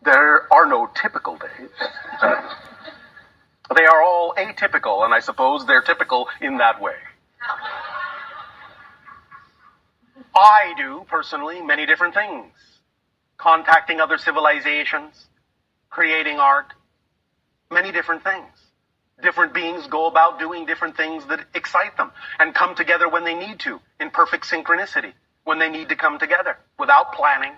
There are no typical days. They are all atypical, and I suppose they're typical in that way. I do, personally, many different things. Contacting other civilizations, creating art, many different things. Different beings go about doing different things that excite them and come together when they need to, in perfect synchronicity, when they need to come together, without planning.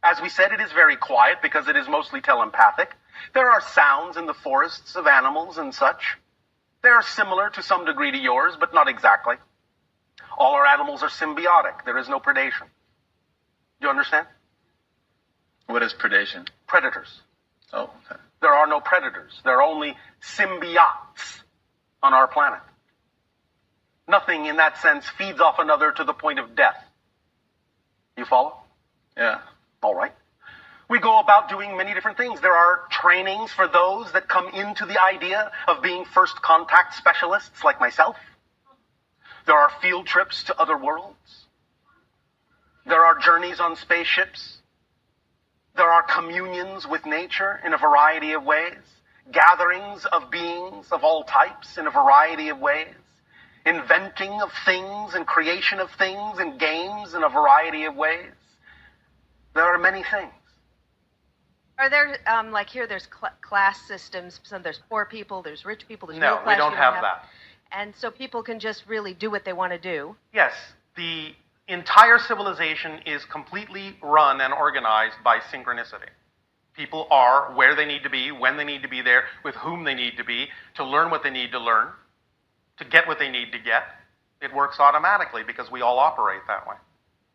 As we said, it is very quiet because it is mostly telepathic. There are sounds in the forests of animals and such. They are similar to some degree to yours, but not exactly. All our animals are symbiotic. There is no predation. Do you understand? What is predation? Predators. Oh, okay. There are no predators. There are only symbiotes on our planet. Nothing in that sense feeds off another to the point of death. You follow? Yeah. All right. We go about doing many different things. There are trainings for those that come into the idea of being first contact specialists like myself. There are field trips to other worlds. There are journeys on spaceships. There are communions with nature in a variety of ways. Gatherings of beings of all types in a variety of ways. Inventing of things and creation of things and games in a variety of ways. There are many things. Are there, like here, there's class systems. So there's poor people, there's rich people, there's No, middle class. we don't have that. And so people can just really do what they want to do. Yes, the entire civilization is completely run and organized by synchronicity. People are where they need to be, when they need to be there, with whom they need to be, to learn what they need to learn, to get what they need to get. It works automatically because we all operate that way.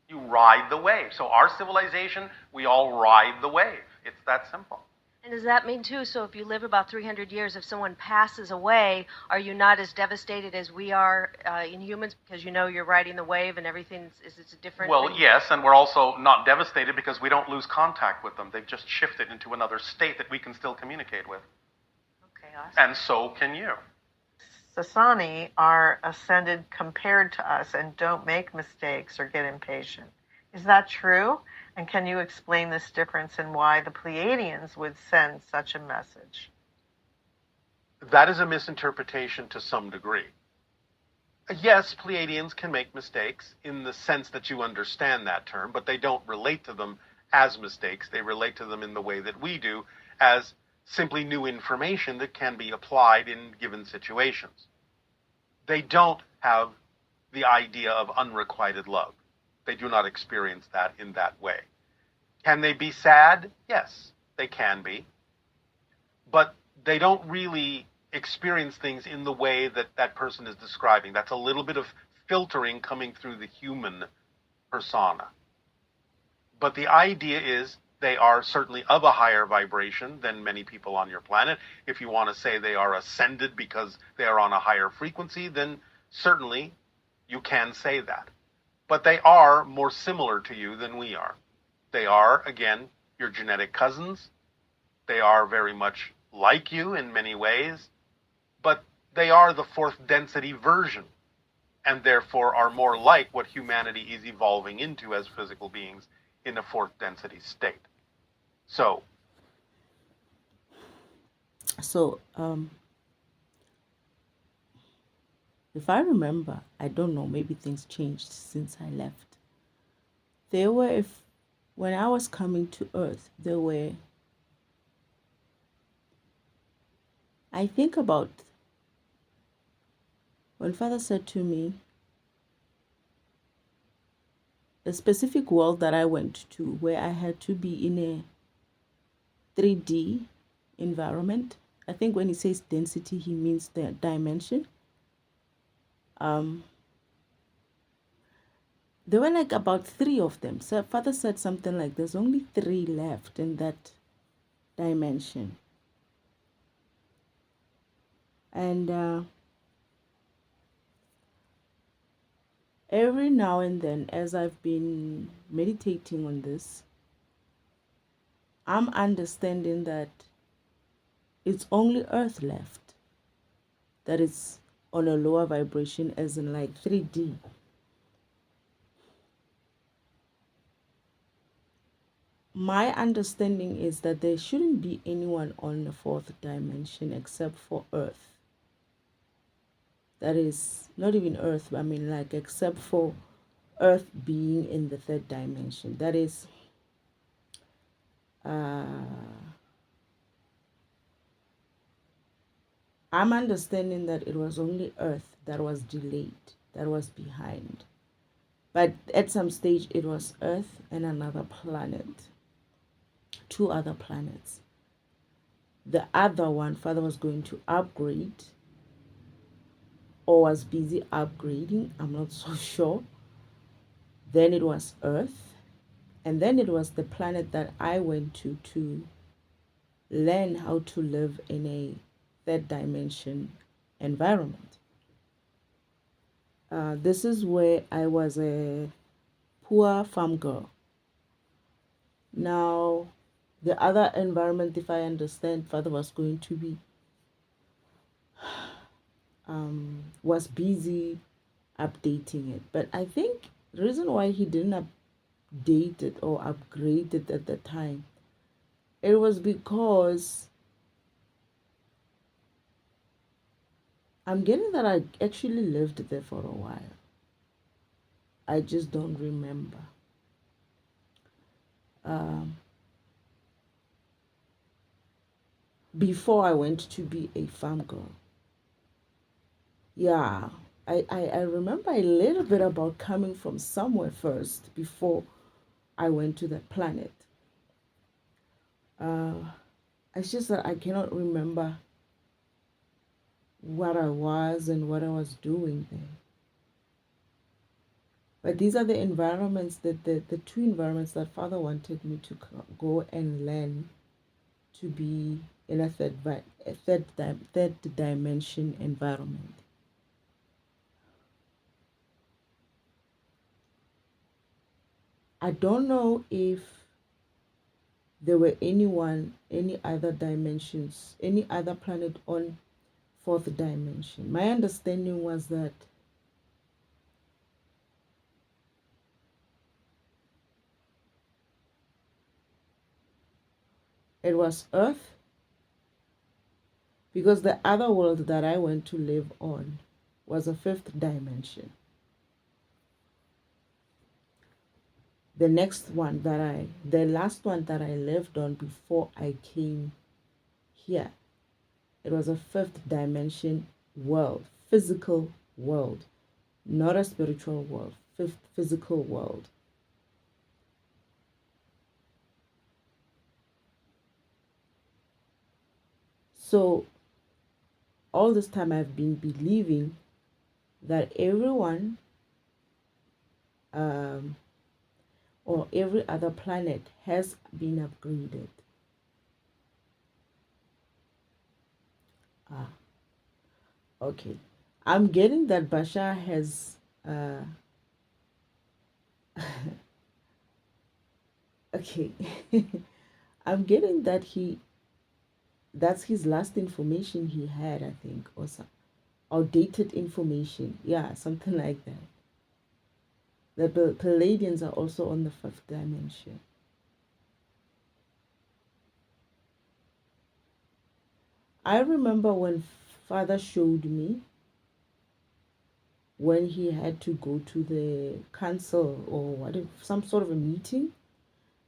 You ride the wave. So our civilization, we all ride the wave. It's that simple. And does that mean, too, so if you live about 300 years, if someone passes away, are you not as devastated as we are in humans because you know you're riding the wave and everything is a different Well, thing? yes, and we're also not devastated because we don't lose contact with them. They've just shifted into another state that we can still communicate with. Okay, awesome. And so can you. Sasani are ascended compared to us and don't make mistakes or get impatient. Is that true? And can you explain this difference and why the Pleiadians would send such a message? That is a misinterpretation to some degree. Yes, Pleiadians can make mistakes in the sense that you understand that term, but they don't relate to them as mistakes. They relate to them in the way that we do, as simply new information that can be applied in given situations. They don't have the idea of unrequited love. They do not experience that in that way. Can they be sad? Yes, they can be. But they don't really experience things in the way that that person is describing. That's a little bit of filtering coming through the human persona. But the idea is they are certainly of a higher vibration than many people on your planet. If you want to say they are ascended because they are on a higher frequency, then certainly you can say that. But they are more similar to you than we are. They are, again, your genetic cousins. They are very much like you in many ways, but they are the fourth density version, and therefore are more like what humanity is evolving into as physical beings in a fourth density state. So, if I remember, I don't know, maybe things changed since I left. When I was coming to Earth, I think about when Father said to me, a specific world that I went to where I had to be in a 3D environment. I think when he says density, he means the dimension. There were like about 3 of them. So Father said something like there's only 3 left in that dimension. And every now and then, as I've been meditating on this, I'm understanding that it's only Earth left that is on a lower vibration, as in like 3D. my understanding is that there shouldn't be anyone on the fourth dimension except for Earth. That is not even Earth, I mean, like, except for Earth being in the third dimension. That is, I'm understanding that it was only Earth that was delayed, that was behind. But at some stage, it was Earth and another planet, two other planets. The other one, Father was going to upgrade or was busy upgrading, I'm not so sure. Then it was Earth, and then it was the planet that I went to learn how to live in a third dimension environment. This is where I was a poor farm girl. Now, the other environment, if I understand, Father was going to be was busy updating it. But I think the reason why he didn't update it or upgrade it at the time, it was because I'm getting that I actually lived there for a while. I just don't remember. Before I went to be a farm girl. Yeah, I remember a little bit about coming from somewhere first before I went to that planet. It's just that I cannot remember what I was and what I was doing there. But these are the environments the two environments that Father wanted me to go and learn to be in a third dimension environment. I don't know if there were any other dimensions, any other planet on fourth dimension. My understanding was that it was Earth, because the other world that I went to live on was a fifth dimension. The last one that I lived on before I came here, it was a fifth dimension world, physical world, not a spiritual world, fifth physical world. So all this time I've been believing that everyone or every other planet has been upgraded. Okay. I'm getting that Bashar has okay. I'm getting that that's his last information he had, I think, or some outdated information. Yeah, something like that. The Palladians are also on the fifth dimension. I remember when Father showed me when he had to go to the council or whatever, some sort of a meeting,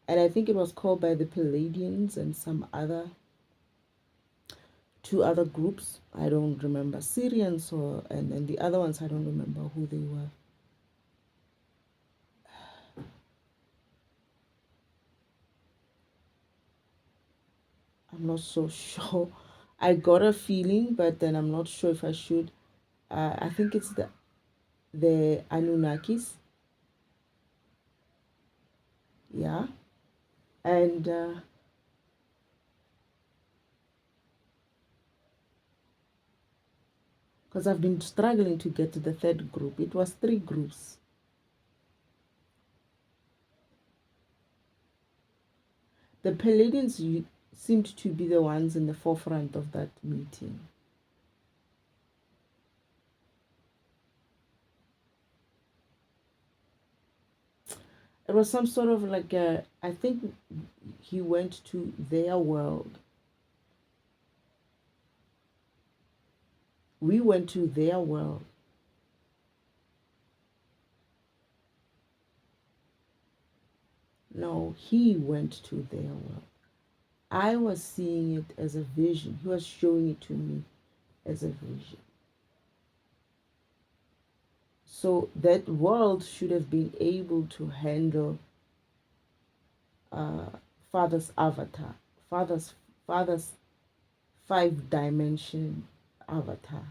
and I think it was called by the Palladians and some other two other groups. I don't remember, Syrians or and the other ones I don't remember who they were. I'm not so sure. I got a feeling, but then I'm not sure if I should. I think it's the Anunnakis. Yeah, and because I've been struggling to get to the third group. It was three groups. The Palladians seemed to be the ones in the forefront of that meeting. It was some sort of like I think he went to their world. We went to their world. No, he went to their world. I was seeing it as a vision. He was showing it to me as a vision. So that world should have been able to handle Father's avatar, Father's 5-dimension avatar.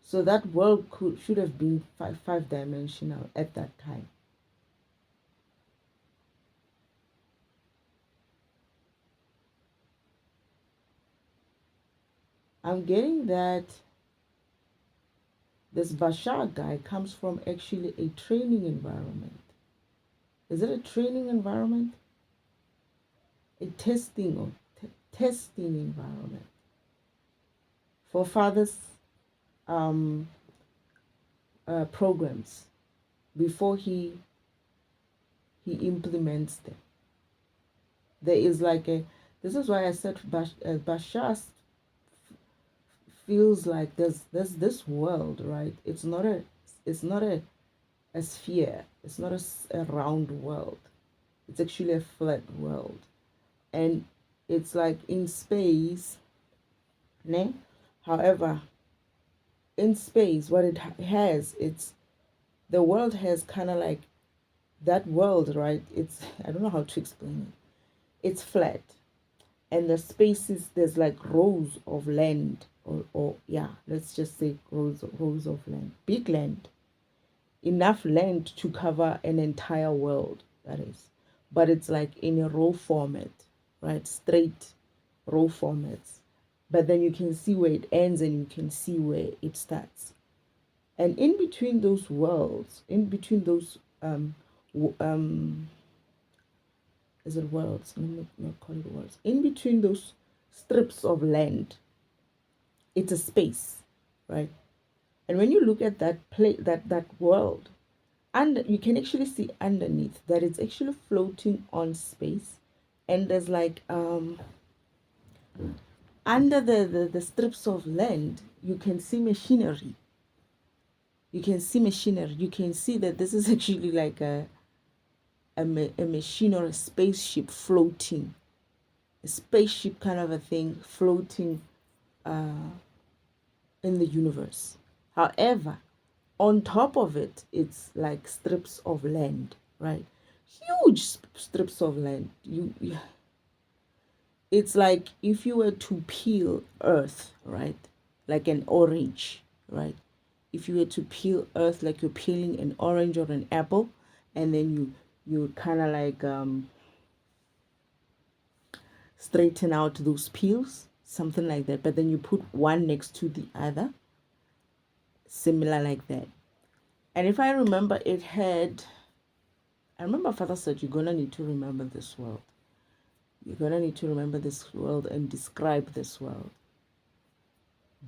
So that world should have been five-dimensional at that time. I'm getting that this Bashar guy comes from actually a training environment. Is it a training environment? A testing or testing environment for fathers programs before he implements them. There is like a, this is why I said Bashar feels like there's this world, right? It's not a sphere. It's not a round world. It's actually a flat world, and it's like in space, ne? However, in space, what it has, it's the world has kind of like that world, right? It's, I don't know how to explain it. It's flat, and the spaces, there's like rows of land, or yeah, let's just say rows of land, big land, enough land to cover an entire world, that is, but it's like in a row format, right? Straight row formats, but then you can see where it ends and you can see where it starts, and in between those worlds, in between those is it worlds? Let me not call it worlds. In between those strips of land, it's a space, right? And when you look at that world, and you can actually see underneath that it's actually floating on space, and there's like under the strips of land, you can see machinery. You can see machinery. You can see that this is actually like a machine or a spaceship floating, a spaceship kind of a thing floating in the universe. However, on top of it, it's like strips of land, right? Huge strips of land. It's like if you were to peel Earth, right? Like an orange, right? If you were to peel Earth like you're peeling an orange or an apple, and then you kind of like straighten out those peels, something like that. But then you put one next to the other, similar like that. And if I remember, I remember Father said, you're gonna need to remember this world. You're gonna need to remember this world and describe this world.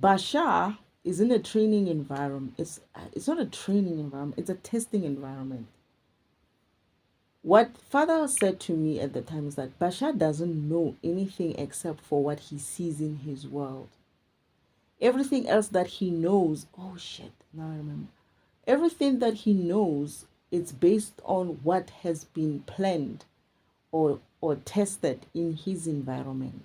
Bashar is in a training environment. It's not a training environment, it's a testing environment. What Father said to me at the time is that Bashar doesn't know anything except for what he sees in his world. Everything else that he knows, oh shit, now I remember. Everything that he knows, it's based on what has been planned or tested in his environment.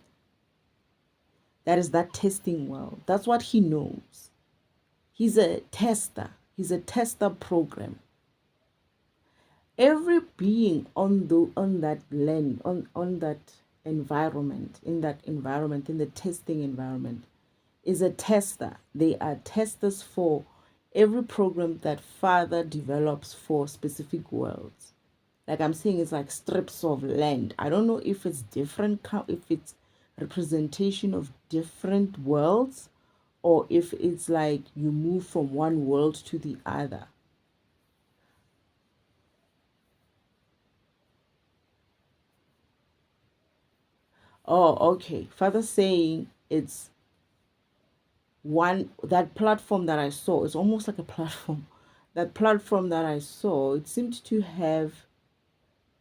That is that testing world. That's what he knows. He's a tester. He's a tester program. Every being on that land, on that environment, in the testing environment, is a tester. They are testers for every program that Father develops for specific worlds. Like I'm saying, it's like strips of land. I don't know if it's different, if it's representation of different worlds, or if it's like you move from one world to the other. Oh, okay. Father saying it's one, that platform that I saw is almost like a platform that platform that I saw, it seemed to have,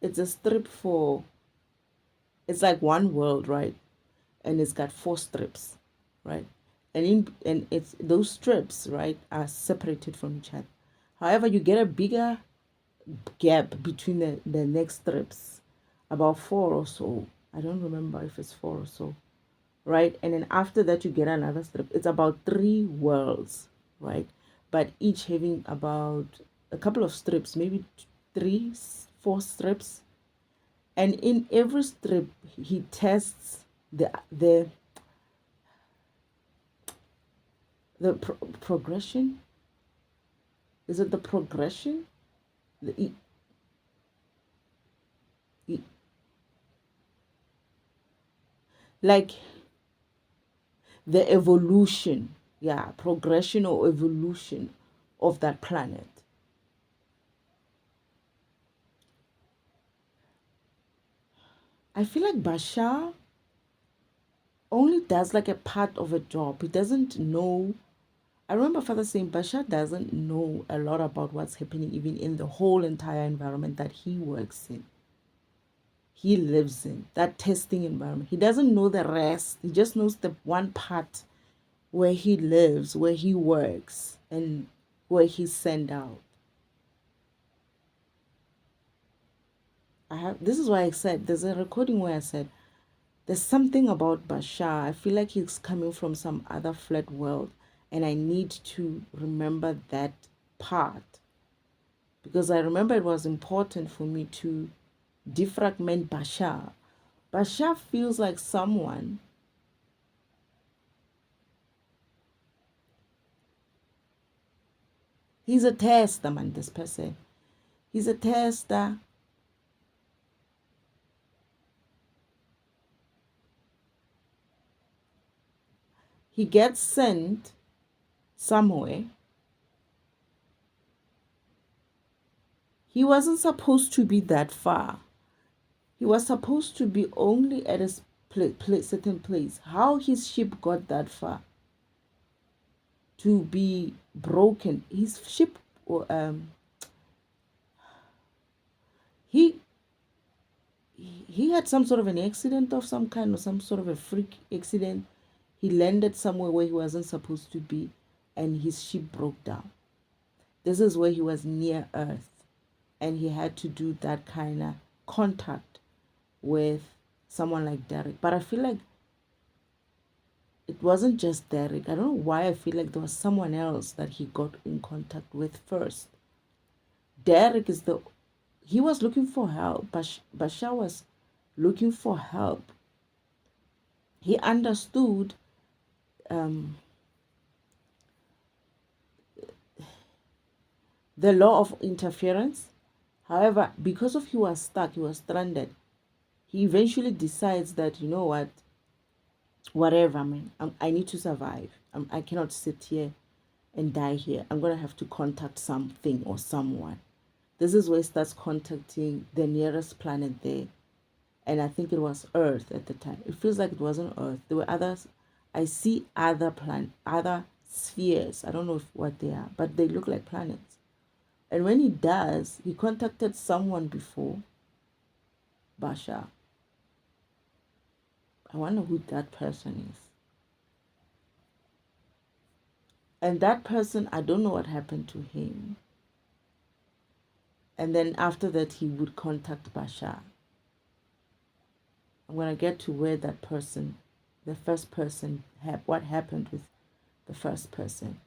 it's a strip for, it's like one world, right? And it's got 4 strips, right? And it's those strips, right, are separated from each other. However, you get a bigger gap between the next strips, about 4 or so. I don't remember if it's 4 or so, right? And then after that, you get another strip. It's about 3 worlds, right? But each having about a couple of strips, maybe 3, 4 strips. And in every strip, he tests the progression. Is it the progression? The e- like the evolution, yeah, progression or evolution of that planet. I feel like Bashar only does like a part of a job. He doesn't know. I remember Father saying Bashar doesn't know a lot about what's happening even in the whole entire environment that he works in. He lives in that testing environment. He doesn't know the rest. He just knows the one part where he lives, where he works, and where he's sent out. This is why I said there's a recording where I said there's something about Bashar. I feel like he's coming from some other flat world, and I need to remember that part because I remember it was important for me to defragment Bashar. Bashar feels like someone. He's a tester, man, this person. He's a tester. He gets sent somewhere. He wasn't supposed to be that far. He was supposed to be only at a certain place. How his ship got that far to be broken? His ship, he he had some sort of an accident of some kind or some sort of a freak accident. He landed somewhere where he wasn't supposed to be, and his ship broke down. This is where he was near Earth, and he had to do that kind of contact with someone like Derek. But I feel like it wasn't just Derek. I don't know why I feel like there was someone else that he got in contact with first. Derek is he was looking for help. Bashar was looking for help. He understood the law of interference. However, because of he was stuck, he was stranded. He eventually decides that, you know what, whatever, man, I need to survive. I cannot sit here and die here. I'm going to have to contact something or someone. This is where he starts contacting the nearest planet there. And I think it was Earth at the time. It feels like it wasn't Earth. There were others. I see other other spheres. I don't know what they are, but they look like planets. And when he does, he contacted someone before, Bashar. I wonder who that person is. And that person, I don't know what happened to him. And then after that, he would contact Bashar. I'm going to get to where that person, the first person, what happened with the first person.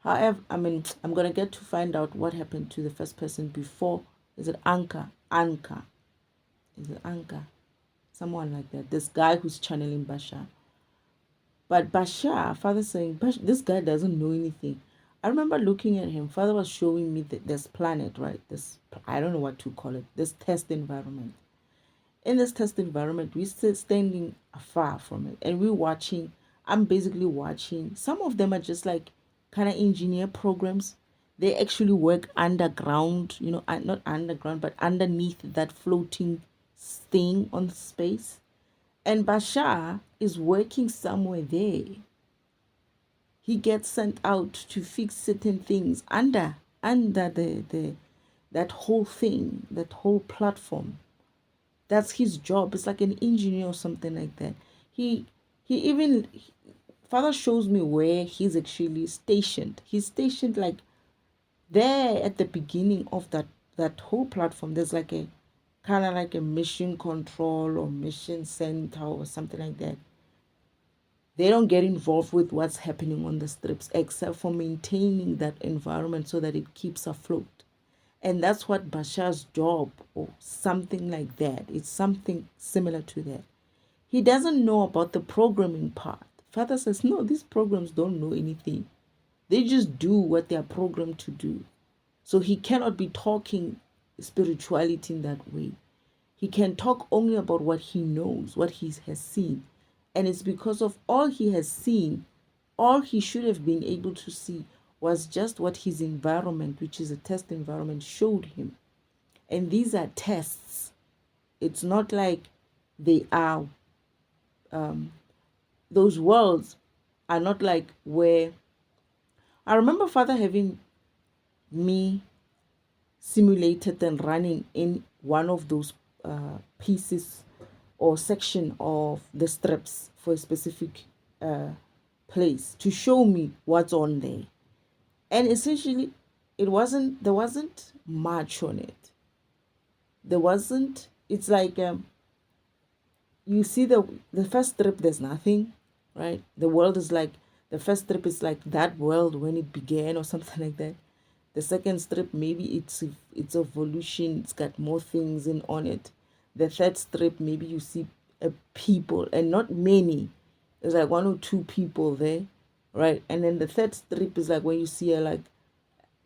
However, I'm going to get to find out what happened to the first person before. Is it Anka? Is it Anka? Someone like that. This guy who's channeling Bashar. But Bashar, Father saying, this guy doesn't know anything. I remember looking at him. Father was showing me this planet, right? I don't know what to call it. This test environment. In this test environment, we're still standing afar from it. And we're watching. I'm basically watching. Some of them are just like kind of engineer programs. They actually work underground, not underground, but underneath that floating thing on space. And Bashar is working somewhere there. He gets sent out to fix certain things under under that whole thing, that whole platform. That's his job. It's like an engineer or something like that. He even Father shows me where he's actually stationed. He's stationed like there at the beginning of that whole platform. There's like a kind of like a mission control or mission center or something like that. They don't get involved with what's happening on the strips except for maintaining that environment so that it keeps afloat. And that's what Bashar's job or something like that. It's something similar to that. He doesn't know about the programming part. Father says, no, these programs don't know anything. They just do what they are programmed to do. So he cannot be talking spirituality in that way. He can talk only about what he knows, what he has seen. And it's because of all he has seen, all he should have been able to see was just what his environment, which is a test environment, showed him. And these are tests. It's not like they are, those worlds are not like where. I remember Father having me simulated and running in one of those pieces or section of the strips for a specific place to show me what's on there. And essentially there wasn't much on it. There wasn't, it's like you see the first strip, there's nothing, right? The world is like, the first strip is like that world when it began or something like that. The second strip, maybe it's evolution, it's got more things in on it. The third strip, maybe you see people and not many. There's like one or two people there, right? And then the third strip is like when you see like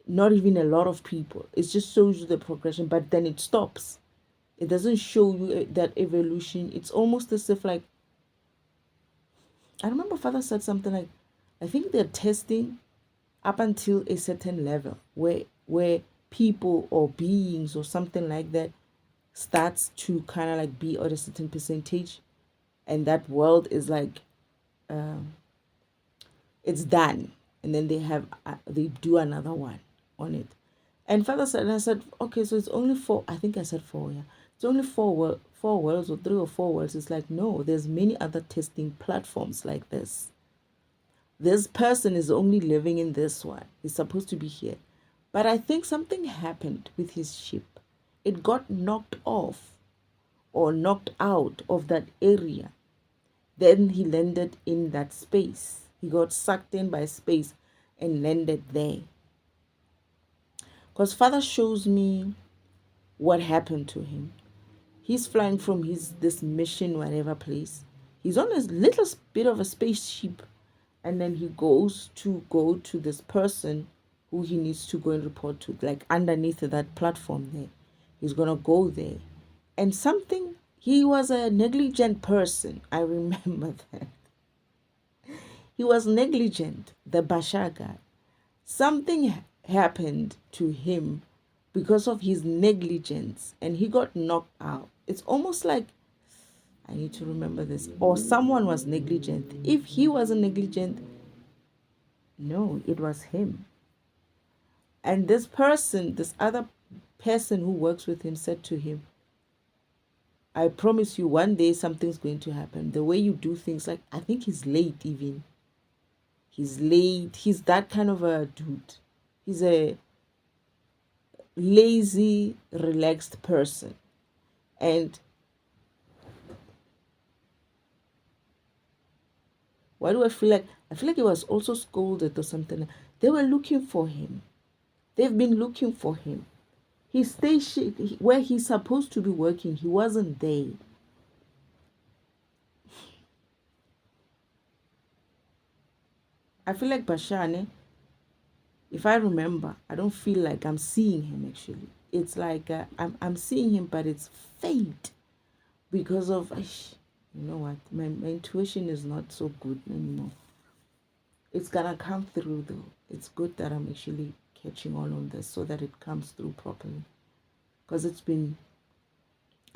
not even a lot of people. It just shows you the progression, but then it stops. It doesn't show you that evolution. It's almost as if like, I remember Father said something like, I think they're testing up until a certain level where people or beings or something like that starts to kind of like be at a certain percentage, and that world is like it's done, and then they do another one on it. And Father said, and I said, okay, so it's only four. I think I said four. Yeah, it's only four worlds or 3 or 4 worlds. It's like, no, there's many other testing platforms like this. This person is only living in this one. He's supposed to be here. But I think something happened with his ship. It got knocked off or knocked out of that area. Then he landed in that space. He got sucked in by space and landed there. Because Father shows me what happened to him. He's flying from this mission, whatever place. He's on a little bit of a spaceship, and then he goes to go to this person who he needs to go and report to, like underneath that platform there. He's gonna go there. And he was a negligent person. I remember that. He was negligent, the Bashar guy. Something happened to him because of his negligence, and he got knocked out. It's almost like, I need to remember this, or someone was negligent. If he wasn't negligent, no, it was him. And this other person who works with him said to him, I promise you one day something's going to happen. The way you do things, like, I think he's late even. He's late. He's that kind of a dude. He's a lazy, relaxed person. And why do I feel like? I feel like he was also scolded or something. They were looking for him. They've been looking for him. He stationed where he's supposed to be working. He wasn't there. I feel like Bashar, if I remember, I don't feel like I'm seeing him actually. It's like I'm seeing him, but it's faint because of, you know what, my intuition is not so good anymore. It's gonna come through though. It's good that I'm actually catching on this so that it comes through properly, because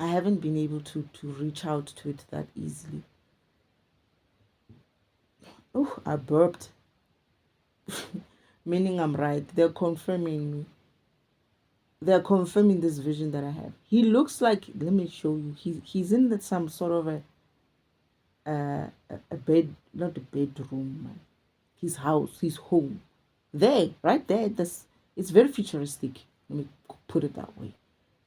I haven't been able to reach out to it that easily. Oh, I burped. meaning I'm right. They're confirming me. They're confirming this vision that I have. He looks like, let me show you. He's in some sort of a bed, not a bedroom, man. His house, his home. There, right there. It's very futuristic. Let me put it that way.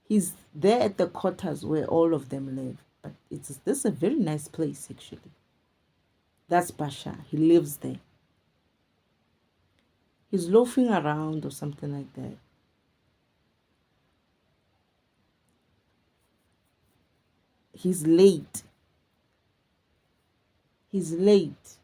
He's there at the quarters where all of them live. But this is a very nice place, actually. That's Bashar. He lives there. He's loafing around or something like that. He's late. He's late.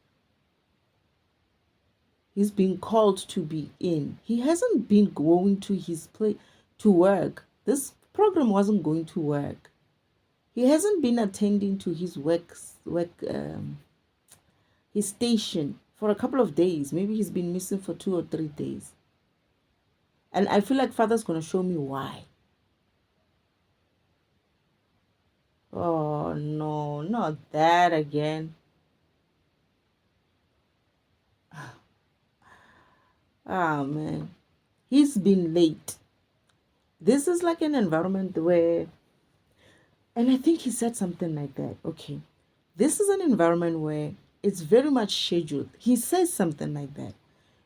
He's been called to be in. He hasn't been going to his place to work. This program wasn't going to work. He hasn't been attending to his his station for a couple of days. Maybe he's been missing for 2 or 3 days. And I feel like Father's going to show me why. Oh, no, not that again. Ah, man. He's been late. This is like an environment where, and I think he said something like that. Okay. This is an environment where it's very much scheduled. He says something like that.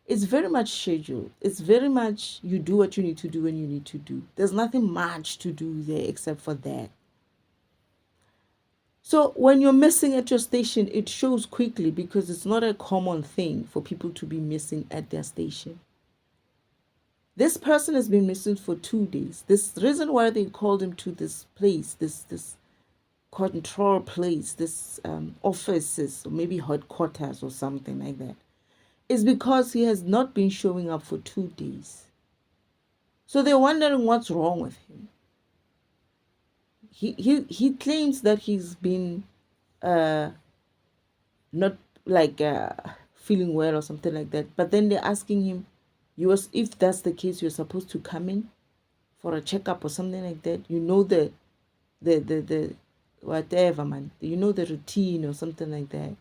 It's very much scheduled. It's very much you do what you need to do when you need to do. There's nothing much to do there except for that. So when you're missing at your station, it shows quickly because it's not a common thing for people to be missing at their station. This person has been missing for 2 days. This reason why they called him to this place, this control place, this offices, or maybe headquarters or something like that, is because he has not been showing up for 2 days. So they're wondering what's wrong with him. He claims that he's been not like feeling well or something like that. But then they're asking him, if that's the case, you're supposed to come in for a checkup or something like that. You know the whatever, man. You know the routine or something like that.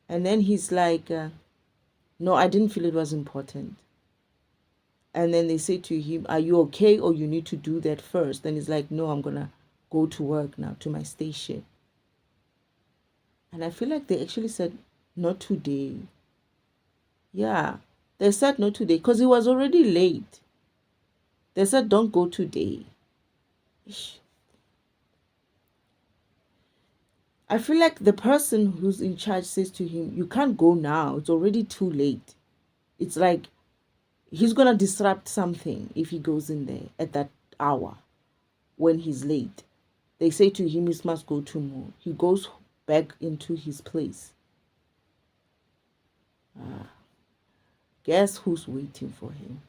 And then he's like, no, I didn't feel it was important. And then they say to him, are you okay, or you need to do that first? Then he's like, no, I'm gonna go to work now, to my station. And I feel like they actually said, not today. Yeah, they said not today because he was already late. They said, don't go today. I feel like the person who's in charge says to him, you can't go now. It's already too late. It's like he's going to disrupt something if he goes in there at that hour when he's late. They say to him, he must go tomorrow. He goes back into his place. Guess who's waiting for him?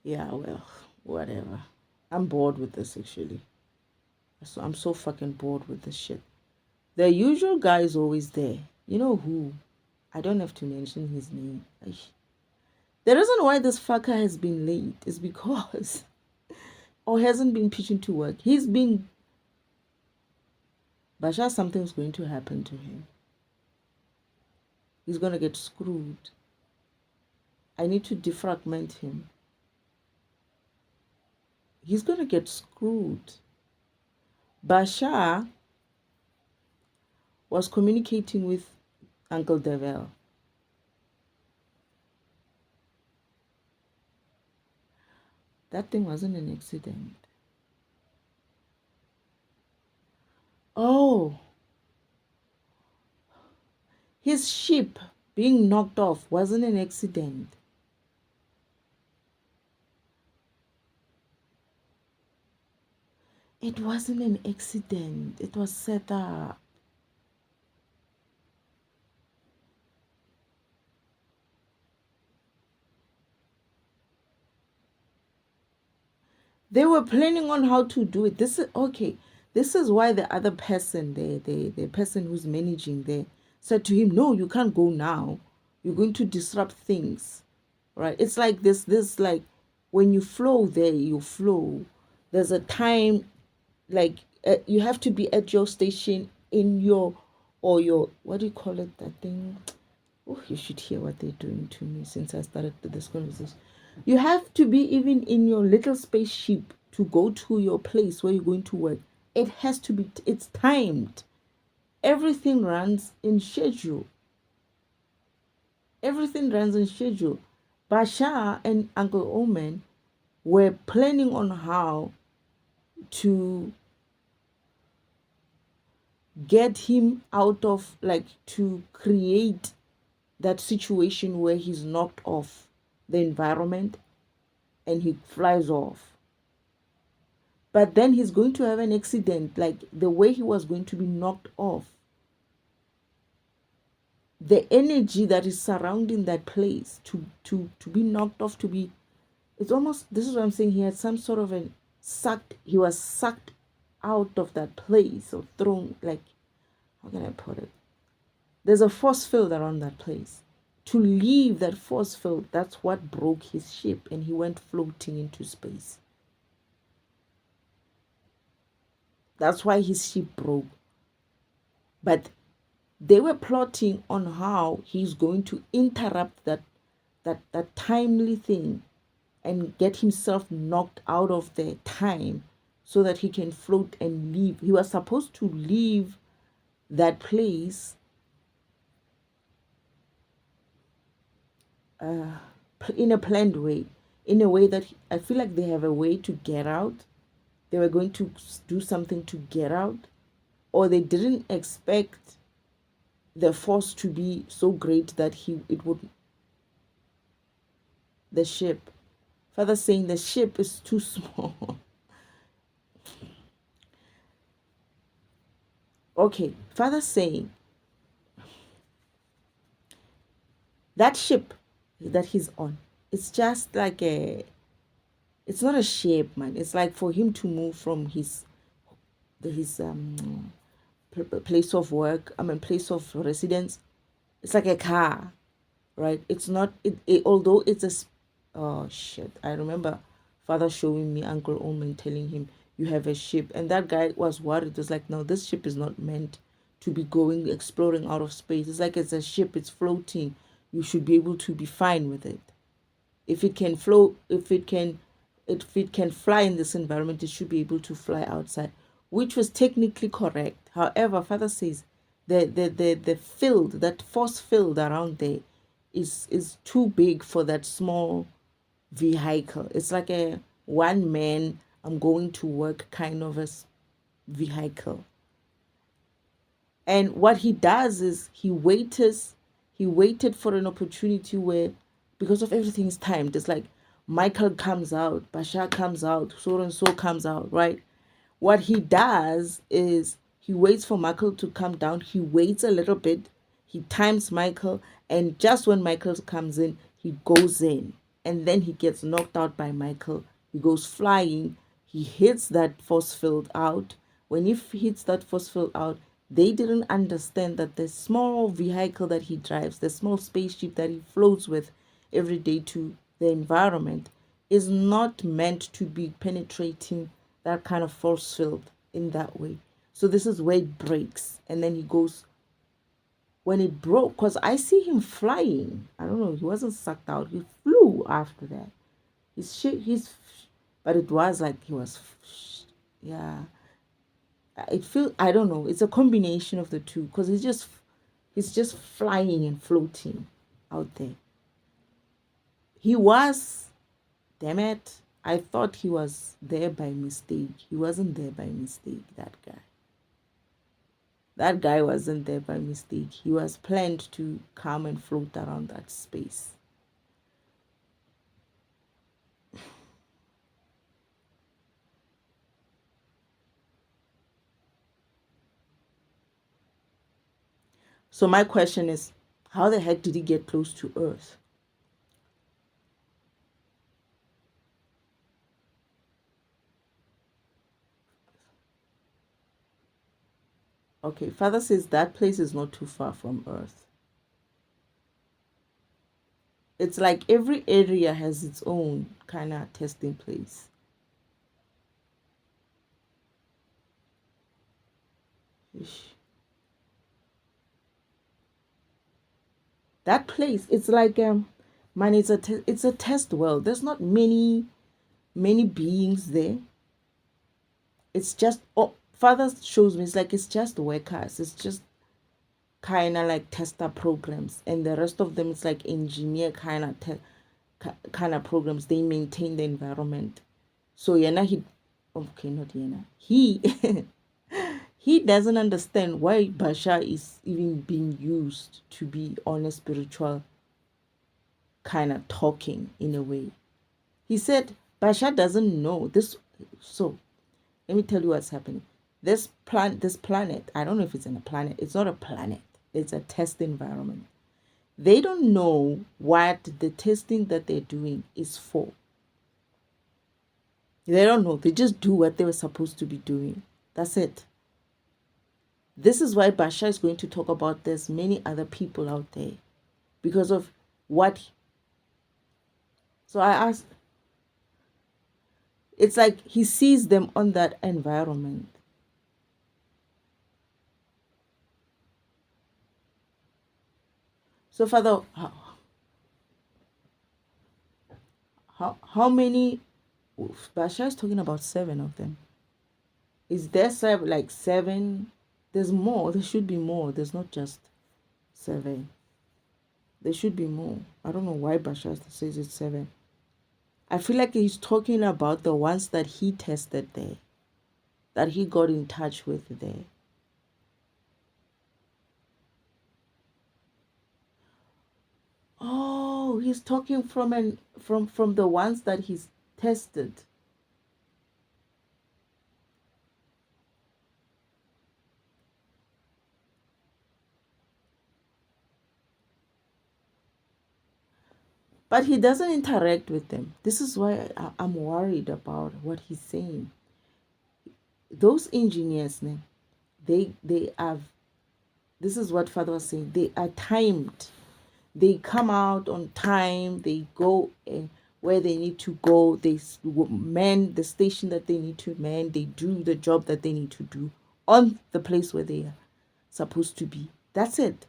Yeah, well, whatever. I'm bored with this, actually. So I'm so fucking bored with this shit. The usual guy is always there. You know who? I don't have to mention his name. The reason why this fucker has been late is because, or hasn't been pitching to work. Bashar, something's going to happen to him. He's going to get screwed. I need to defragment him. He's going to get screwed. Bashar was communicating with Uncle Devel. That thing wasn't an accident. Oh, his ship being knocked off wasn't an accident. It wasn't an accident. It was set up. They were planning on how to do it. This is okay. This is why the other person, the person who's managing there, said to him, no, you can't go now. You're going to disrupt things. Right? It's like this like when you flow there, you flow. There's a time, like you have to be at your station in your or your, what do you call it, that thing? Oh, you should hear what they're doing to me since I started this conversation. You have to be even in your little spaceship to go to your place where you're going to work. It has to be, it's timed. Everything runs in schedule. Everything runs in schedule. Bashar and Uncle Omen were planning on how to get him out of, like, to create that situation where he's knocked off the environment and he flies off. But then he's going to have an accident, like the way he was going to be knocked off. The energy that is surrounding that place to be knocked off, to be, it's almost, this is what I'm saying, he had some sort of a he was sucked out of that place, or thrown, like, how can I put it? There's a force field around that place. To leave that force field, that's what broke his ship, and he went floating into space. That's why his ship broke. But they were plotting on how he's going to interrupt that timely thing and get himself knocked out of the time so that he can float and leave. He was supposed to leave that place in a planned way, in a way that I feel like they have a way to get out. They were going to do something to get out, or they didn't expect the force to be so great that it would, the ship, Father saying the ship is too small. Okay, Father saying that ship that he's on, it's just like it's not a ship, man. It's like for him to move from his place of work, place of residence. It's like a car, right? It's not, although it's oh shit, I remember Father showing me Uncle Omen telling him, you have a ship, and that guy was worried. It was like, no, this ship is not meant to be going exploring out of space. It's like, it's a ship, it's floating. You should be able to be fine with it. If it can float, if it can fly in this environment, it should be able to fly outside, which was technically correct. However, Father says the field, that force field around there, is too big for that small vehicle. It's like a one man, I'm going to work kind of a vehicle. And what he does is he waited for an opportunity where, because of everything's timed, it's like Michael comes out, Bashar comes out, so and so comes out, right? What he does is he waits for Michael to come down. He waits a little bit. He times Michael, and just when Michael comes in, he goes in, and then he gets knocked out by Michael. He goes flying. He hits that force field out. When he hits that force field out, they didn't understand that the small vehicle that he drives, the small spaceship that he floats with every day to the environment, is not meant to be penetrating that kind of force field in that way. So this is where it breaks, and then he goes, when it broke, because I see him flying, I don't know, he wasn't sucked out, he flew after that. But it was like he was, yeah, it feels, I don't know, it's a combination of the two, because he's just flying and floating out there. He was, damn it, I thought he was there by mistake. He wasn't there by mistake, that guy. That guy wasn't there by mistake. He was planned to come and float around that space. So my question is, how the heck did he get close to Earth? Okay, Father says that place is not too far from Earth. It's like every area has its own kind of testing place. Ish. That place, it's like man, it's a test world. There's not many beings there. It's just, oh, Father shows me, it's like it's just workers. It's just kind of like tester programs, and the rest of them it's like engineer kind of programs. They maintain the environment. So Yana, he, okay, not Yana, he he doesn't understand why Bashar is even being used to be on a spiritual kind of talking in a way. He said Bashar doesn't know this. So let me tell you what's happening. This planet, I don't know if it's in a planet. It's not a planet. It's a test environment. They don't know what the testing that they're doing is for. They don't know. They just do what they were supposed to be doing. That's it. This is why Bashar is going to talk about there's many other people out there because of what. So I asked, it's like he sees them on that environment. So Father, how many? Bashar is talking about 7 of them. Is there like 7? There's more. There should be more. There's not just 7. There should be more. I don't know why Bashar says it's 7. I feel like he's talking about the ones that he tested there, that he got in touch with there. Oh, he's talking from the ones that he's tested. But he doesn't interact with them. This is why I'm worried about what he's saying. Those engineers, they have, this is what Father was saying, they are timed. They come out on time. They go where they need to go. They man the station that they need to man. They do the job that they need to do on the place where they are supposed to be. That's it.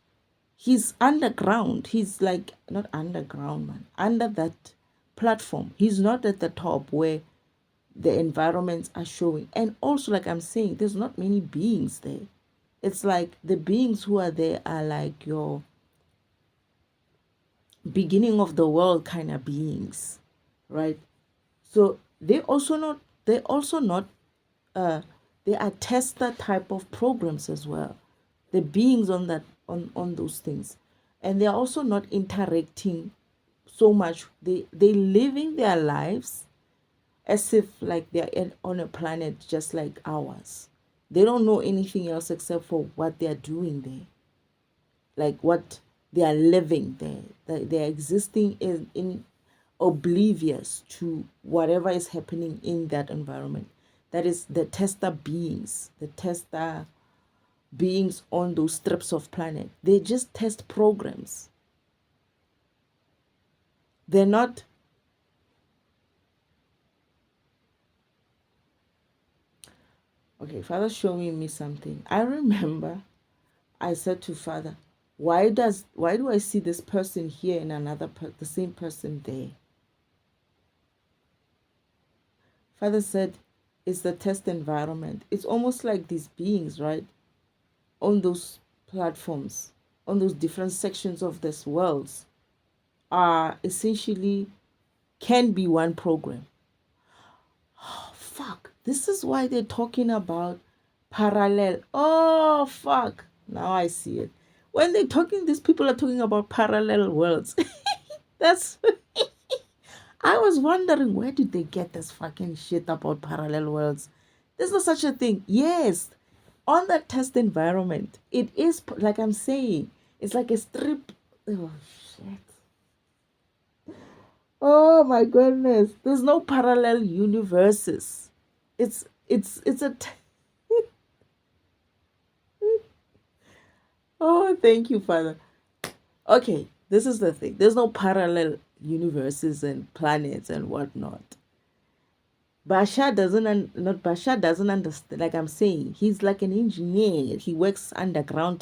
He's underground. He's like, not underground, man, under that platform. He's not at the top where the environments are showing. And also, like I'm saying, there's not many beings there. It's like the beings who are there are like your beginning of the world kind of beings, right? So they also not they are tester type of programs as well. The beings on that on those things, and they're also not interacting so much. They living their lives as if like they're on a planet just like ours. They don't know anything else except for what they're doing there, like what they are living there. They're existing in oblivious to whatever is happening in that environment. That is the tester beings, the tester beings on those strips of planet. They just test programs. They're not. Okay, Father's showing me something. I remember I said to Father, why do I see this person here and the same person there? Father said, it's the test environment. It's almost like these beings, right? On those platforms, on those different sections of this world, are essentially can be one program. Oh, fuck. This is why they're talking about parallel. Oh, fuck. Now I see it. When these people are talking about parallel worlds. That's I was wondering, where did they get this fucking shit about parallel worlds? There's no such a thing. Yes, on that test environment, it is like I'm saying, it's like a strip. Oh shit. Oh my goodness. There's no parallel universes. It's a oh, thank you, Father. Okay, this is the thing. There's no parallel universes and planets and whatnot. Bashar doesn't understand. Like I'm saying, he's like an engineer. He works underground.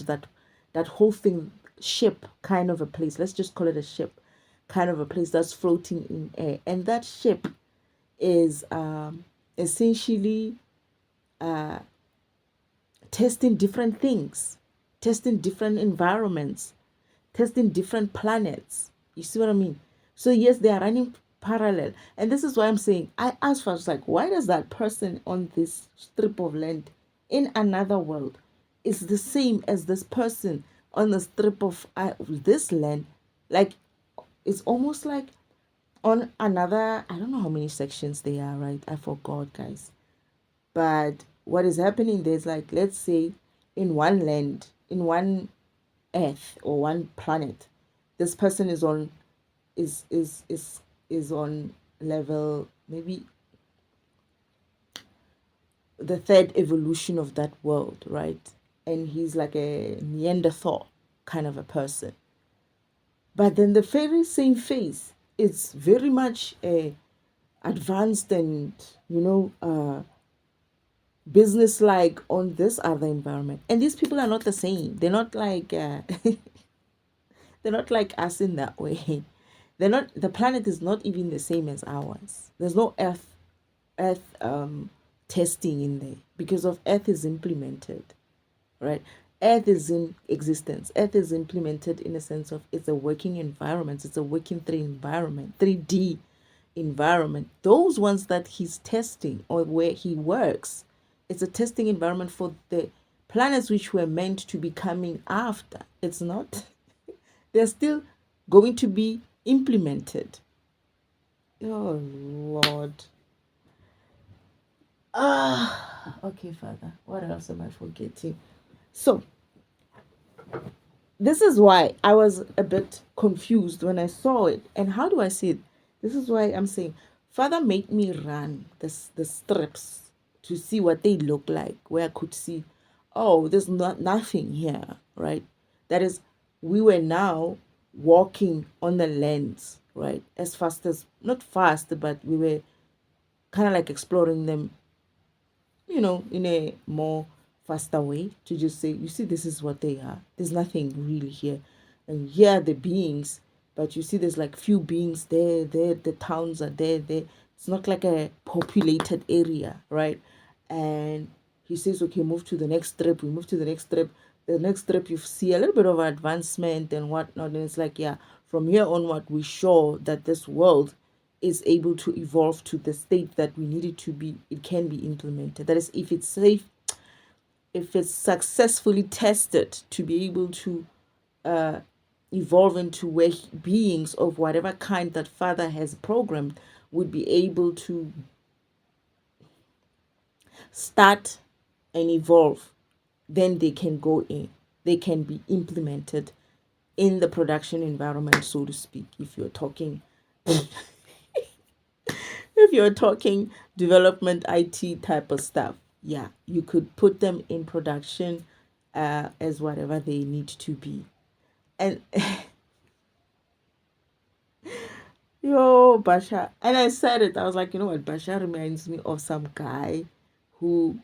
That whole thing ship kind of a place. Let's just call it a ship kind of a place that's floating in air. And that ship is essentially testing different things, testing different environments, testing different planets. You see what I mean? So yes, they are running parallel. And this is why I'm saying, I asked first, like, why does that person on this strip of land in another world is the same as this person on the strip of this land? Like, it's almost like on another, I don't know how many sections they are, right? I forgot, guys. But what is happening there is, like, let's say in one land, in one earth or one planet, this person is on is on level, maybe the third evolution of that world, right? And he's like a Neanderthal kind of a person. But then the very same face is very much advanced and, business like on this other environment. And these people are not the same. They're not like they're not like us in that way. They're not, the planet is not even the same as ours. There's no earth testing in there, because of earth is implemented, right? Earth is in existence. Earth is implemented in a sense of it's a working environment. It's a working 3D environment. Those ones that he's testing or where he works, it's a testing environment for the planets which were meant to be coming after. It's not. They're still going to be implemented. Oh Lord. Okay, Father. What else am I forgetting? So this is why I was a bit confused when I saw it. And how do I see it? This is why I'm saying, Father made me run the strips to see what they look like, where I could see, oh, there's nothing here, right? That is, we were now walking on the lands, right? As fast as, not fast, but we were kind of like exploring them, in a more faster way, to just say, you see, this is what they are. There's nothing really here. And here are the beings, but you see there's like few beings there, the towns are there. It's not like a populated area, right? And he says, okay, move to the next strip. We move to the next strip. The next strip, you see a little bit of advancement and whatnot. And it's like, yeah, from here onward, we show that this world is able to evolve to the state that we need it to be. It can be implemented. That is, if it's safe, if it's successfully tested to be able to evolve into where beings of whatever kind that Father has programmed would be able to start and evolve, then they can go in. They can be implemented in the production environment, so to speak, if you're talking if you're talking development IT type of stuff. Yeah, you could put them in production as whatever they need to be. And yo, Bashar. And I said it, I was like, you know what, Bashar reminds me of some guy who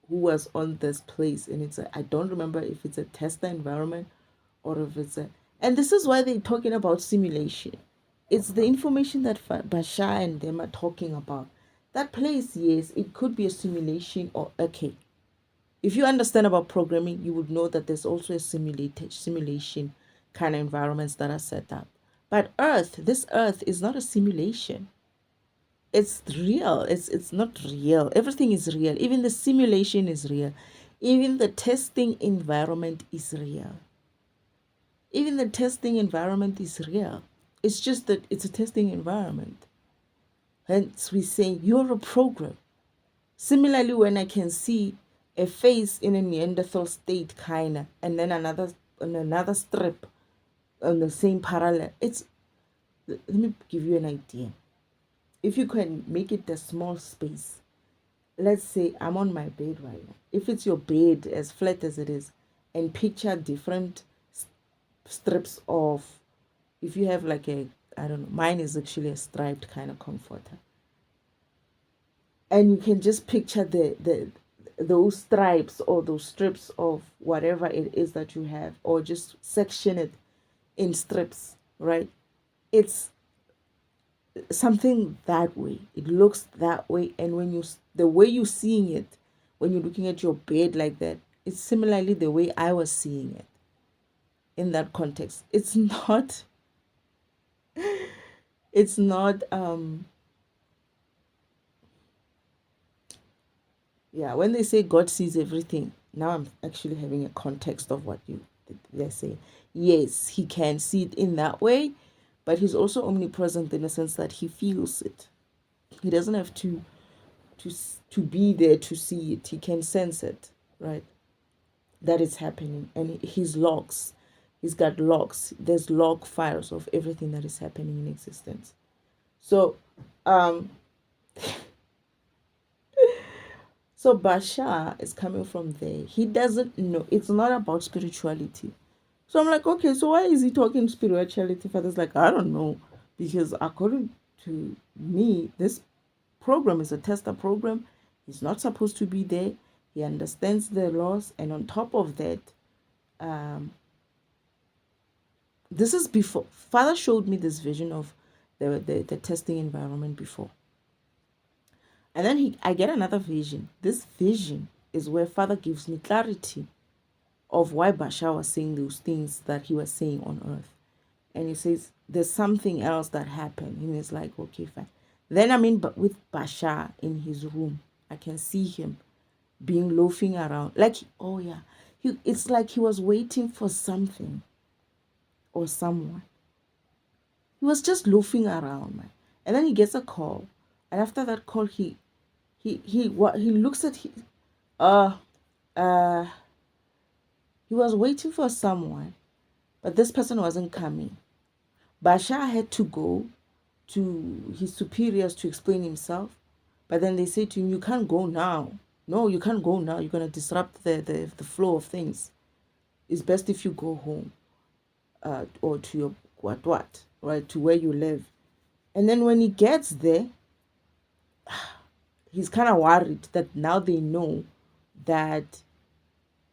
was on this place, and I don't remember if it's a tester environment or if it's a, and this is why they're talking about simulation. It's the information that Bashar and them are talking about. That place, yes, it could be a simulation, or okay. If you understand about programming, you would know that there's also a simulation kind of environments that are set up. But this Earth is not a simulation. It's real. It's not real. Everything is real. Even the simulation is real. Even the testing environment is real. Even the testing environment is real. It's just that it's a testing environment. Hence, we say you're a program. Similarly, when I can see a face in a Neanderthal state, kinda, and then another strip on the same parallel, let me give you an idea. If you can make it a small space, let's say I'm on my bed right now. If it's your bed, as flat as it is, and picture different strips of, if you have like I don't know, mine is actually a striped kind of comforter. And you can just picture those stripes or those strips of whatever it is that you have, or just section it in strips, right? It's something that way. It looks that way, and when the way you're seeing it, when you're looking at your bed like that, it's similarly the way I was seeing it in that context. It's not yeah, when they say God sees everything, now I'm actually having a context of what they're saying. Yes, he can see it in that way, but he's also omnipresent in the sense that he feels it. He doesn't have to to be there to see it. He can sense it, right? That it's happening, and his logs. He's got logs. There's log files of everything that is happening in existence. So, um, so Bashar is coming from there. He doesn't know. It's not about spirituality. So I'm like, okay, so why is he talking spirituality? Father's like, I don't know, because according to me, this program is a tester program. He's not supposed to be there. He understands the laws, and on top of that, this is before Father showed me this vision of the testing environment before. And then I get another vision. This vision is where Father gives me clarity of why Bashar was saying those things that he was saying on earth. And he says, there's something else that happened. And it's like, okay, fine. Then I'm in with Bashar in his room. I can see him being loafing around. Like, oh yeah. It's like he was waiting for something or someone. He was just loafing around, man. And then he gets a call. And after that call, he looks at he he was waiting for someone, but this person wasn't coming. Bashar had to go to his superiors to explain himself, but then they say to him, you can't go now. No, you can't go now. You're gonna disrupt the flow of things. It's best if you go home, or to your what, right, to where you live. And then when he gets there, he's kind of worried that now they know that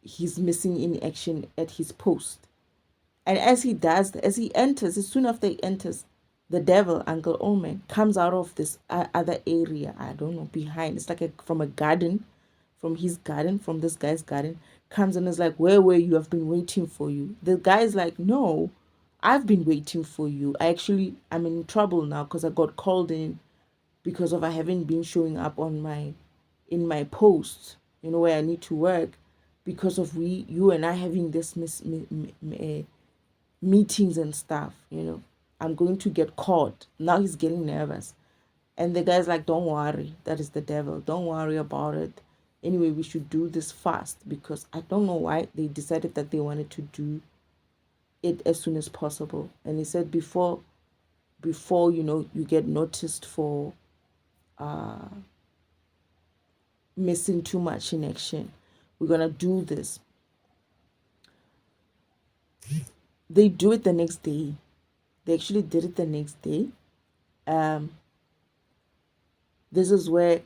he's missing in action at his post. And as he does, as he enters, as soon after he enters, the devil, Uncle Omen, comes out of this other area. I don't know, behind. It's like from a garden, from his garden, from this guy's garden, comes and is like, where were you? I've been waiting for you. The guy's like, no, I've been waiting for you. I'm in trouble now because I got called in because of I haven't been showing up in my posts, where I need to work, because of you and I having this meetings and stuff. I'm going to get caught. Now he's getting nervous. And the guy's like, don't worry, that is the devil. Don't worry about it. Anyway, we should do this fast, because I don't know why they decided that they wanted to do it as soon as possible. And he said before you get noticed for missing too much in action, we're gonna do this. They do it the next day. They actually did it the next day. This is where,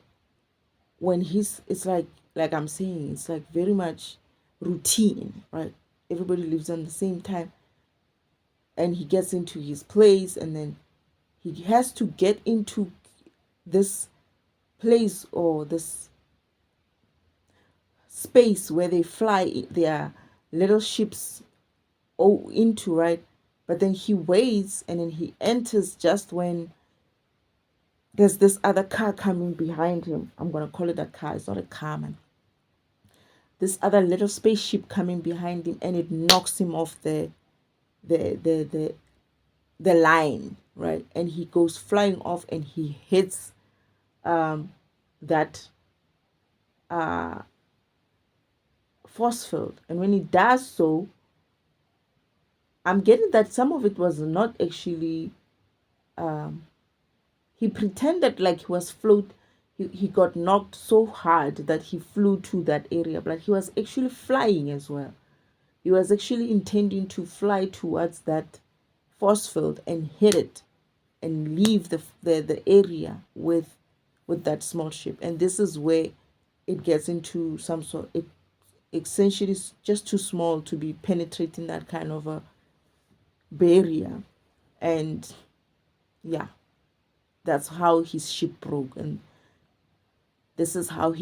when it's like I'm saying, it's like very much routine, right? Everybody lives on the same time, and he gets into his place, and then he has to get into this place or this space where they fly their little ships into, right? But then he waits, and then he enters just when there's this other car coming behind him. I'm gonna call it a car. It's not a car, man. This other little spaceship coming behind him, and it knocks him off the line, right? And he goes flying off, and he hits that force field. And when he does so, I'm getting that some of it was not actually he pretended like he was he got knocked so hard that he flew to that area, but he was actually flying as well. He was actually intending to fly towards that force field and hit it and leave the area with that small ship. And this is where it gets into some sort, it essentially is just too small to be penetrating that kind of a barrier. And yeah, that's how his ship broke. And this is how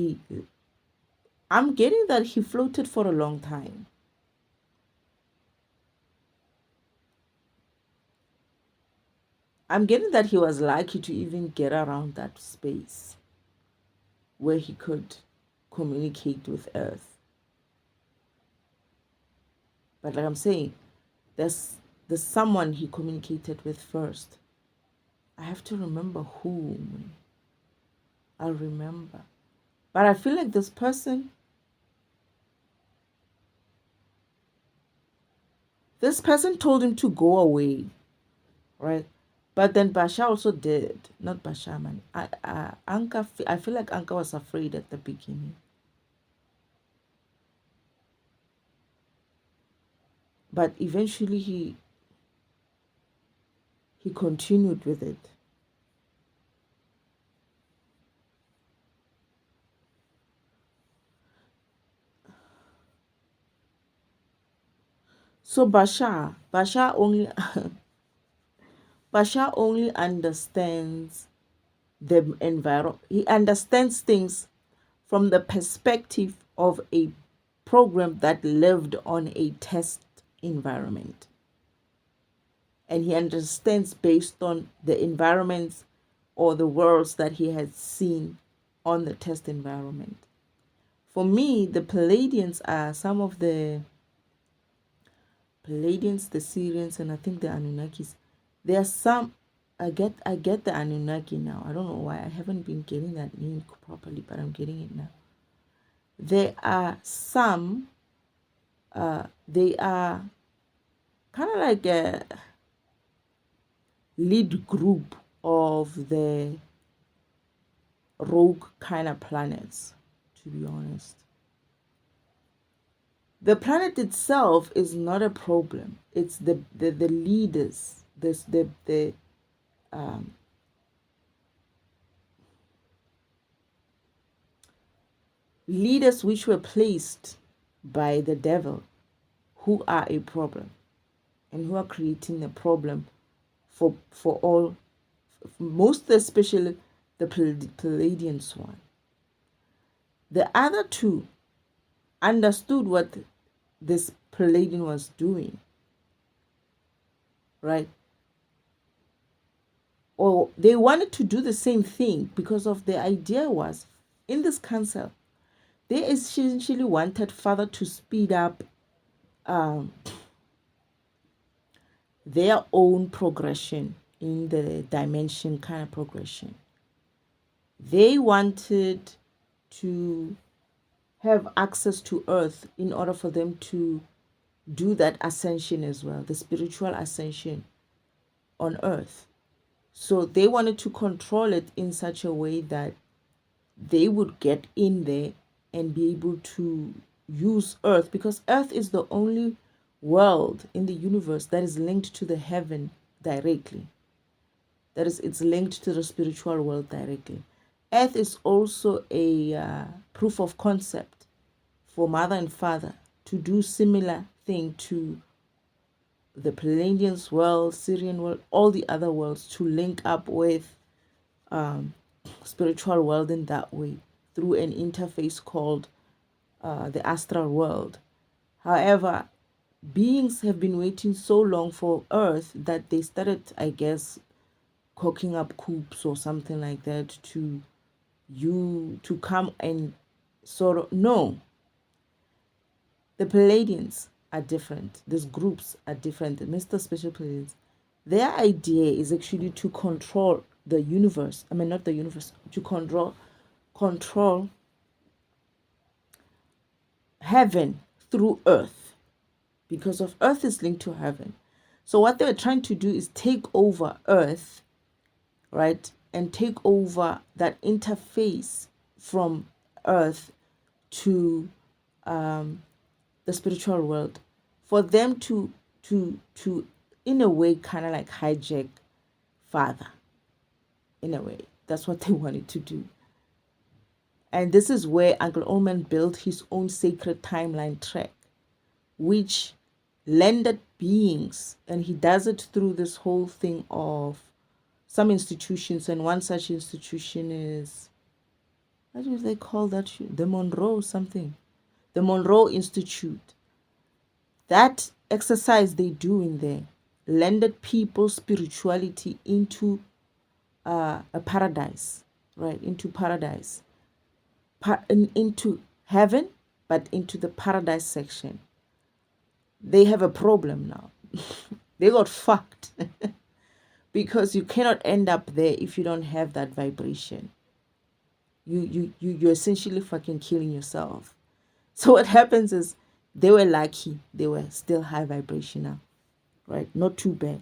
I'm getting that he floated for a long time. I'm getting that he was lucky to even get around that space where he could communicate with Earth. But like I'm saying, there's someone he communicated with first. I have to remember whom. I'll remember. But I feel like this person told him to go away, right? But then Bashar also did. Not Bashar, man. I feel like Anka was afraid at the beginning. But eventually he continued with it. So Bashar only Bashar only understands the environment. He understands things from the perspective of a program that lived on a test environment. And he understands based on the environments or the worlds that he has seen on the test environment. For me, the Palladians are some of the Palladians, the Syrians, and I think the Anunnakis. There are some. I get the Anunnaki now. I don't know why I haven't been getting that name properly, but I'm getting it now. There are some. They are kind of like a lead group of the rogue kind of planets, to be honest. The planet itself is not a problem. It's the leaders, the leaders which were placed by the devil, who are a problem and who are creating a problem for all, most especially the Palladians one. The other two understood what this Palladian was doing, right? Or they wanted to do the same thing because of the idea was in this council, they essentially wanted further to speed up their own progression in the dimension kind of progression. They wanted to have access to Earth in order for them to do that ascension as well, the spiritual ascension on Earth. So they wanted to control it in such a way that they would get in there and be able to use Earth, because Earth is the only world in the universe that is linked to the heaven directly. That is, it's linked to the spiritual world directly. Earth is also a proof of concept for mother and father to do similar thing to the Palladians world, Syrian world, all the other worlds, to link up with spiritual world in that way through an interface called the astral world. However, beings have been waiting so long for Earth that they started, I guess, cooking up coups or something like that to come and sort of no. The Palladians are different. These groups are different. The Mr. Special Palladians, their idea is actually to control the universe. I mean, not the universe, to control heaven through Earth, because of Earth is linked to heaven. So what they're trying to do is take over Earth, right, and take over that interface from Earth to the spiritual world, for them to in a way kind of like hijack Father. In a way, that's what they wanted to do. And this is where Uncle Oman built his own sacred timeline track, which landed beings, and he does it through this whole thing of some institutions, and one such institution is, what do they call that? The Monroe something. The Monroe Institute. That exercise they do in there landed people's spirituality into a paradise, right? Into paradise. Into heaven, but into the paradise section. They have a problem now. They got fucked. Because you cannot end up there if you don't have that vibration. You're essentially fucking killing yourself. So what happens is they were lucky. They were still high vibrational, right? Not too bad.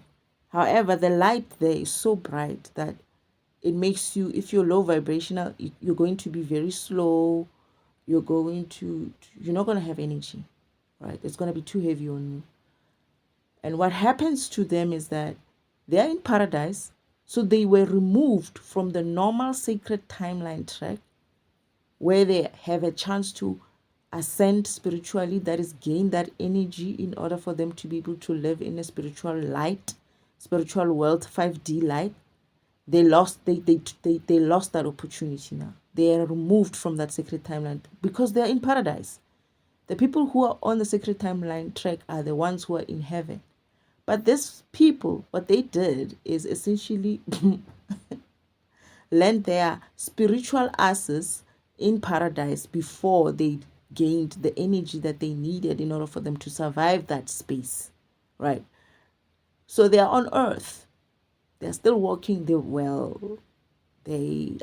However, the light there is so bright that it makes you, if you're low vibrational, you're going to be very slow. You're not going to have energy, right? It's going to be too heavy on you. And what happens to them is that they're in paradise. So they were removed from the normal sacred timeline track where they have a chance to ascend spiritually, that is, gain that energy in order for them to be able to live in a spiritual light, spiritual world, 5D light. They lost that opportunity now. They are removed from that sacred timeline because they are in paradise. The people who are on the sacred timeline track are the ones who are in heaven. But these people, what they did is essentially land their spiritual asses in paradise before they gained the energy that they needed in order for them to survive that space, right? So they are on earth. They're still walking. I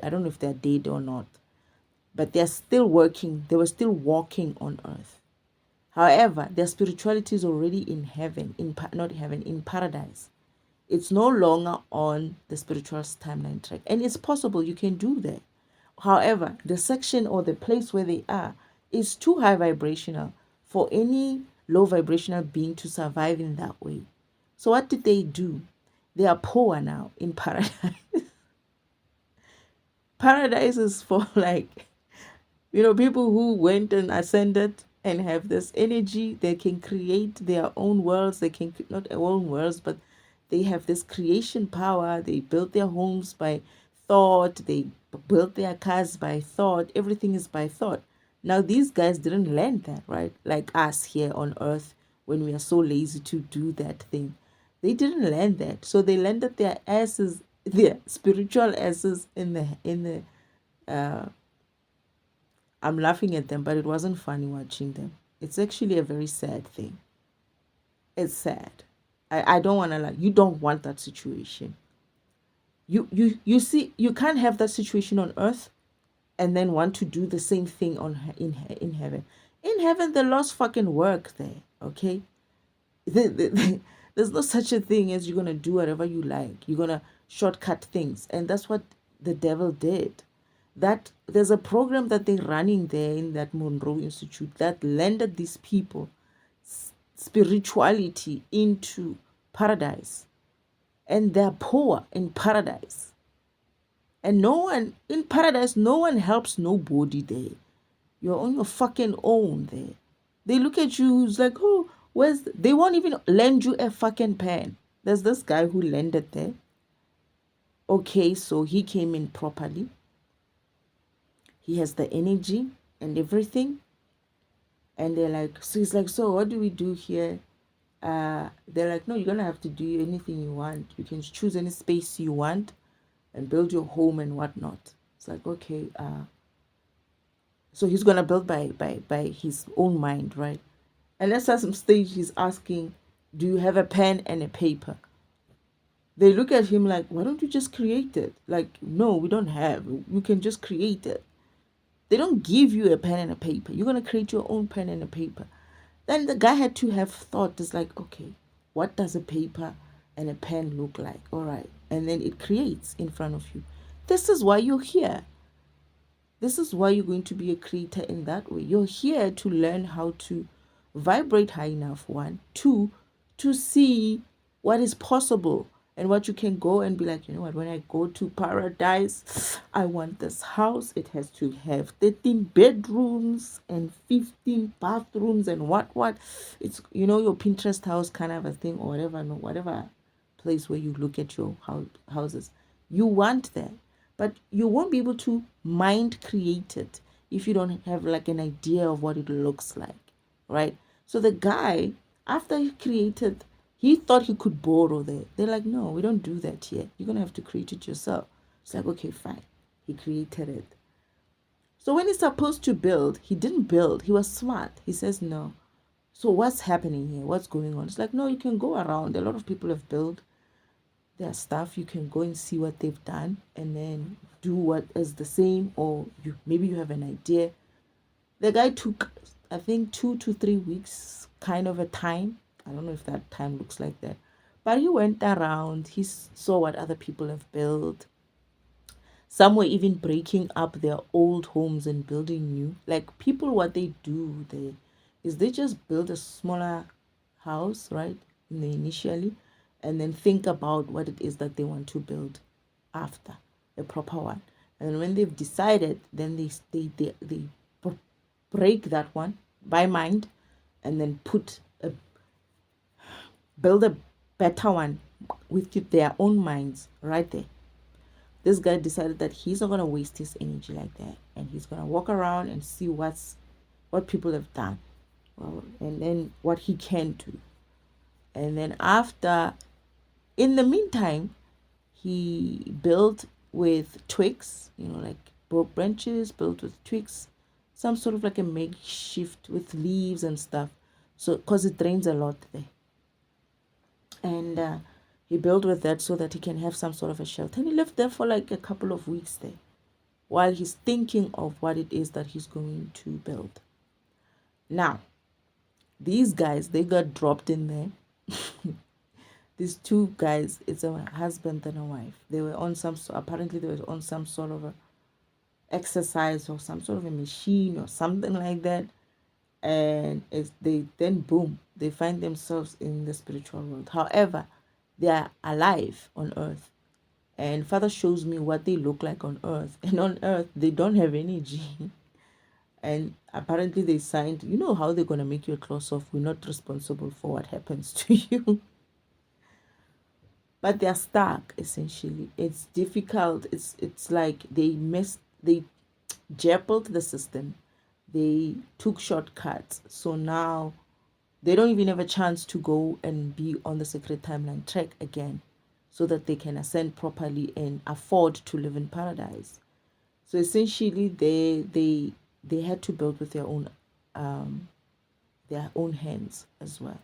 don't know if they're dead or not, but they're still working. They were still walking on earth. However, their spirituality is already in heaven, in paradise. It's no longer on the spiritual timeline track. And it's possible you can do that. However, the section or the place where they are is too high vibrational for any low vibrational being to survive in that way. So what did they do? They are poor now in paradise. Paradise is for people who went and ascended and have this energy. They can create their own worlds. They can, not their own worlds, but they have this creation power. They built their homes by thought. They built their cars by thought. Everything is by thought. Now, these guys didn't land that, right? Like us here on earth when we are so lazy to do that thing. They didn't land that. So they landed their asses, their spiritual asses in the I'm laughing at them, but it wasn't funny watching them. It's actually a very sad thing. It's sad. I don't want to you don't want that situation. You see, you can't have that situation on earth and then want to do the same thing in heaven. In heaven, the laws fucking work there, okay? There's no such a thing as you're going to do whatever you like. You're going to shortcut things. And that's what the devil did. That there's a program that they're running there in that Monroe Institute that landed these people spirituality into paradise. And they're poor in paradise. And no one in paradise, no one helps nobody there. You're on your fucking own there. They look at you who's like, oh, they won't even lend you a fucking pen. There's this guy who landed there. Okay, so he came in properly. He has the energy and everything. And they're like, so he's like, so what do we do here? They're like, no, you're going to have to do anything you want. You can choose any space you want and build your home and whatnot. It's like, okay. So he's going to build by his own mind, right? And at some stage, he's asking, do you have a pen and a paper? They look at him like, why don't you just create it? Like, no, we don't have. You can just create it. They don't give you a pen and a paper. You're going to create your own pen and a paper. Then the guy had to have thought, it's like, okay, what does a paper and a pen look like? All right. And then it creates in front of you. This is why you're here. This is why you're going to be a creator in that way. You're here to learn how to vibrate high enough, one. Two, to see what is possible And what you can go and be like, you know what, when I go to paradise, I want this house. It has to have 13 bedrooms and 15 bathrooms and what. It's, your Pinterest house kind of a thing, or whatever, no, whatever place where you look at your houses. You want that. But you won't be able to mind create it if you don't have like an idea of what it looks like, right? So the guy, after he created, he thought he could borrow there. They're like, no, we don't do that yet. You're going to have to create it yourself. It's like, okay, fine. He created it. So when he's supposed to build, he didn't build. He was smart. He says, no. So what's happening here? What's going on? It's like, no, you can go around. A lot of people have built their stuff. You can go and see what they've done and then do what is the same, or maybe you have an idea. The guy took, I think, 2 to 3 weeks kind of a time. I don't know if that time looks like that. But he went around, he saw what other people have built. Some were even breaking up their old homes and building new. Like people, what they do is they just build a smaller house, right? Initially, and then think about what it is that they want to build after, a proper one. And when they've decided, then they break that one by mind and then build a better one with their own minds right there. This guy decided that he's not going to waste his energy like that, and he's going to walk around and see what people have done, and then what he can do. And then in the meantime, he built with twigs, like broke branches, built with twigs, some sort of like a makeshift with leaves and stuff. So, because it rains a lot there. And he built with that so that he can have some sort of a shelter. And he lived there for like a couple of weeks there while he's thinking of what it is that he's going to build. Now, these guys, they got dropped in there. These two guys, it's a husband and a wife. They were on apparently they were on some sort of a exercise or some sort of a machine or something like that. And boom, they find themselves in the spiritual world. However, they are alive on earth, and Father shows me what they look like on earth. And on earth they don't have energy. And apparently they signed, how they're going to make you a close off, we're not responsible for what happens to you. But they're stuck, essentially. It's difficult. It's like they jabbled the system. They took shortcuts. So now they don't even have a chance to go and be on the sacred timeline track again, so that they can ascend properly and afford to live in paradise. So essentially they had to build with their own hands as well.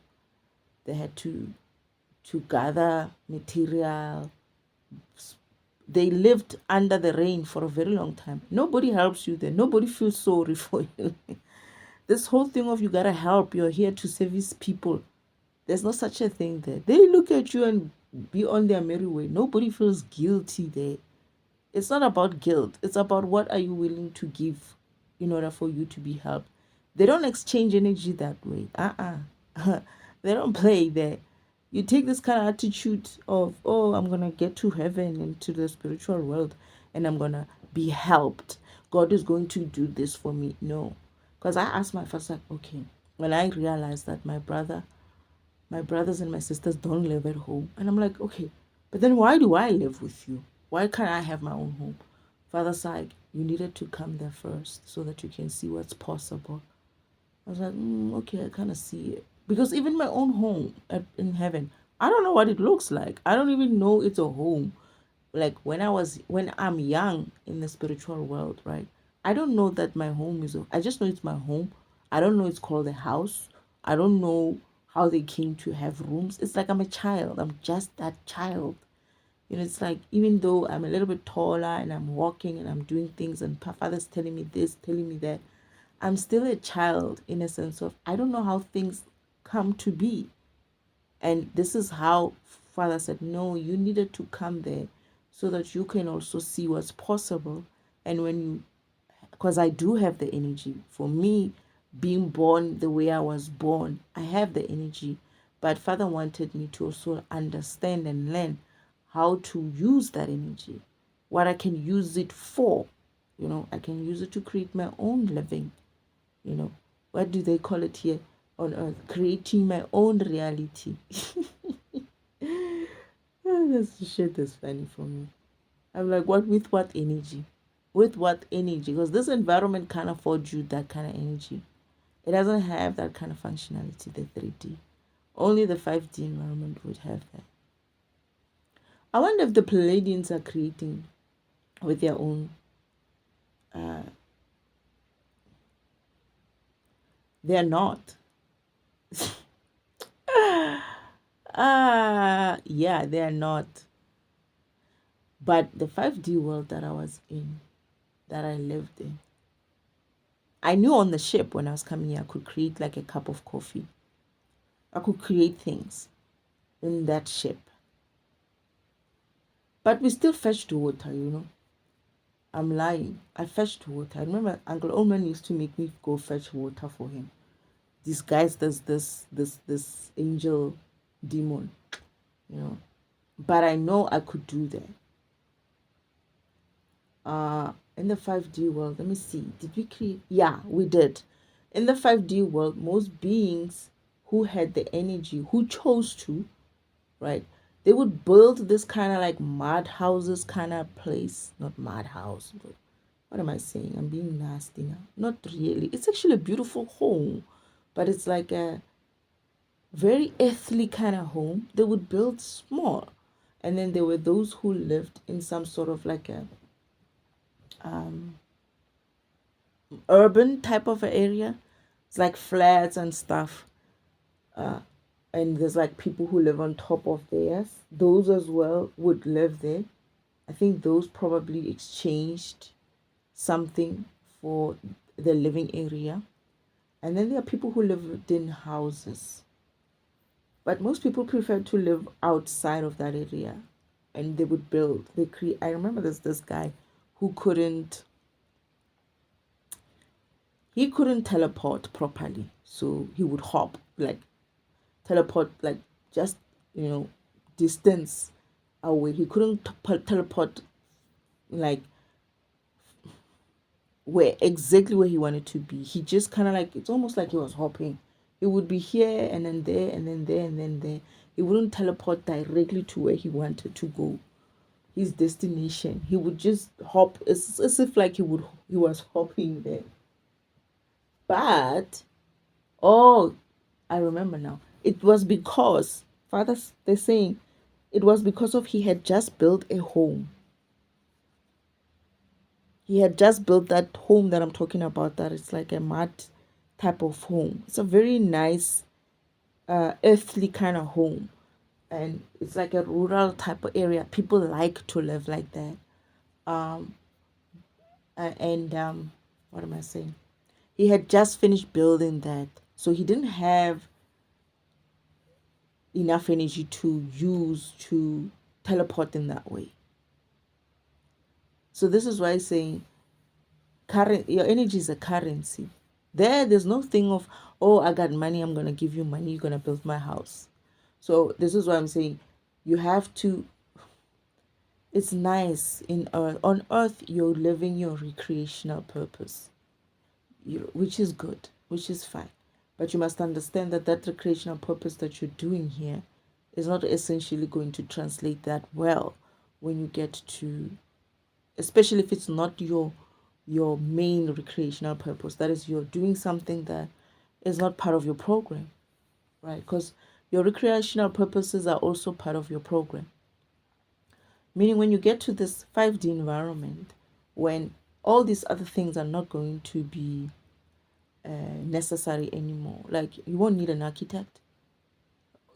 They had to gather material. They lived under the rain for a very long time. Nobody helps you there. Nobody feels sorry for you. This whole thing of you gotta help, you're here to service people. There's no such a thing there. They look at you and be on their merry way. Nobody feels guilty there. It's not about guilt. It's about what are you willing to give in order for you to be helped. They don't exchange energy that way. They don't play there. You take this kind of attitude of, oh, I'm going to get to heaven and to the spiritual world and I'm going to be helped. God is going to do this for me. No. Because I asked my first, like, okay, when I realized that my brothers and my sisters don't live at home. And I'm like, okay, but then why do I live with you? Why can't I have my own home? Father's like, you needed to come there first so that you can see what's possible. I was like, okay, I kind of see it. Because even my own home in heaven, I don't know what it looks like. I don't even know it's a home. Like when I'm young in the spiritual world, right? I don't know that my home I just know it's my home. I don't know it's called a house. I don't know how they came to have rooms. It's like I'm a child. I'm just that child. It's like, even though I'm a little bit taller and I'm walking and I'm doing things and Father's telling me this, telling me that, I'm still a child in a sense of I don't know how things come to be. And this is how Father said, no, you needed to come there so that you can also see what's possible. And because I do have the energy. For me, being born the way I was born, I have the energy. But Father wanted me to also understand and learn how to use that energy, what I can use it for. I can use it to create my own living. What do they call it here on earth? Creating my own reality. This shit is funny for me. I'm like, with what energy? With what energy? Because this environment can't afford you that kind of energy. It doesn't have that kind of functionality, the 3D. Only the 5D environment would have that. I wonder if the Palladians are creating with their own. They're not. Yeah, they're not. But the 5D world that I was in, that I lived in, I knew on the ship when I was coming here, I could create like a cup of coffee. I could create things in that ship. But we still fetched water. I'm lying. I fetched water. I remember Uncle Oman used to make me go fetch water for him. Disguised as this angel demon, But I know I could do that. In the 5D world, let me see. Did we create? Yeah, we did. In the 5D world, most beings who had the energy, who chose to, right? They would build this kind of like mud houses kind of place. Not mud house, but what am I saying? I'm being nasty now. Not really. It's actually a beautiful home, but it's like a very earthly kind of home. They would build small. And then there were those who lived in some sort of like a urban type of area. It's like flats and stuff. And there's like people who live on top of theirs. Those as well would live there. I think those probably exchanged something for the living area. And then there are people who lived in houses. But most people prefer to live outside of that area. And they would build, I remember there's this guy who couldn't teleport properly. So he would hop, like teleport, like just, distance away. He couldn't teleport like exactly where he wanted to be. He just kind of like, it's almost like he was hopping. He would be here and then there and then there and then there. He wouldn't teleport directly to where he wanted to go, his destination. He would just hop. It's as if like he was hopping there. But I remember now. It was because fathers, they're saying it was because of he had just built a home. He had just built that home that I'm talking about, that it's like a mud type of home. It's a very nice earthly kind of home, and it's like a rural type of area. People like to live like that. And what am I saying? He had just finished building that, so he didn't have enough energy to use to teleport in that way. So this is why I'm saying your energy is a currency. There's no thing of, oh, I got money, I'm gonna give you money, you're gonna build my house. So this is why I'm saying you have to. It's nice on earth you're living your recreational purpose, which is good, which is fine. But you must understand that recreational purpose that you're doing here is not essentially going to translate that well when you get to, especially if it's not your main recreational purpose. That is, you're doing something that is not part of your program, right? Because your recreational purposes are also part of your program. Meaning when you get to this 5D environment, when all these other things are not going to be necessary anymore, like you won't need an architect.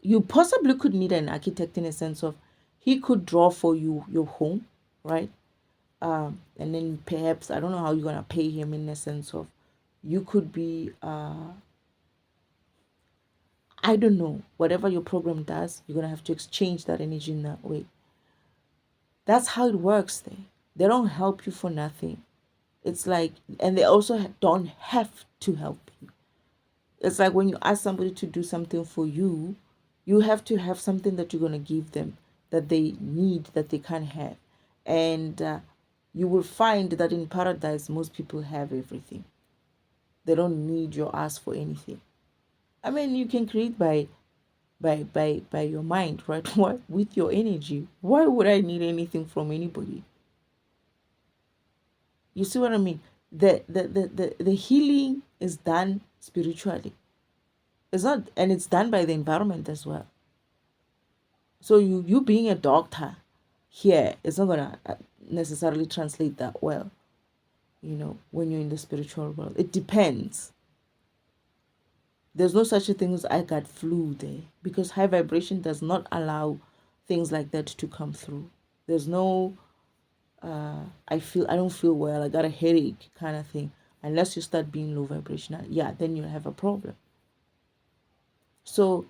You possibly could need an architect in a sense of he could draw for you your home, right? And then perhaps, I don't know how you're going to pay him, in a sense of you could be I don't know, whatever your program does, you're going to have to exchange that energy in that way. That's how it works there. They don't help you for nothing. It's like, and they also don't have to help you. It's like when you ask somebody to do something for you, you have to have something that you're going to give them that they need that they can't have. And you will find that in paradise, most people have everything. They don't need your ass for anything. I mean, you can create by your mind, right? What with your energy? Why would I need anything from anybody? You see what I mean? The healing is done spiritually. It's not, and it's done by the environment as well. So you being a doctor here is not gonna necessarily translate that well. When you're in the spiritual world, it depends. There's no such a thing as I got flu there, because high vibration does not allow things like that to come through. There's no I don't feel well, I got a headache kind of thing. Unless you start being low vibrational, yeah, then you'll have a problem. So,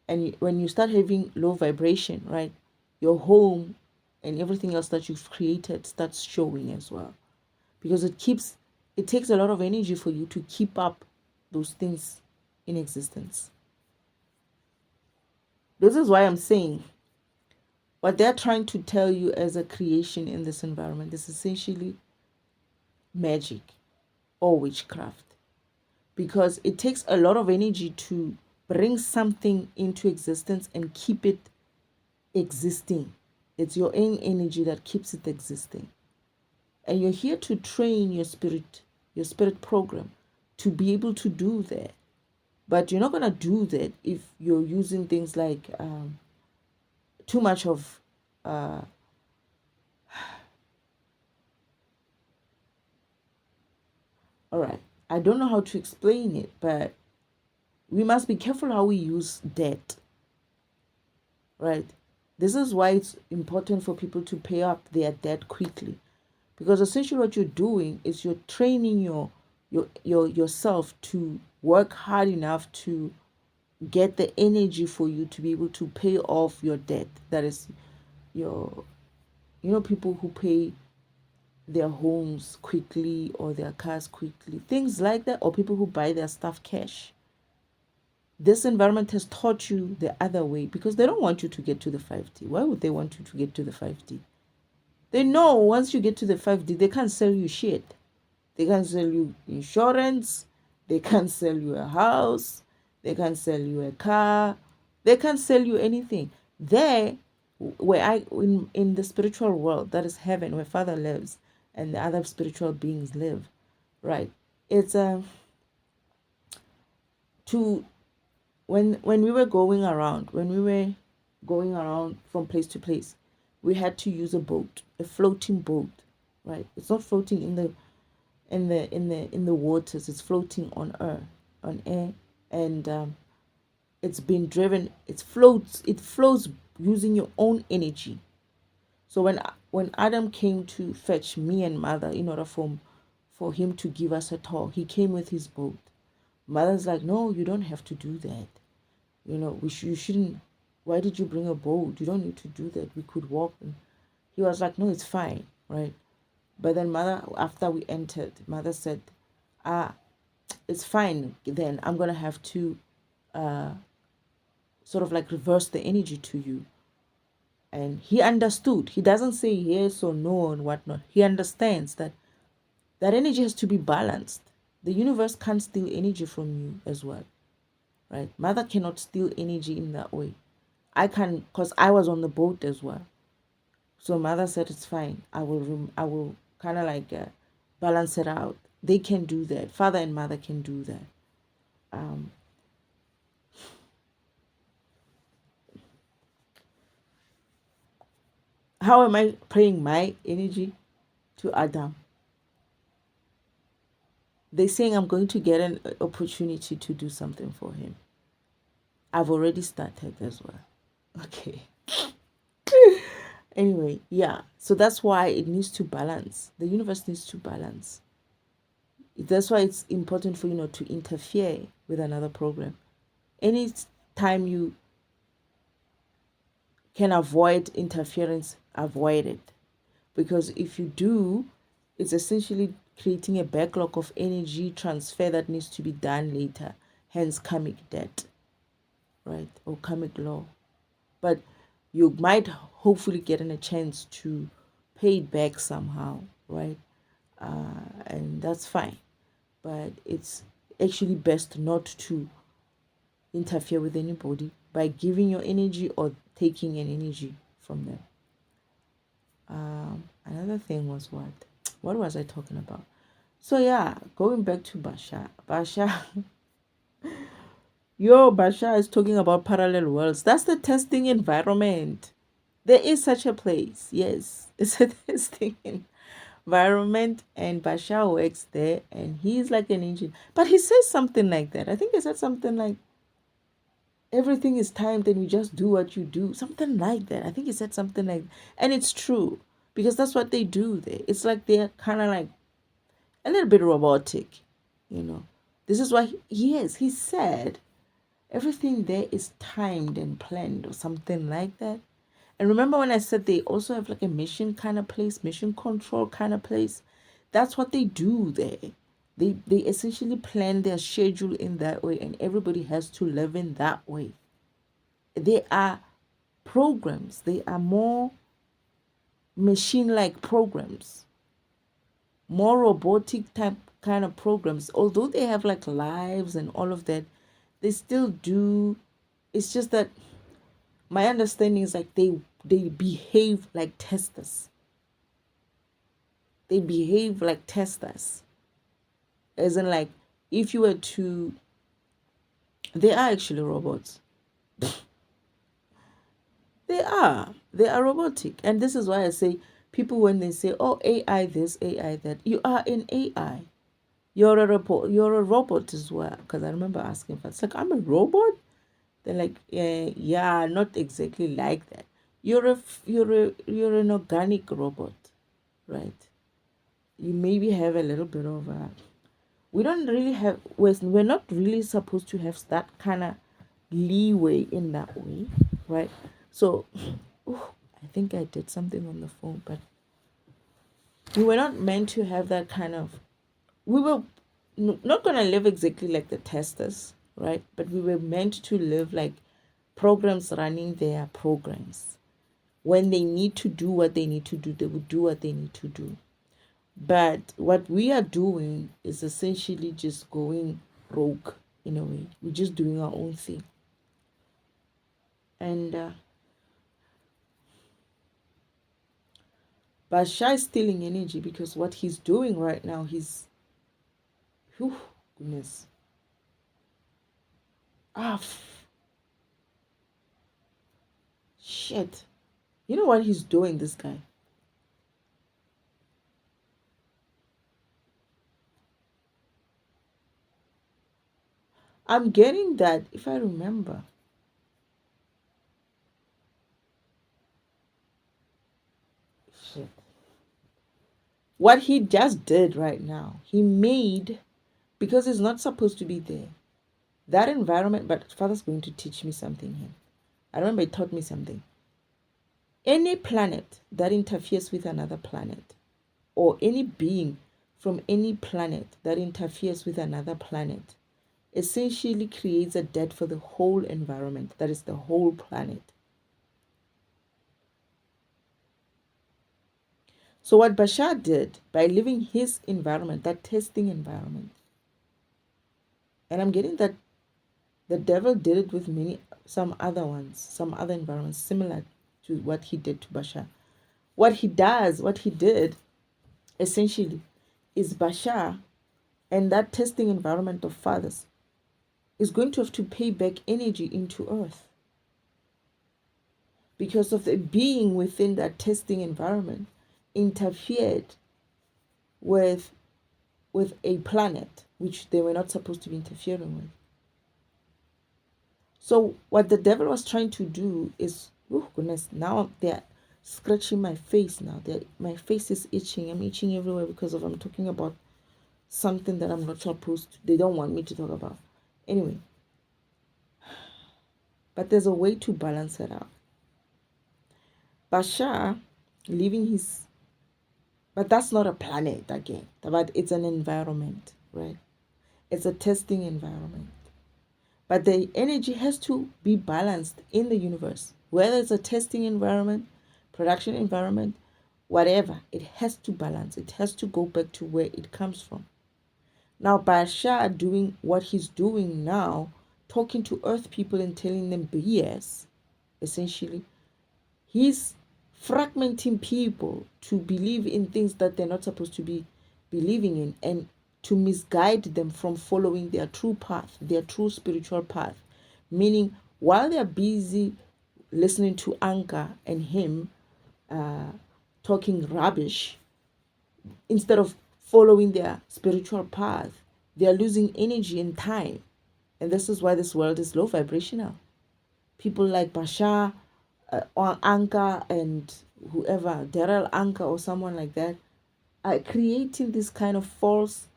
and when you start having low vibration, right, your home and everything else that you've created starts showing as well, because it takes a lot of energy for you to keep up those things in existence. This is why I'm saying what they're trying to tell you as a creation in this environment is essentially magic or witchcraft, because it takes a lot of energy to bring something into existence and keep it existing. It's your own energy that keeps it existing. And you're here to train your spirit program to be able to do that. But you're not going to do that if you're using things like too much of all right, I don't know how to explain it, but we must be careful how we use debt, right? This is why it's important for people to pay up their debt quickly, because essentially what you're doing is you're training yourself to work hard enough to get the energy for you to be able to pay off your debt. That is people who pay their homes quickly or their cars quickly, things like that, or people who buy their stuff cash. This environment has taught you the other way, because they don't want you to get to the 5D. Why would they want you to get to the 5D? They know once you get to the 5D, they can't sell you shit. They can't sell you insurance. They can't sell you a house. They can't sell you a car. They can't sell you anything. There, in the spiritual world, that is heaven, where Father lives and the other spiritual beings live, right? It's when we were going around, from place to place, we had to use a boat, a floating boat, right? It's not floating in the waters. It's floating on air, and it's been driven. It floats using your own energy. So when Adam came to fetch me and Mother in order for him to give us a tour, he came with his boat. Mother's like, no, you don't have to do that. You shouldn't. Why did you bring a boat? You don't need to do that. We could walk. And he was like, no, it's fine, right? But then Mother, after we entered, Mother said, it's fine. Then I'm going to have to sort of like reverse the energy to you. And he understood. He doesn't say yes or no and whatnot. He understands that energy has to be balanced. The universe can't steal energy from you as well, right? Mother cannot steal energy in that way. I can, because I was on the boat as well. So Mother said, it's fine. I will kind of like balance it out. They can do that. Father and Mother can do that. How am I praying my energy to Adam? They're saying I'm going to get an opportunity to do something for him. I've already started as well. Okay. Anyway, yeah. So that's why it needs to balance. The universe needs to balance. That's why it's important for you to interfere with another program. Any time you can avoid interference, avoid it. Because if you do, it's essentially creating a backlog of energy transfer that needs to be done later, hence karmic debt, right? Or karmic law. But you might hopefully get a chance to pay it back somehow, right? And that's fine. But it's actually best not to interfere with anybody by giving your energy or taking an energy from them. Another thing was what? What was I talking about? So yeah, going back to Bashar. Bashar is talking about parallel worlds. That's the testing environment. There is such a place. Yes, it's a testing environment, and Bashar works there, and he's like an engineer. But he says something like that. I think he said something like, everything is timed and you just do what you do. Something like that. I think he said something like that. And it's true, because that's what they do there. It's like they're kind of like a little bit robotic, you know. This is why he said everything there is timed and planned or something like that. And remember when I said they also have like a mission kind of place, mission control kind of place? That's what they do there. They essentially plan their schedule in that way, and everybody has to live in that way. They are programs. They are more machine-like programs, more robotic type kind of programs. Although they have like lives and all of that, they still do. It's just that my understanding is like they behave like testers. They behave like testers. As in, like, if you were to, they are actually robots. They are robotic. And this is why I say, people, when they say, oh, AI this, AI that, you are an AI. You're a robot as well. Because I remember asking, it's like, I'm a robot. They're like, yeah, not exactly like that. You're an organic robot, right? You maybe have a little bit of a, we don't really have, we're not really supposed to have that kind of leeway in that way, right? So I think I did something on the phone, but we were not meant to have that kind of, we were not going to live exactly like the testers, right? But we were meant to live like programs running their programs. When they need to do what they need to do, they will do what they need to do. But what we are doing is essentially just going rogue in a way. We're just doing our own thing. And Bashar is stealing energy, because what he's doing right now, whew, goodness. Shit. You know what he's doing, this guy? I'm getting that, if I remember. Shit. What he just did right now, he made, because it's not supposed to be there, that environment. But Father's going to teach me something here. I remember he taught me something. Any planet that interferes with another planet, or any being from any planet that interferes with another planet, essentially creates a debt for the whole environment, that is the whole planet. So what Bashar did by living his environment, that testing environment, and I'm getting that the devil did it with some other environments similar to what he did to Bashar. What he did essentially is Bashar and that testing environment of fathers is going to have to pay back energy into earth, because of the being within that testing environment interfered with a planet which they were not supposed to be interfering with. So what the devil was trying to do is, oh goodness, now they're scratching my face now. My face is itching. I'm itching everywhere because I'm talking about something that I'm not supposed to. They don't want me to talk about. Anyway, but there's a way to balance it out. Bashar living his, but that's not a planet again, but it's an environment, right? It's a testing environment. But the energy has to be balanced in the universe Whether it's a testing environment, production environment, whatever, it has to balance. It has to go back to where it comes from. Now, Bashar doing what he's doing now, talking to Earth people and telling them BS, essentially, he's fragmenting people to believe in things that they're not supposed to be believing in, and to misguide them from following their true path, their true spiritual path. Meaning, while they're busy listening to Anka and him talking rubbish, instead of following their spiritual path, they are losing energy and time. And this is why this world is low vibrational. People like Bashar, or Anka, and whoever, Daryl Anka or someone like that, are creating this kind of false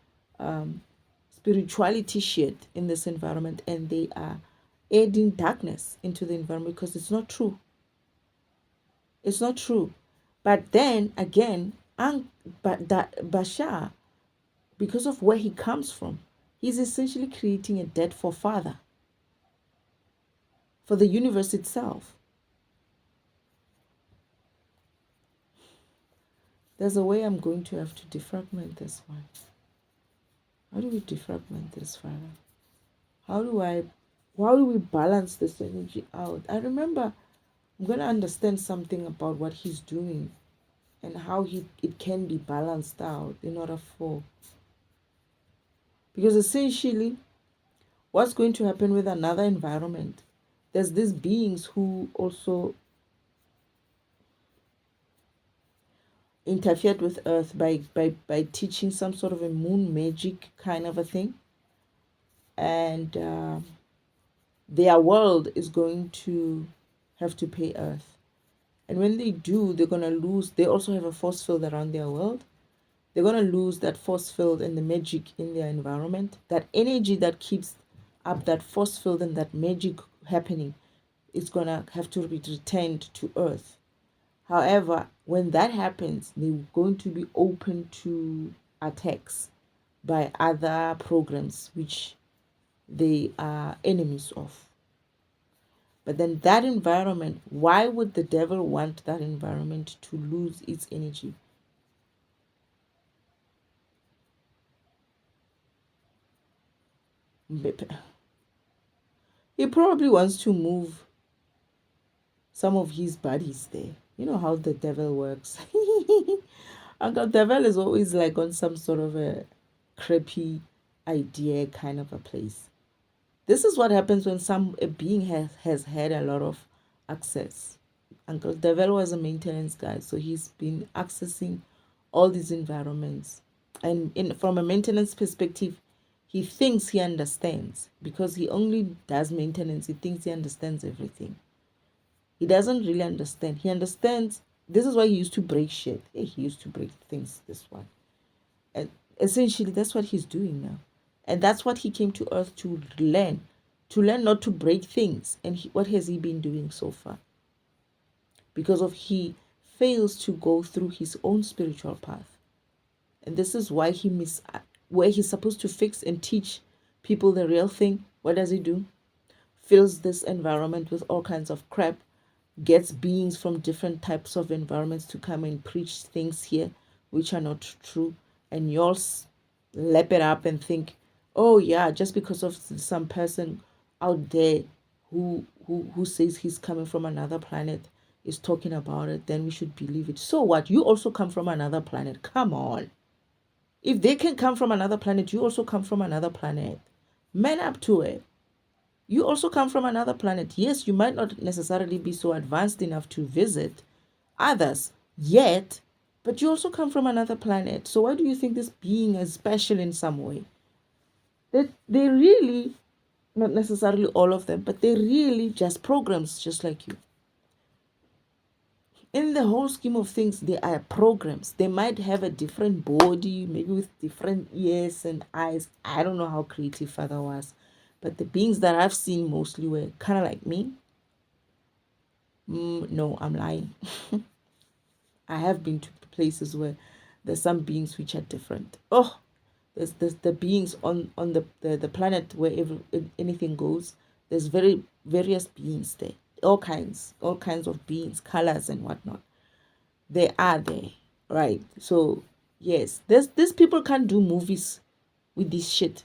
spirituality shit in this environment, and they are adding darkness into the environment because it's not true. It's not true. But then again, Bashar, because of where he comes from, he's essentially creating a debt for father, for the universe itself. There's a way I'm going to have to defragment this one. How do we defragment this, Father? How do we balance this energy out? I remember I'm going to understand something about what he's doing and how it can be balanced out in order for, because essentially what's going to happen with another environment, there's these beings who also interfered with Earth by teaching some sort of a moon magic kind of a thing, and their world is going to have to pay Earth. And when they do, they're going to lose. They also have a force field around their world. They're going to lose that force field and the magic in their environment. That energy that keeps up that force field and that magic happening is going to have to be returned to Earth. However, when that happens, they're going to be open to attacks by other programs which they are enemies of. But then that environment, why would the devil want that environment to lose its energy? He probably wants to move some of his buddies there. You know how the devil works. Uncle Devil is always like on some sort of a creepy idea kind of a place. This is what happens when a being has had a lot of access. Uncle Devil was a maintenance guy, so he's been accessing all these environments. And from a maintenance perspective, he thinks he understands because he only does maintenance. He thinks he understands everything. He doesn't really understand. He understands. This is why he used to break shit. He used to break things this one. And essentially, that's what he's doing now. And that's what he came to Earth to learn. To learn not to break things. And what has he been doing so far? Because of he fails to go through his own spiritual path. And this is why where he's supposed to fix and teach people the real thing. What does he do? Fills this environment with all kinds of crap, gets beings from different types of environments to come and preach things here which are not true, and you all lap it up and think, oh yeah, just because of some person out there who says he's coming from another planet is talking about it, then we should believe it. So what? You also come from another planet. Come on. If they can come from another planet, you also come from another planet. Man up to it. You also come from another planet. Yes, you might not necessarily be so advanced enough to visit others yet, but you also come from another planet. So why do you think this being is special in some way? That they really, not necessarily all of them, but they're really just programs just like you. In the whole scheme of things, they are programs. They might have a different body, maybe with different ears and eyes. I don't know how creative Father was. But the beings that I've seen mostly were kind of like me. No, I'm lying. I have been to places where there's some beings which are different. Oh, there's the beings on the planet where anything goes. There's various beings there. all kinds of beings, colors and whatnot. They are there, right? So yes, these people can't do movies with this shit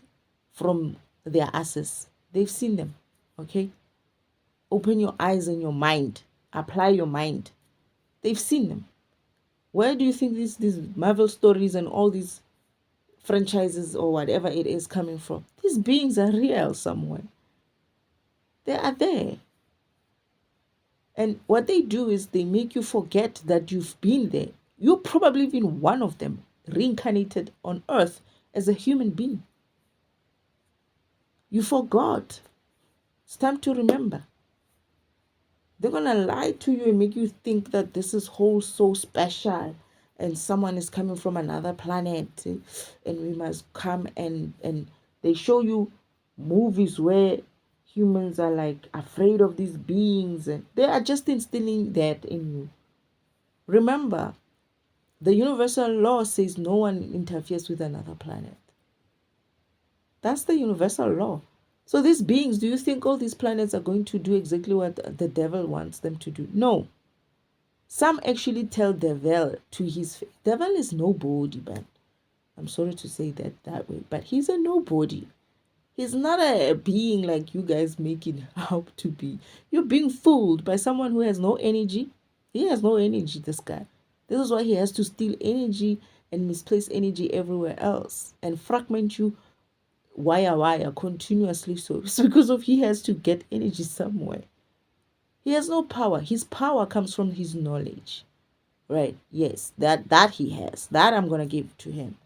from their asses. They've seen them. Okay, open your eyes and your mind. Apply your mind. They've seen them. Where do you think these Marvel stories and all these franchises or whatever it is coming from? These beings are real somewhere. They are there. And what they do is they make you forget that you've been there. You're probably been one of them, reincarnated on earth as a human being. You forgot. It's time to remember. They're going to lie to you and make you think that this is whole so special and someone is coming from another planet and we must come and they show you movies where humans are like afraid of these beings and they are just instilling that in you. Remember, the universal law says no one interferes with another planet. That's the universal law. So these beings, do you think all these planets are going to do exactly what the devil wants them to do? No. Some actually tell devil to his face. Devil is nobody, man. I'm sorry to say that way, but he's a nobody. He's not a being like you guys make it out to be. You're being fooled by someone who has no energy. He has no energy, this guy. This is why he has to steal energy and misplace energy everywhere else and fragment you wire continuously. So it's because of he has to get energy somewhere. He has no power. His power comes from his knowledge. Right? Yes, that he has. That I'm gonna give to him.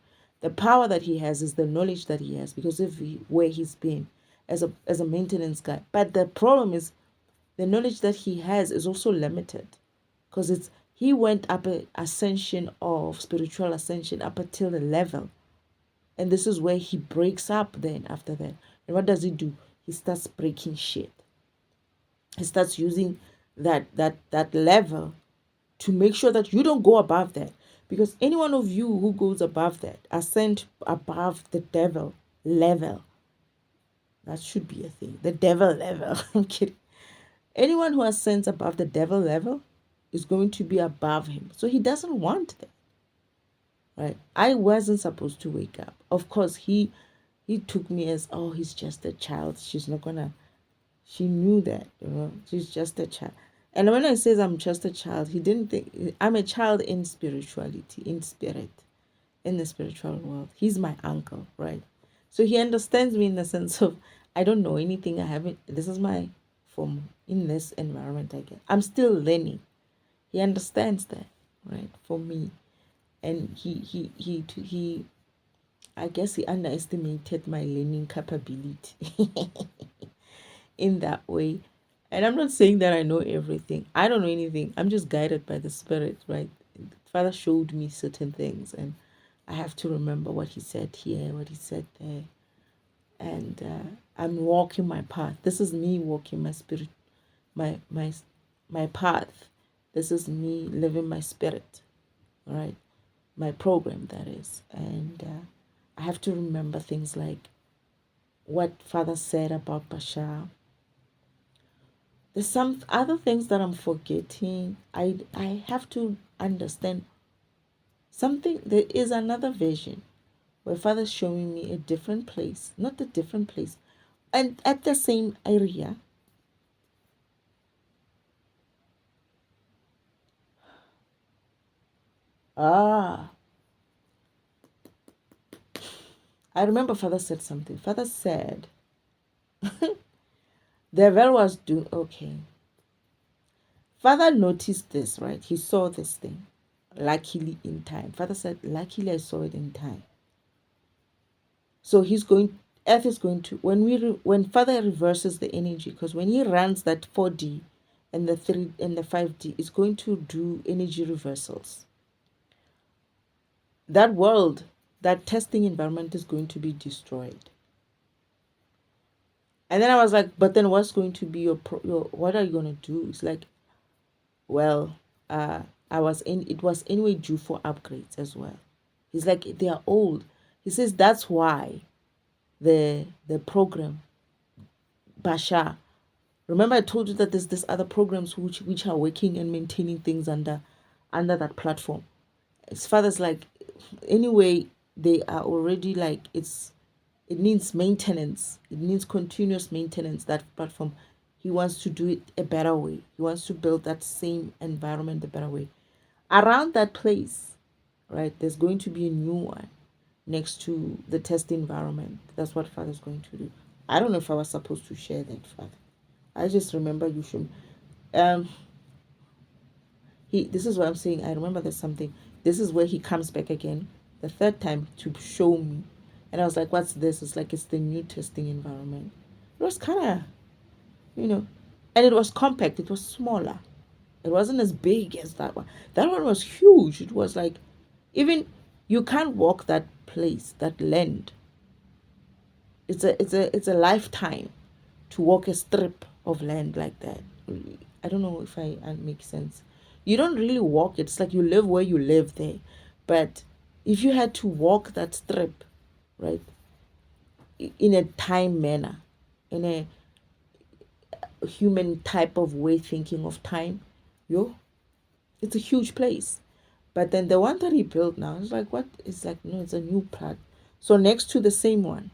The power that he has is the knowledge that he has because of where he's been as a maintenance guy. But the problem is the knowledge that he has is also limited because he went up a ascension of spiritual ascension up until a level. And this is where he breaks up then after that. And what does he do? He starts breaking shit. He starts using that level to make sure that you don't go above that. Because any one of you who goes above that, ascend above the devil level. That should be a thing. The devil level. I'm kidding. Anyone who ascends above the devil level is going to be above him. So he doesn't want that. Right? I wasn't supposed to wake up. Of course, he took me as, oh, he's just a child. She's not gonna. She knew that, she's just a child. And when I says I'm just a child, he didn't think I'm a child in spirituality, in spirit, in the spiritual world. He's my uncle, right? So he understands me in the sense of I don't know anything. I haven't. This is my form in this environment. I guess I'm still learning. He understands that, right? For me, and he I guess he underestimated my learning capability in that way. And I'm not saying that I know everything. I don't know anything. I'm just guided by the Spirit, right? Father showed me certain things, and I have to remember what he said here, what he said there. And I'm walking my path. This is me walking my spirit, my path. This is me living my spirit, right? My program, that is. And I have to remember things like what Father said about Bashar. There's some other things that I'm forgetting. I have to understand something. There is another vision where Father's showing me a different place, not a different place, and at the same area. Ah, I remember Father said something. Father said the well was doing okay. Father noticed this, right? He saw this thing, luckily in time. Father said, luckily I saw it in time. So Earth is going to, when Father reverses the energy, because when he runs that 4D and the 3 and the 5D, it's going to do energy reversals. That world, that testing environment is going to be destroyed. And then I was like, but then what's going to be your what are you going to do? It's like, well, it was anyway due for upgrades as well. He's like, they are old. He says that's why the program Bashar Remember, I told you that there's this other programs which are working and maintaining things under that platform. His father's like, anyway, they are already like, it needs maintenance. It needs continuous maintenance. That platform, he wants to do it a better way. He wants to build that same environment a better way. Around that place, right? There's going to be a new one next to the test environment. That's what father's going to do. I don't know if I was supposed to share that, father. I just remember you should. Um, he. This is what I'm saying. I remember there's something. This is where he comes back again, the third time to show me, and I was like, "What's this?" It's like it's the new testing environment. It was kind of, you know, and it was compact. It was smaller. It wasn't as big as that one. That one was huge. It was like, even you can't walk that place, that land. It's a lifetime to walk a strip of land like that. I don't know if I make sense. You don't really walk it. It's like you live where you live there. But if you had to walk that strip, right, in a time manner, in a human type of way thinking of time, yo, it's a huge place. But then the one that he built now is like, what? It's like, no, it's a new plot. So next to the same one,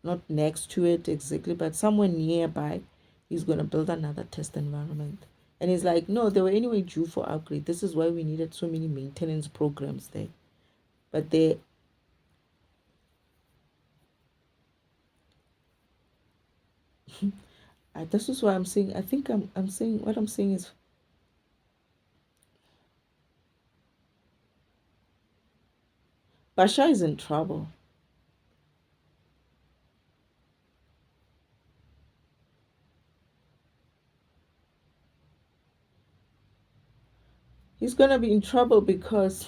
not next to it exactly, but somewhere nearby, he's going to build another test environment. And he's like, no, they were anyway due for upgrade. This is why we needed so many maintenance programs there. But they, this is what I'm saying. I think I'm saying, what I'm saying is, Bashar is in trouble. He's going to be in trouble because,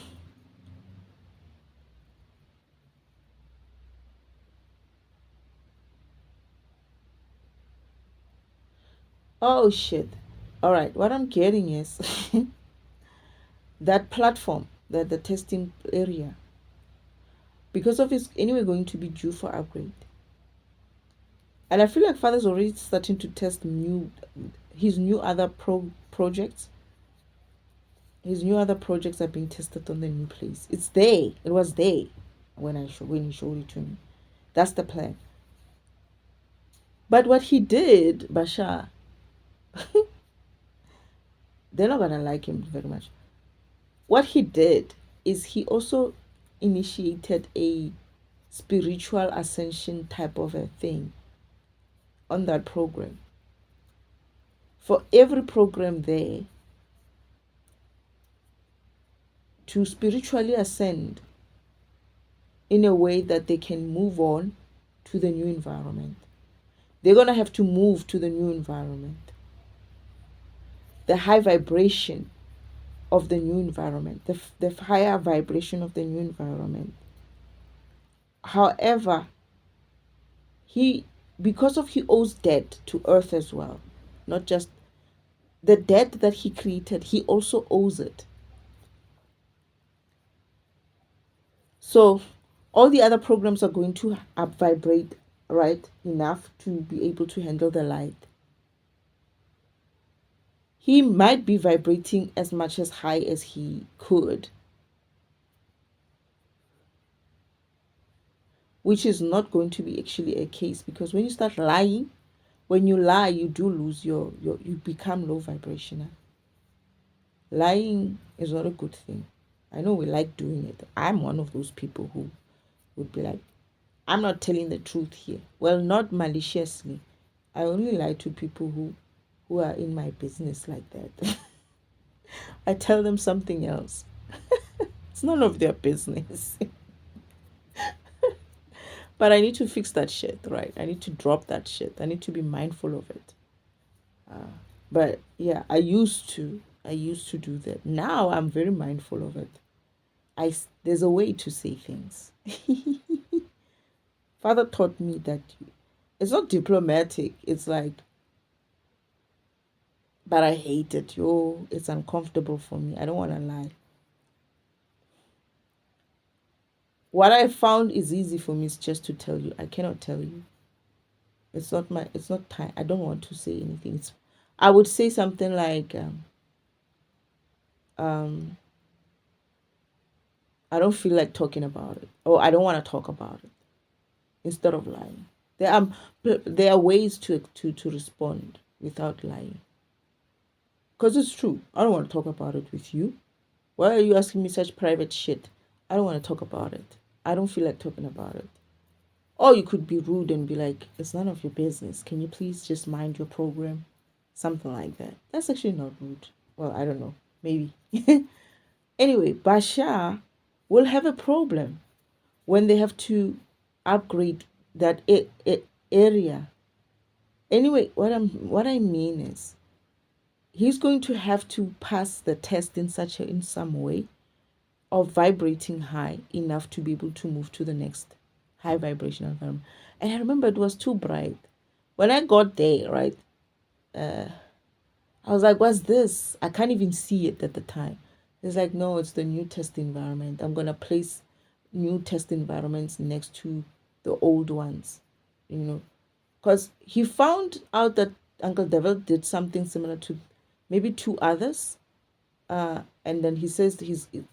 oh shit. All right, what I'm getting is that platform, that the testing area, because of it's anyway going to be due for upgrade. And I feel like father's already starting to test his new other projects. His new other projects are being tested on the new place. It's there. It was there when he showed it to me. That's the plan. But what he did, Bashar, they're not gonna like him very much. What he did is he also initiated a spiritual ascension type of a thing on that program. For every program there to spiritually ascend in a way that they can move on to the new environment. They're going to have to move to the new environment. The high vibration of the new environment, the higher vibration of the new environment. However, because of he owes debt to earth as well, not just the debt that he created, he also owes it. So all the other programs are going to up vibrate right enough to be able to handle the light. He might be vibrating as much as high as he could, which is not going to be actually a case, because when you start lying, when you lie, you do lose you become low vibrational. Lying is not a good thing. I know we like doing it. I'm one of those people who would be like, I'm not telling the truth here. Well, not maliciously. I only lie to people who are in my business like that. I tell them something else. It's none of their business. But I need to fix that shit, right? I need to drop that shit. I need to be mindful of it. But yeah, I used to do that. Now I'm very mindful of it. There's a way to say things. Father taught me that it's not diplomatic. It's like, but I hate it. Yo, it's uncomfortable for me. I don't want to lie. What I found is easy for me is just to tell you. I cannot tell you. It's not time. I don't want to say anything. I would say something like, um, I don't feel like talking about it, or I don't want to talk about it, instead of lying. There are ways to respond without lying, because it's true. I don't want to talk about it with you. Why are you asking me such private shit? I don't want to talk about it. I don't feel like talking about it. Or you could be rude and be like, it's none of your business. Can you please just mind your program? Something like that. That's actually not rude. Well, I don't know. Maybe. Anyway, Bashar will have a problem when they have to upgrade that area. Anyway, what I mean is he's going to have to pass the test in some way of vibrating high enough to be able to move to the next high vibrational environment. And I remember it was too bright. When I got there, right, I was like, what's this? I can't even see it at the time. It's like, no, it's the new test environment. I'm going to place new test environments next to the old ones, you know. Because he found out that Uncle Devil did something similar to maybe two others. And then he says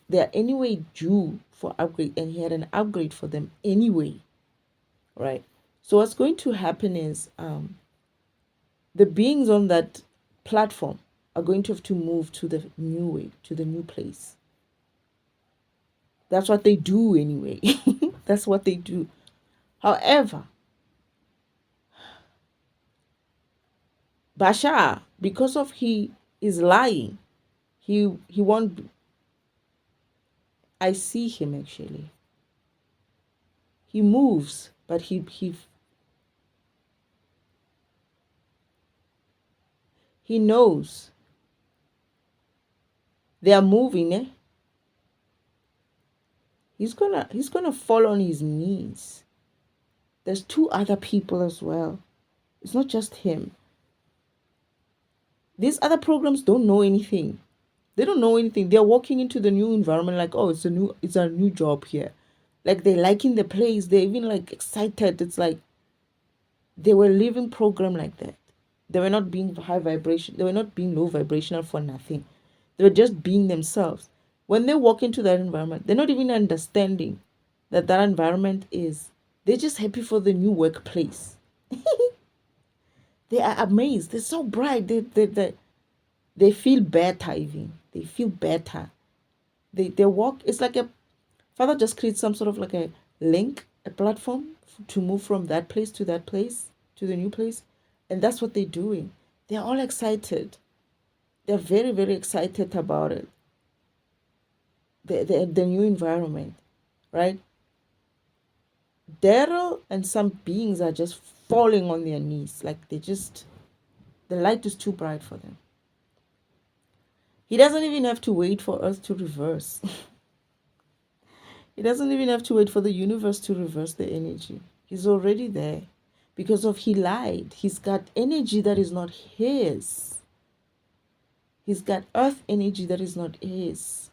they're anyway due for upgrade, and he had an upgrade for them anyway, right? So what's going to happen is the beings on that platform are going to have to move to the new way, to the new place. That's what they do anyway. That's what they do. However, Bashar, because of he is lying, he won't. I see him actually. He moves, but he knows they are moving, eh? He's gonna fall on his knees. There's two other people as well. It's not just him. These other programs don't know anything. They don't know anything. They're walking into the new environment like, oh, it's a new job here. Like they're liking the place. They're even like excited. It's like they were living program like that. They were not being high vibration. They were not being low vibrational for nothing. They were just being themselves. When they walk into that environment, they're not even understanding that environment is. They're just happy for the new workplace. They are amazed. They're so bright. They feel better even. They feel better. They walk. It's like a father just creates some sort of like a link, a platform to move from that place to that place to the new place, and that's what they're doing. They're all excited. They're very very excited about it. The new environment, right? Daryl and some beings are just falling on their knees, like the light is too bright for them. He doesn't even have to wait for Earth to reverse. He doesn't even have to wait for the universe to reverse the energy. He's already there because of he lied. He's got energy that is not his. He's got earth energy that is not his.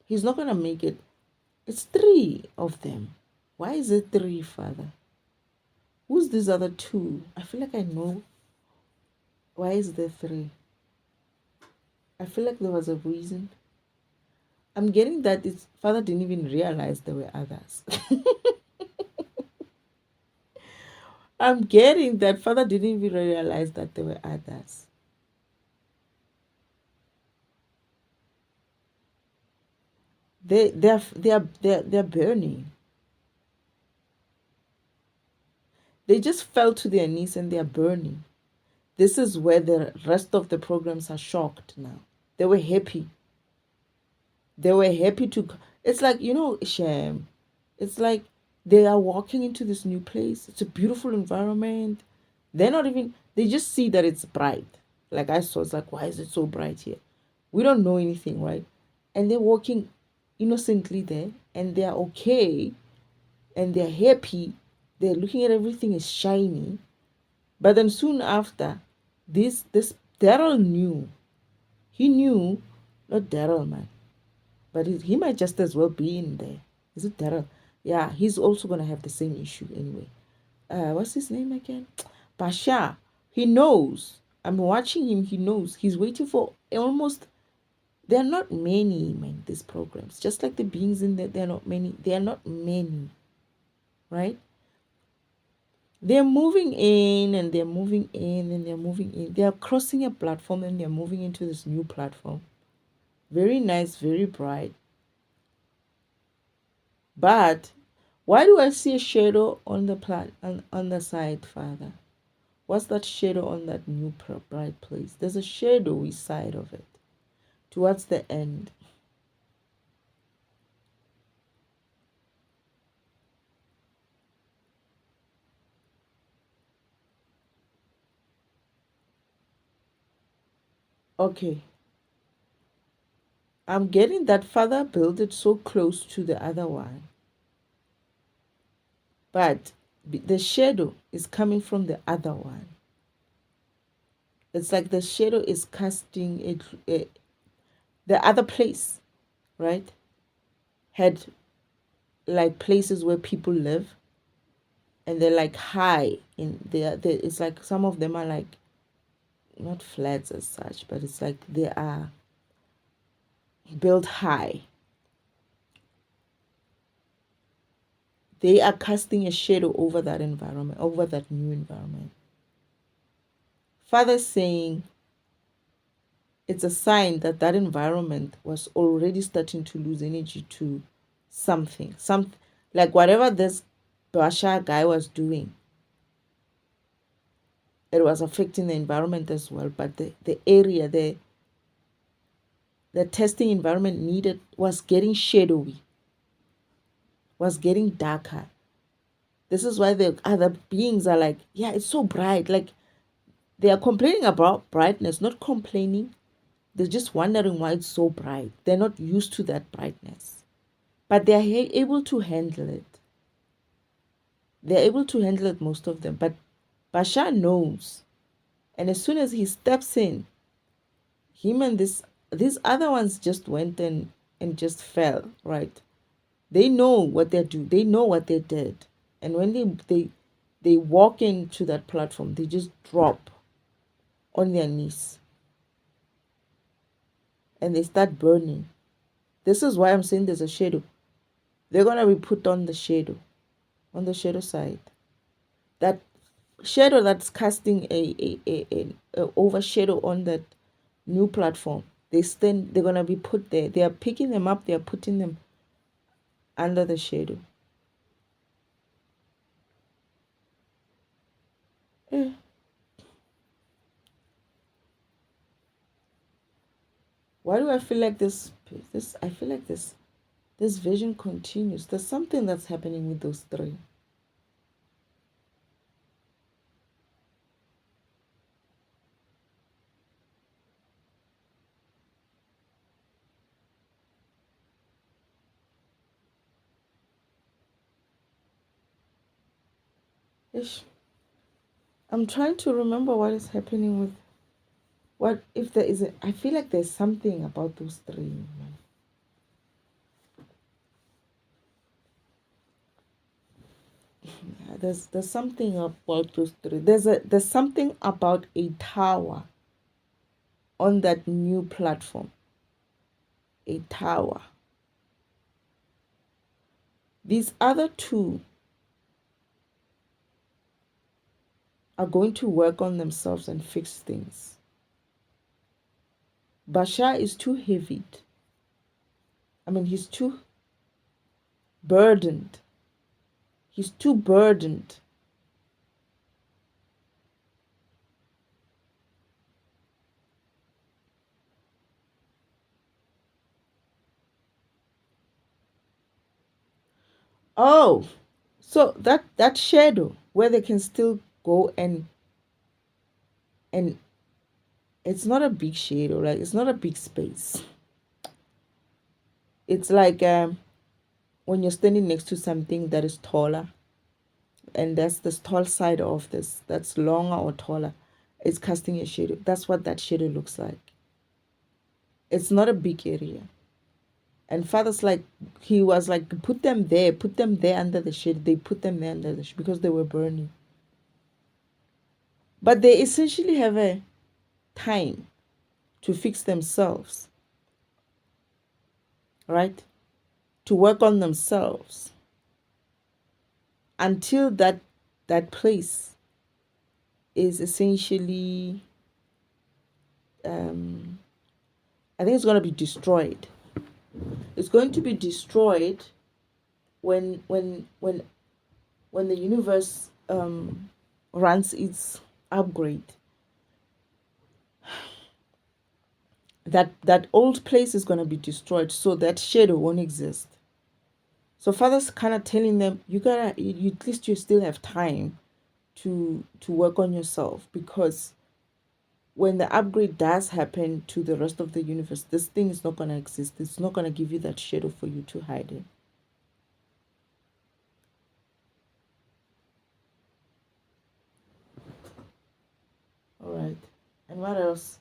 He's not going to make it. It's three of them. Why is it three, Father? Who's these other two? I feel like I know. Why is there three? I feel like there was a reason. I'm getting that Father didn't even realize there were others. I'm getting that Father didn't even realize that there were others. They're burning. They just fell to their knees and they're burning. This is where the rest of the programs are shocked now. They were happy. They were happy to. It's like, Shem. It's like they are walking into this new place. It's a beautiful environment. They're not even, they just see that it's bright. Like I saw, it's like, why is it so bright here? We don't know anything, right? And they're walking innocently there and they're okay and they're happy. They're looking at everything is shiny. But then soon after, this Daryl knew. He knew, not Daryl, man. But he might just as well be in there. Is it Daryl? Yeah, he's also gonna have the same issue anyway. What's his name again? Bashar. He knows. I'm watching him. He knows. He's waiting for almost. There are not many, man. These programs, just like the beings in there, there are not many. There are not many, right? They're moving in and they're moving in and they're moving in. They are crossing a platform and they're moving into this new platform. Very nice, very bright. But why do I see a shadow on the on the side, Father? What's that shadow on that new bright place? There's a shadowy side of it towards the end. Okay, I'm getting that Father built it so close to the other one, but the shadow is coming from the other one. It's like the shadow is casting it. The other place, right, had like places where people live, and they're like high in there. It's like some of them are like not flats as such, but it's like they are built high. They are casting a shadow over that environment, over that new environment. Father saying it's a sign that that environment was already starting to lose energy to something. Like whatever this Bashar guy was doing, it was affecting the environment as well. But the area, the testing environment needed was getting shadowy, was getting darker. This is why the other beings are like, yeah, it's so bright. Like they are complaining about brightness, not complaining. They're just wondering why it's so bright. They're not used to that brightness. But they're able to handle it. They're able to handle it, most of them. But Bashar knows. And as soon as he steps in, him and these other ones just went and just fell, right? They know what they do. They know what they did. And when they walk into that platform, they just drop on their knees and they start burning. This is why I'm saying there's a shadow. They're gonna be put on the shadow side. That shadow that's casting a overshadow on that new platform. They're gonna be put there. They are picking them up, they are putting them under the shadow. Eh. Why do I feel like this I feel like this vision continues. There's something that's happening with those three. Ish. I'm trying to remember what is happening with what if there is I feel like there's something about those three. Yeah, there's something about those three. There's something about a tower on that new platform. A tower. These other two are going to work on themselves and fix things. Bashar is too heavy. I mean, he's too burdened. He's too burdened. Oh, so that shadow where they can still go and it's not a big shadow, like it's not a big space. It's like when you're standing next to something that is taller, and that's the tall side of this that's longer or taller, it's casting a shadow. That's what that shadow looks like. It's not a big area. And father's like, he was like, put them there under the shade. They put them there under the shade because they were burning. But they essentially have a time to fix themselves, right? To work on themselves until that place is essentially, I think it's going to be destroyed. It's going to be destroyed when the universe runs its upgrade. That old place is going to be destroyed, so that shadow won't exist. So father's kind of telling them, you at least you still have time to work on yourself, because when the upgrade does happen to the rest of the universe, this thing is not going to exist. It's not going to give you that shadow for you to hide in. All right. And what else?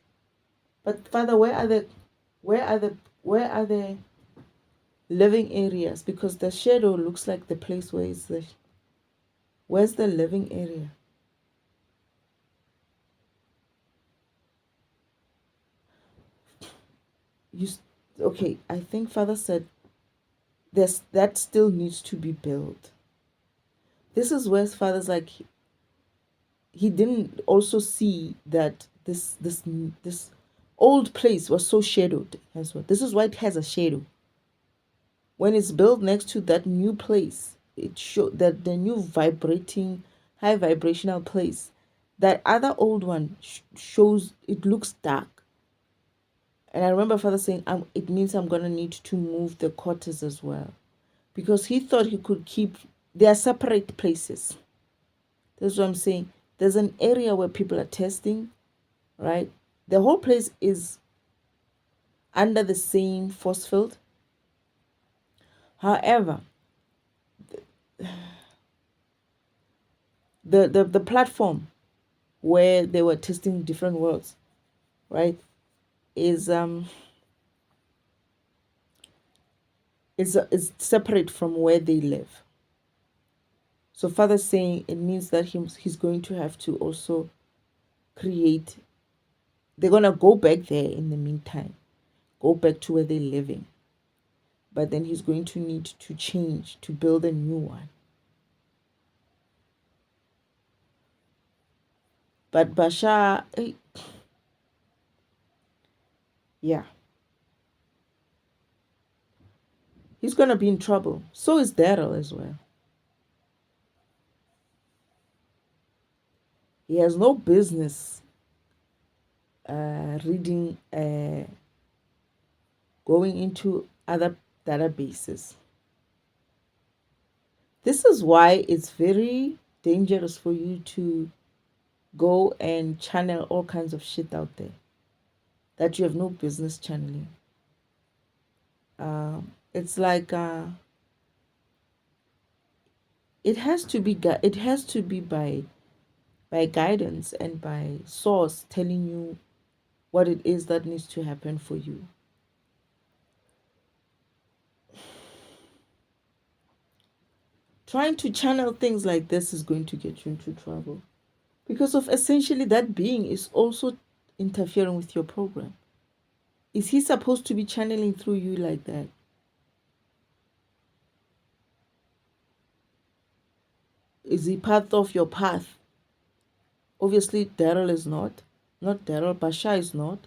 But Father, where are the living areas? Because the shadow looks like the place where's the living area? Okay, I think Father said that still needs to be built. This is where Father's like, he didn't also see that this old place was so shadowed as well. This is why it has a shadow. When it's built next to that new place, it showed that the new vibrating, high vibrational place, that other old one shows, it looks dark. And I remember Father saying, it means I'm going to need to move the quarters as well. Because he thought he could keep, they are separate places. That's what I'm saying. There's an area where people are testing, right? The whole place is under the same force field. However, the platform where they were testing different worlds, right, is separate from where they live. So Father's saying it means that he's going to have to also create, they're going to go back there in the meantime, go back to where they're living. But then he's going to need to change, to build a new one. But Bashar, yeah, he's going to be in trouble. So is Daryl as well. He has no business reading, going into other databases. This is why it's very dangerous for you to go and channel all kinds of shit out there that you have no business channeling. It's like it has to be by guidance and by source telling you what it is that needs to happen for you. Trying to channel things like this is going to get you into trouble, because of essentially that being is also interfering with your program. Is he supposed to be channeling through you like that? Is he part of your path? Obviously, Daryl is not. Not Daryl, Bashar is not.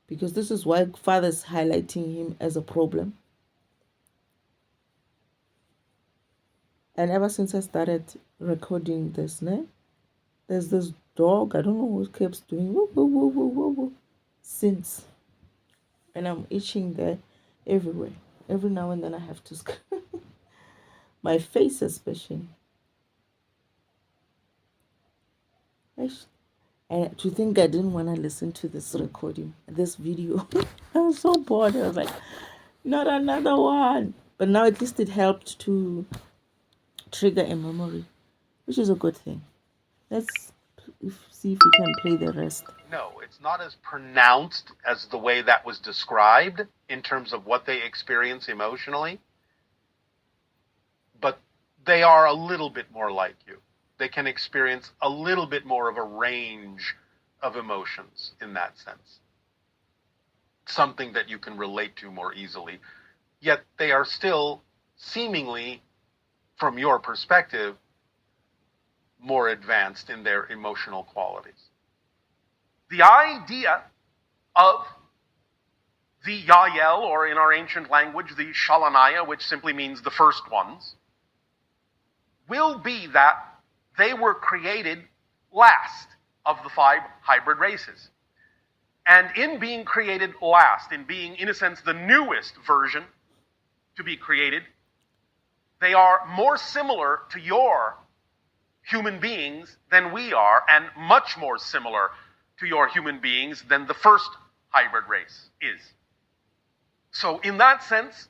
Because this is why Father's highlighting him as a problem. And ever since I started recording this, there's this dog, I don't know what keeps doing woo, woo, woo, woo, woo, woo, since. And I'm itching there everywhere. Every now and then I have to my face especially. And to think I didn't want to listen to this recording, this video. I was so bored. I was like, not another one. But now at least it helped to trigger a memory, which is a good thing. Let's See if we can play the rest. No, it's not as pronounced as the way that was described in terms of what they experience emotionally, but they are a little bit more like you. They can experience a little bit more of a range of emotions in that sense. Something that you can relate to more easily. Yet they are still seemingly, from your perspective, more advanced in their emotional qualities. The idea of the Yael, or in our ancient language, the Shalanaya, which simply means the first ones, will be that they were created last of the 5 hybrid races. And in being created last, in being, in a sense, the newest version to be created, they are more similar to your human beings than we are, and much more similar to your human beings than the first hybrid race is. So in that sense,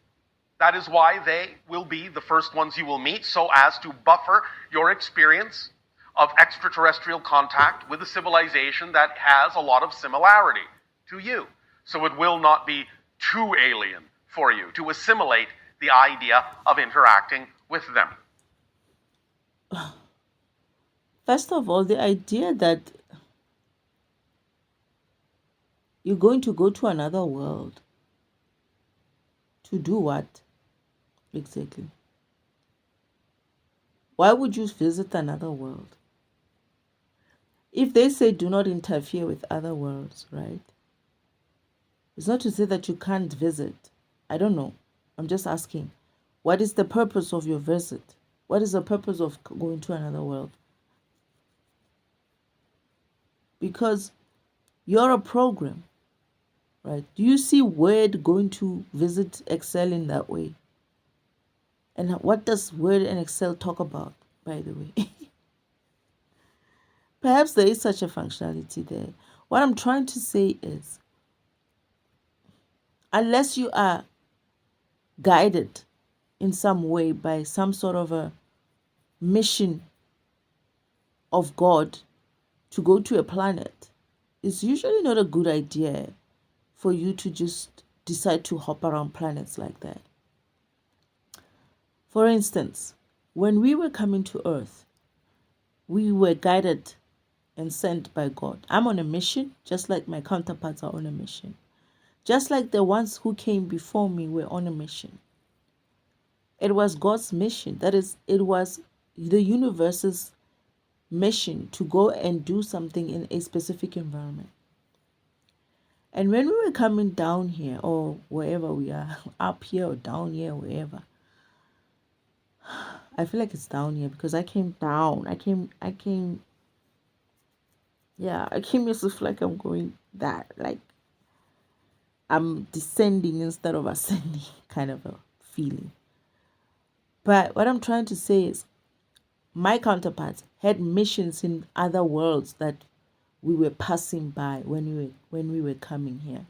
that is why they will be the first ones you will meet, so as to buffer your experience of extraterrestrial contact with a civilization that has a lot of similarity to you. So it will not be too alien for you to assimilate the idea of interacting with them. First of all, the idea that you're going to go to another world to do what exactly? Why would you visit another world? If they say do not interfere with other worlds, right? It's not to say that you can't visit. I don't know. I'm just asking. What is the purpose of your visit? What is the purpose of going to another world? Because you're a program, right? Do you see Word going to visit Excel in that way? And what does Word and Excel talk about, by the way? Perhaps there is such a functionality there. What I'm trying to say is, unless you are guided in some way by some sort of a mission of God to go to a planet, it's usually not a good idea for you to just decide to hop around planets like that. For instance, when we were coming to Earth, we were guided and sent by God. I'm on a mission, just like my counterparts are on a mission. Just like the ones who came before me were on a mission. It was God's mission. That is, it was the universe's mission to go and do something in a specific environment. And when we were coming down here, or wherever we are, up here or down here, wherever, I feel like it's down here because I came down. I came as if like I'm going that, like I'm descending instead of ascending, kind of a feeling. But what I'm trying to say is, my counterparts had missions in other worlds that we were passing by when we were coming here.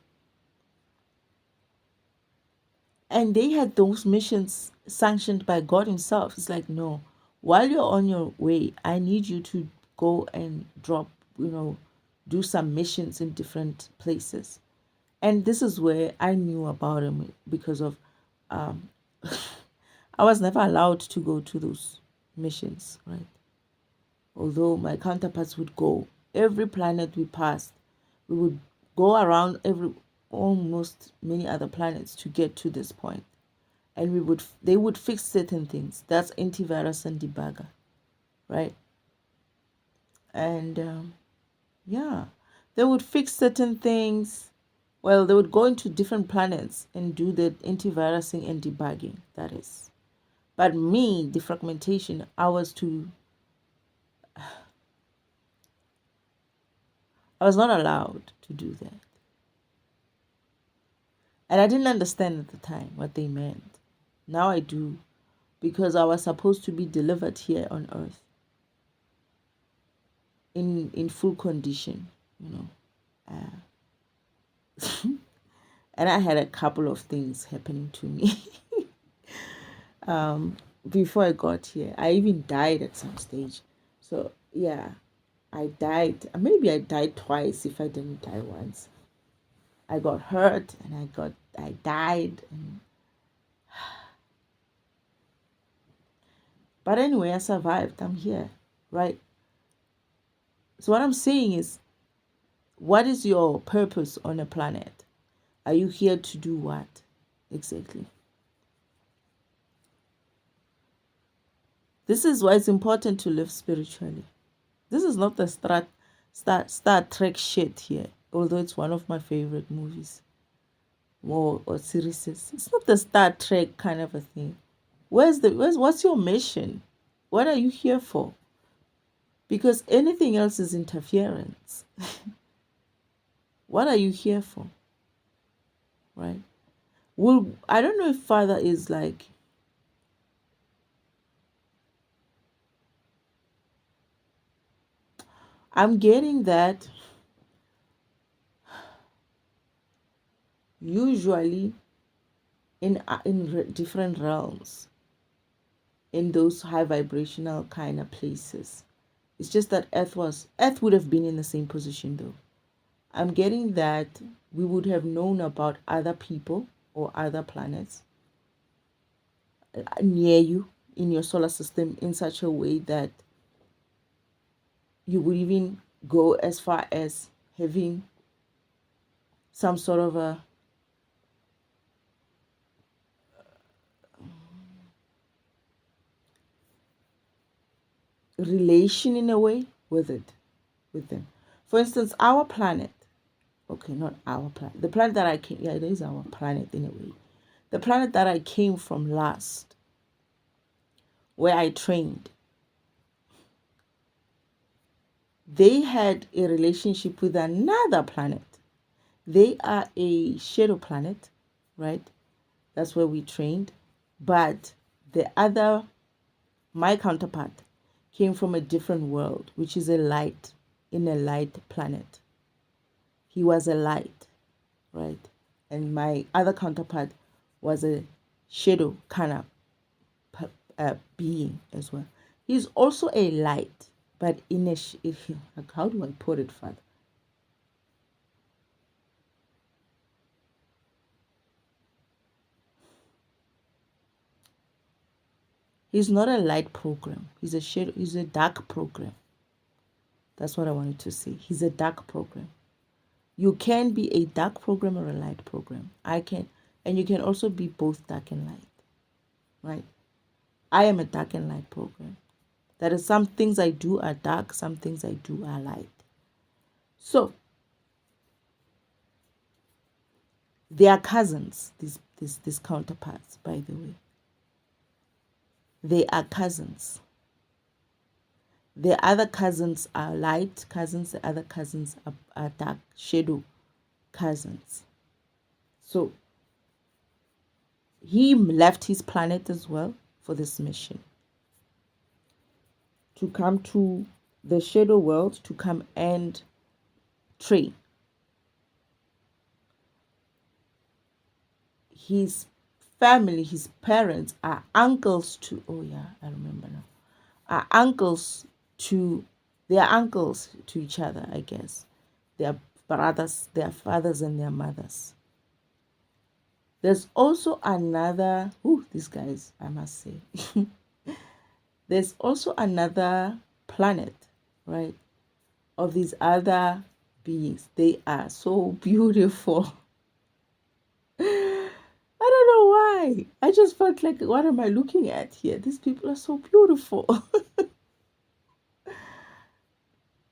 And they had those missions sanctioned by God Himself. It's like, no, while you're on your way, I need you to go and drop, do some missions in different places. And this is where I knew about him because of I was never allowed to go to those missions, right? Although my counterparts would go. Every planet we passed, we would go around almost many other planets to get to this point. And they would fix certain things. That's antivirus and debugger, right? And they would fix certain things. Well, they would go into different planets and do the antivirusing and debugging, that is. But me, defragmentation, I was not allowed to do that. And I didn't understand at the time what they meant. Now I do, because I was supposed to be delivered here on Earth in full condition, and I had a couple of things happening to me before I got here. I even died at some stage. So yeah, I died. Maybe I died twice if I didn't die once. I got hurt and I died. But anyway, I survived. I'm here, right? So what I'm saying is, what is your purpose on a planet? Are you here to do what exactly? This is why it's important to live spiritually. This is not the Star Trek shit here, although it's one of my favorite movies or series. It's not the Star Trek kind of a thing. What's your mission? What are you here for? Because anything else is interference. What are you here for? Right? Well, I don't know if Father is like, I'm getting that usually in different realms, in those high vibrational kind of places. It's just that Earth would have been in the same position though. I'm getting that we would have known about other people or other planets near you in your solar system in such a way that you would even go as far as having some sort of a relation in a way with them. For instance, our planet, okay, not our planet, the planet that I came, yeah, it is our planet in a way. The planet that I came from last, where I trained, they had a relationship with another planet. They are a shadow planet, right? That's where we trained. But the other, my counterpart, came from a different world, which is a light, in a light planet. He was a light, right? And my other counterpart was a shadow kind of being as well. He's also a light, but in a how do I put it, Father? He's not a light program. He's a shadow. He's a dark program. That's what I wanted to say. He's a dark program. You can be a dark program or a light program. I can, and you can also be both dark and light, right? I am a dark and light program. That is, some things I do are dark, some things I do are light. So they are cousins, these counterparts, by the way. They are cousins. The other cousins are light cousins, the other cousins are dark, shadow cousins. So he left his planet as well for this mission, to come to the shadow world, to come and train. His family, his parents are uncles to, oh yeah, I remember now, are uncles to, they are uncles to each other, I guess. They are brothers, their fathers and their mothers. There's also another, these guys, I must say. There's also another planet, right, of these other beings. They are so beautiful. I don't know why. I just felt like, what am I looking at here? These people are so beautiful.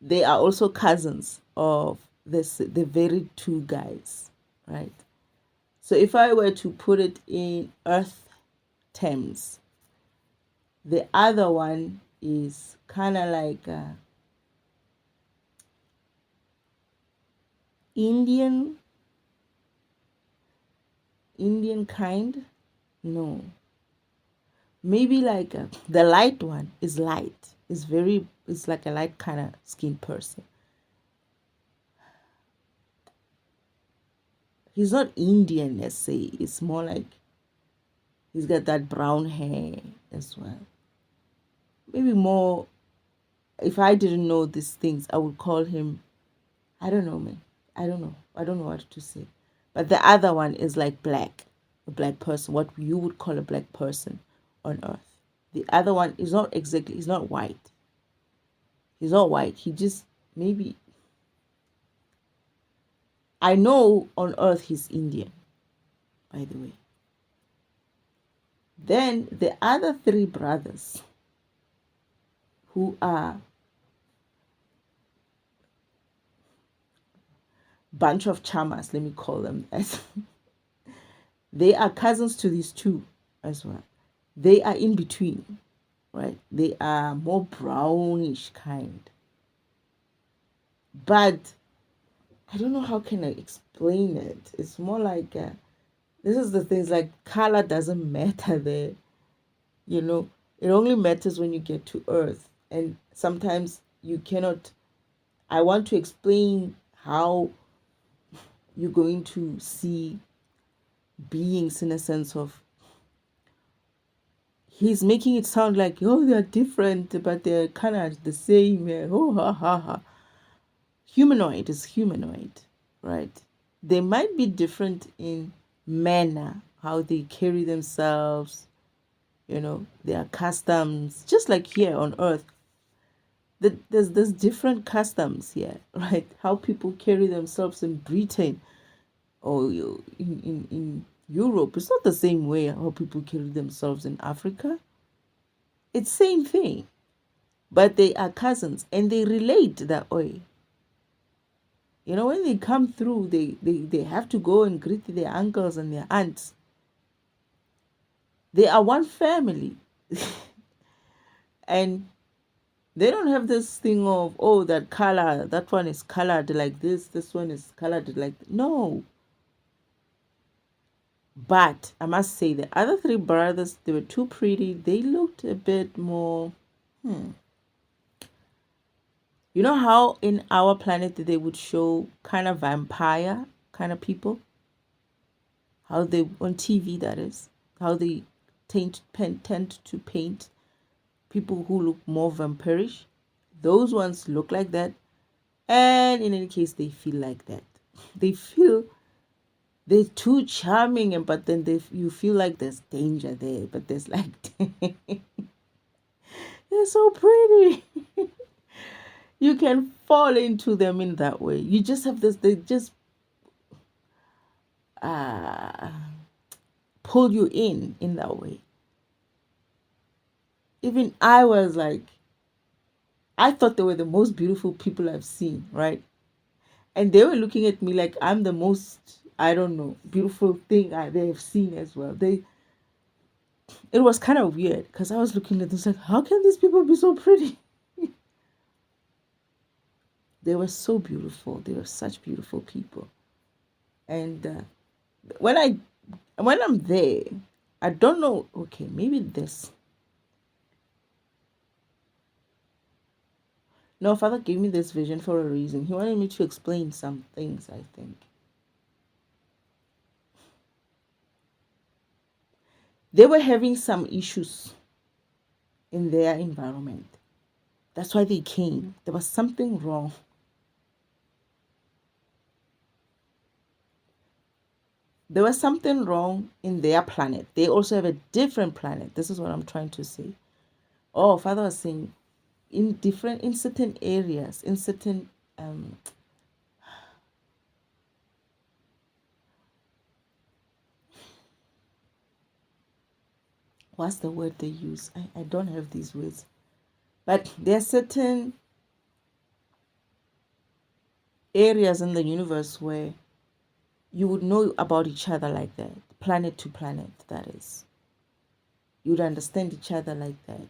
They are also cousins of the very two guys, right? So if I were to put it in Earth terms, the other one is kind of like Indian kind. No, maybe like the light one is light. It's like a light kind of skin person. He's not Indian, let's say. It's more like he's got that brown hair as well. Maybe more if I didn't know these things, I would call him, I don't know, man. I don't know. I don't know what to say. But the other one is like black, a black person, what you would call a black person on earth. The other one is not exactly, he's not white. He's not white. He just, maybe, I know on earth he's Indian, by the way. Then the other three brothers, who are bunch of chamas, let me call them as they are cousins to these two as well. They are in between, right? They are more brownish kind. But I don't know how can I explain it. It's more like this is the things, like color doesn't matter there. You know, it only matters when you get to Earth, and sometimes you cannot. I want to explain how you're going to see beings in a sense of, he's making it sound like, oh, they're different but they're kind of the same. Oh, ha ha ha. Humanoid is humanoid, right? They might be different in manner, how they carry themselves, their customs, just like here on earth. There's different customs here, right? How people carry themselves in Britain or in Europe, it's not the same way how people carry themselves in Africa. It's same thing, but they are cousins and they relate that way. When they come through, they have to go and greet their uncles and their aunts. They are one family. And they don't have this thing of, oh, that color, that one is colored like this one is colored like that. No. But I must say, the other three brothers, they were too pretty. They looked a bit more, You know how in our planet they would show kind of vampire kind of people? How they, on TV that is, how they tend to paint people who look more vampirish. Those ones look like that. And in any case, they feel like that. They feel they're too charming, but then you feel like there's danger there, but there's like, they're so pretty. You can fall into them in that way. You just have this, they just pull you in that way. Even I was like, I thought they were the most beautiful people I've seen, right? And they were looking at me like I'm the most, I don't know, beautiful thing they have seen as well. It was kind of weird because I was looking at them like, how can these people be so pretty? They were so beautiful. They were such beautiful people. And when I'm there, I don't know. Okay, maybe this. No, Father gave me this vision for a reason. He wanted me to explain some things, I think. They were having some issues in their environment. That's why they came. There was something wrong. There was something wrong in their planet. They also have a different planet. This is what I'm trying to say. Oh, Father was saying, in certain areas, in certain what's the word they use? I don't have these words. But there are certain areas in the universe where you would know about each other like that, planet to planet, that is. You would understand each other like that.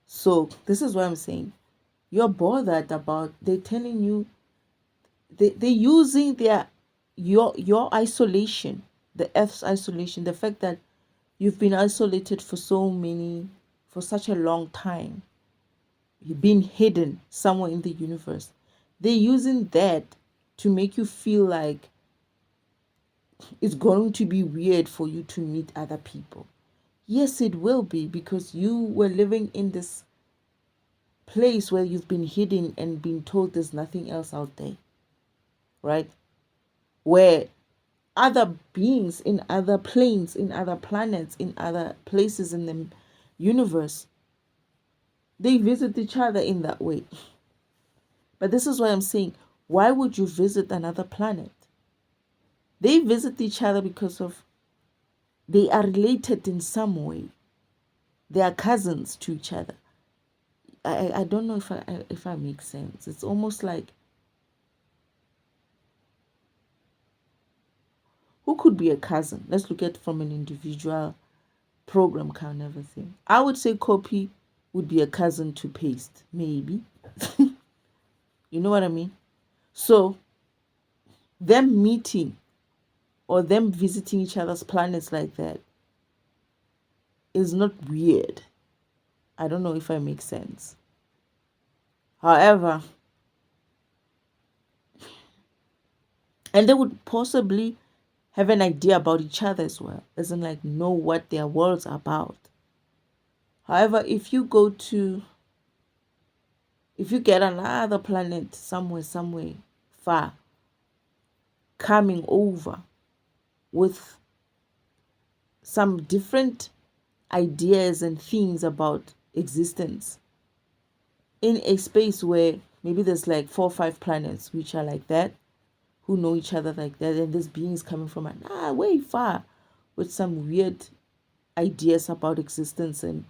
So this is what I'm saying. You're bothered about, they're telling you, they're using your isolation, the Earth's isolation, the fact that you've been isolated for such a long time. You've been hidden somewhere in the universe. They're using that to make you feel like it's going to be weird for you to meet other people. Yes, it will be, because you were living in this place where you've been hidden and been told there's nothing else out there, right? Where other beings in other planes, in other planets, in other places in the universe, they visit each other in that way. But this is why I'm saying, why would you visit another planet? They visit each other because of they are related in some way. They are cousins to each other. I don't know if I make sense. It's almost like, who could be a cousin? Let's look at it from an individual program kind of a thing. I would say copy would be a cousin to paste, maybe. You know what I mean? So them meeting or them visiting each other's planets like that is not weird. I don't know if I make sense. However, and they would possibly have an idea about each other as well, as in like know what their worlds are about. However, if you get another planet somewhere far, coming over with some different ideas and things about existence in a space where maybe there's like 4 or 5 planets which are like that, who know each other like that, and this being is coming from way far with some weird ideas about existence and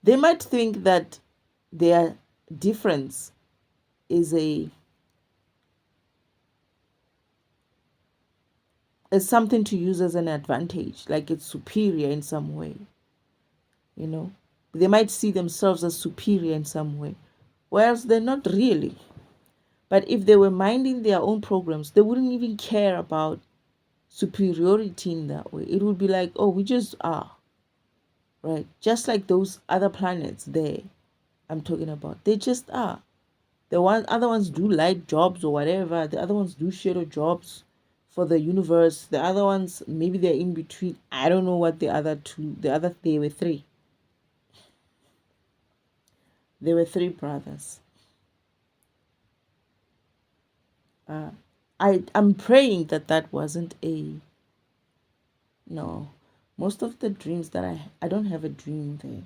they might think that their difference is something to use as an advantage, like it's superior in some way. They might see themselves as superior in some way, whereas they're not really. But if they were minding their own programs, they wouldn't even care about superiority in that way. It would be like, oh, we just are, right? Just like those other planets there I'm talking about, they just are. Other ones do light jobs or whatever. The other ones do shadow jobs for the universe. The other ones, maybe they're in between. I don't know what there were 3. There were 3 brothers. I'm praying that wasn't a no. Most of the dreams that I don't have a dream there.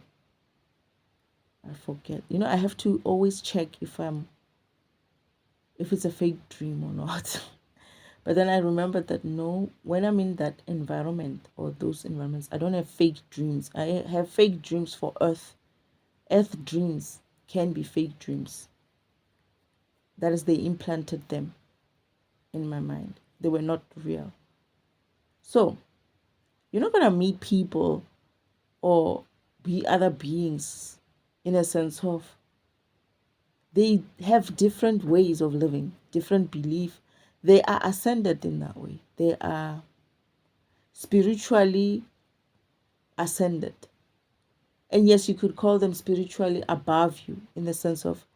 I forget. I have to always check if it's a fake dream or not. But then I remember that no, when I'm in that environment or those environments, I don't have fake dreams. I have fake dreams for Earth. Earth dreams can be fake dreams. That is, they implanted them in my mind. They were not real. So, you're not going to meet people or be other beings in a sense of they have different ways of living, different belief. They are ascended in that way. They are spiritually ascended. And yes, you could call them spiritually above you in the sense of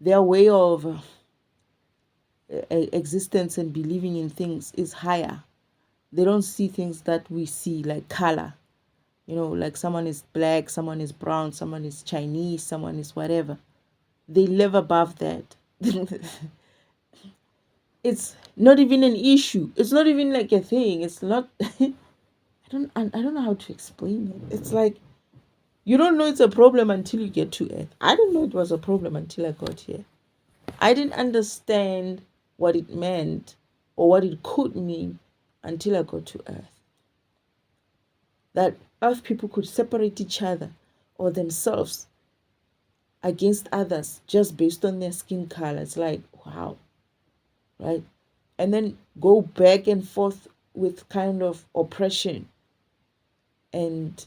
their way of existence and believing in things is higher. They don't see things that we see, like color. Like someone is black, someone is brown, someone is Chinese, someone is whatever. They live above that. It's not even an issue. It's not even like a thing. It's not. I don't know how to explain it. It's like you don't know it's a problem until you get to Earth. I didn't know it was a problem until I got here. I didn't understand what it meant or what it could mean until I got to Earth. That Earth people could separate each other or themselves against others just based on their skin color. It's like, wow, right? And then go back and forth with kind of oppression. And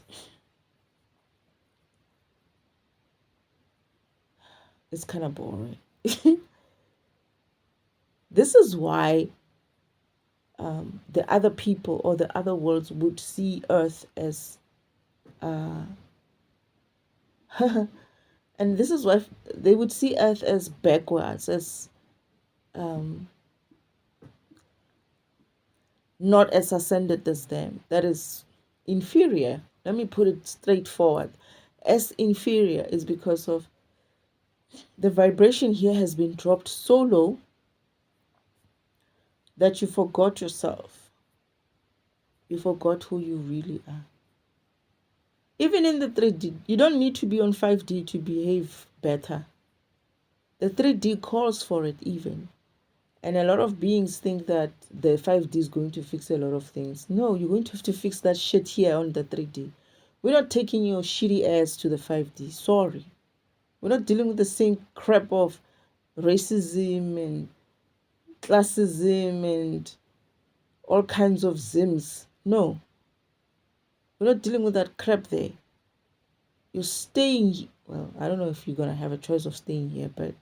it's kind of boring. This is why the other people or the other worlds would see Earth as and this is why they would see Earth as backwards, as not as ascended as them. That is inferior. Let me put it straightforward. As inferior is because of the vibration here has been dropped so low that you forgot yourself. You forgot who you really are. Even in the 3D, you don't need to be on 5D to behave better. The 3D calls for it even. And a lot of beings think that the 5D is going to fix a lot of things. No, you're going to have to fix that shit here on the 3D. We're not taking your shitty ass to the 5D. Sorry. We're not dealing with the same crap of racism and classism and all kinds of zims. No. We're not dealing with that crap there. You're staying, well, I don't know if you're going to have a choice of staying here, but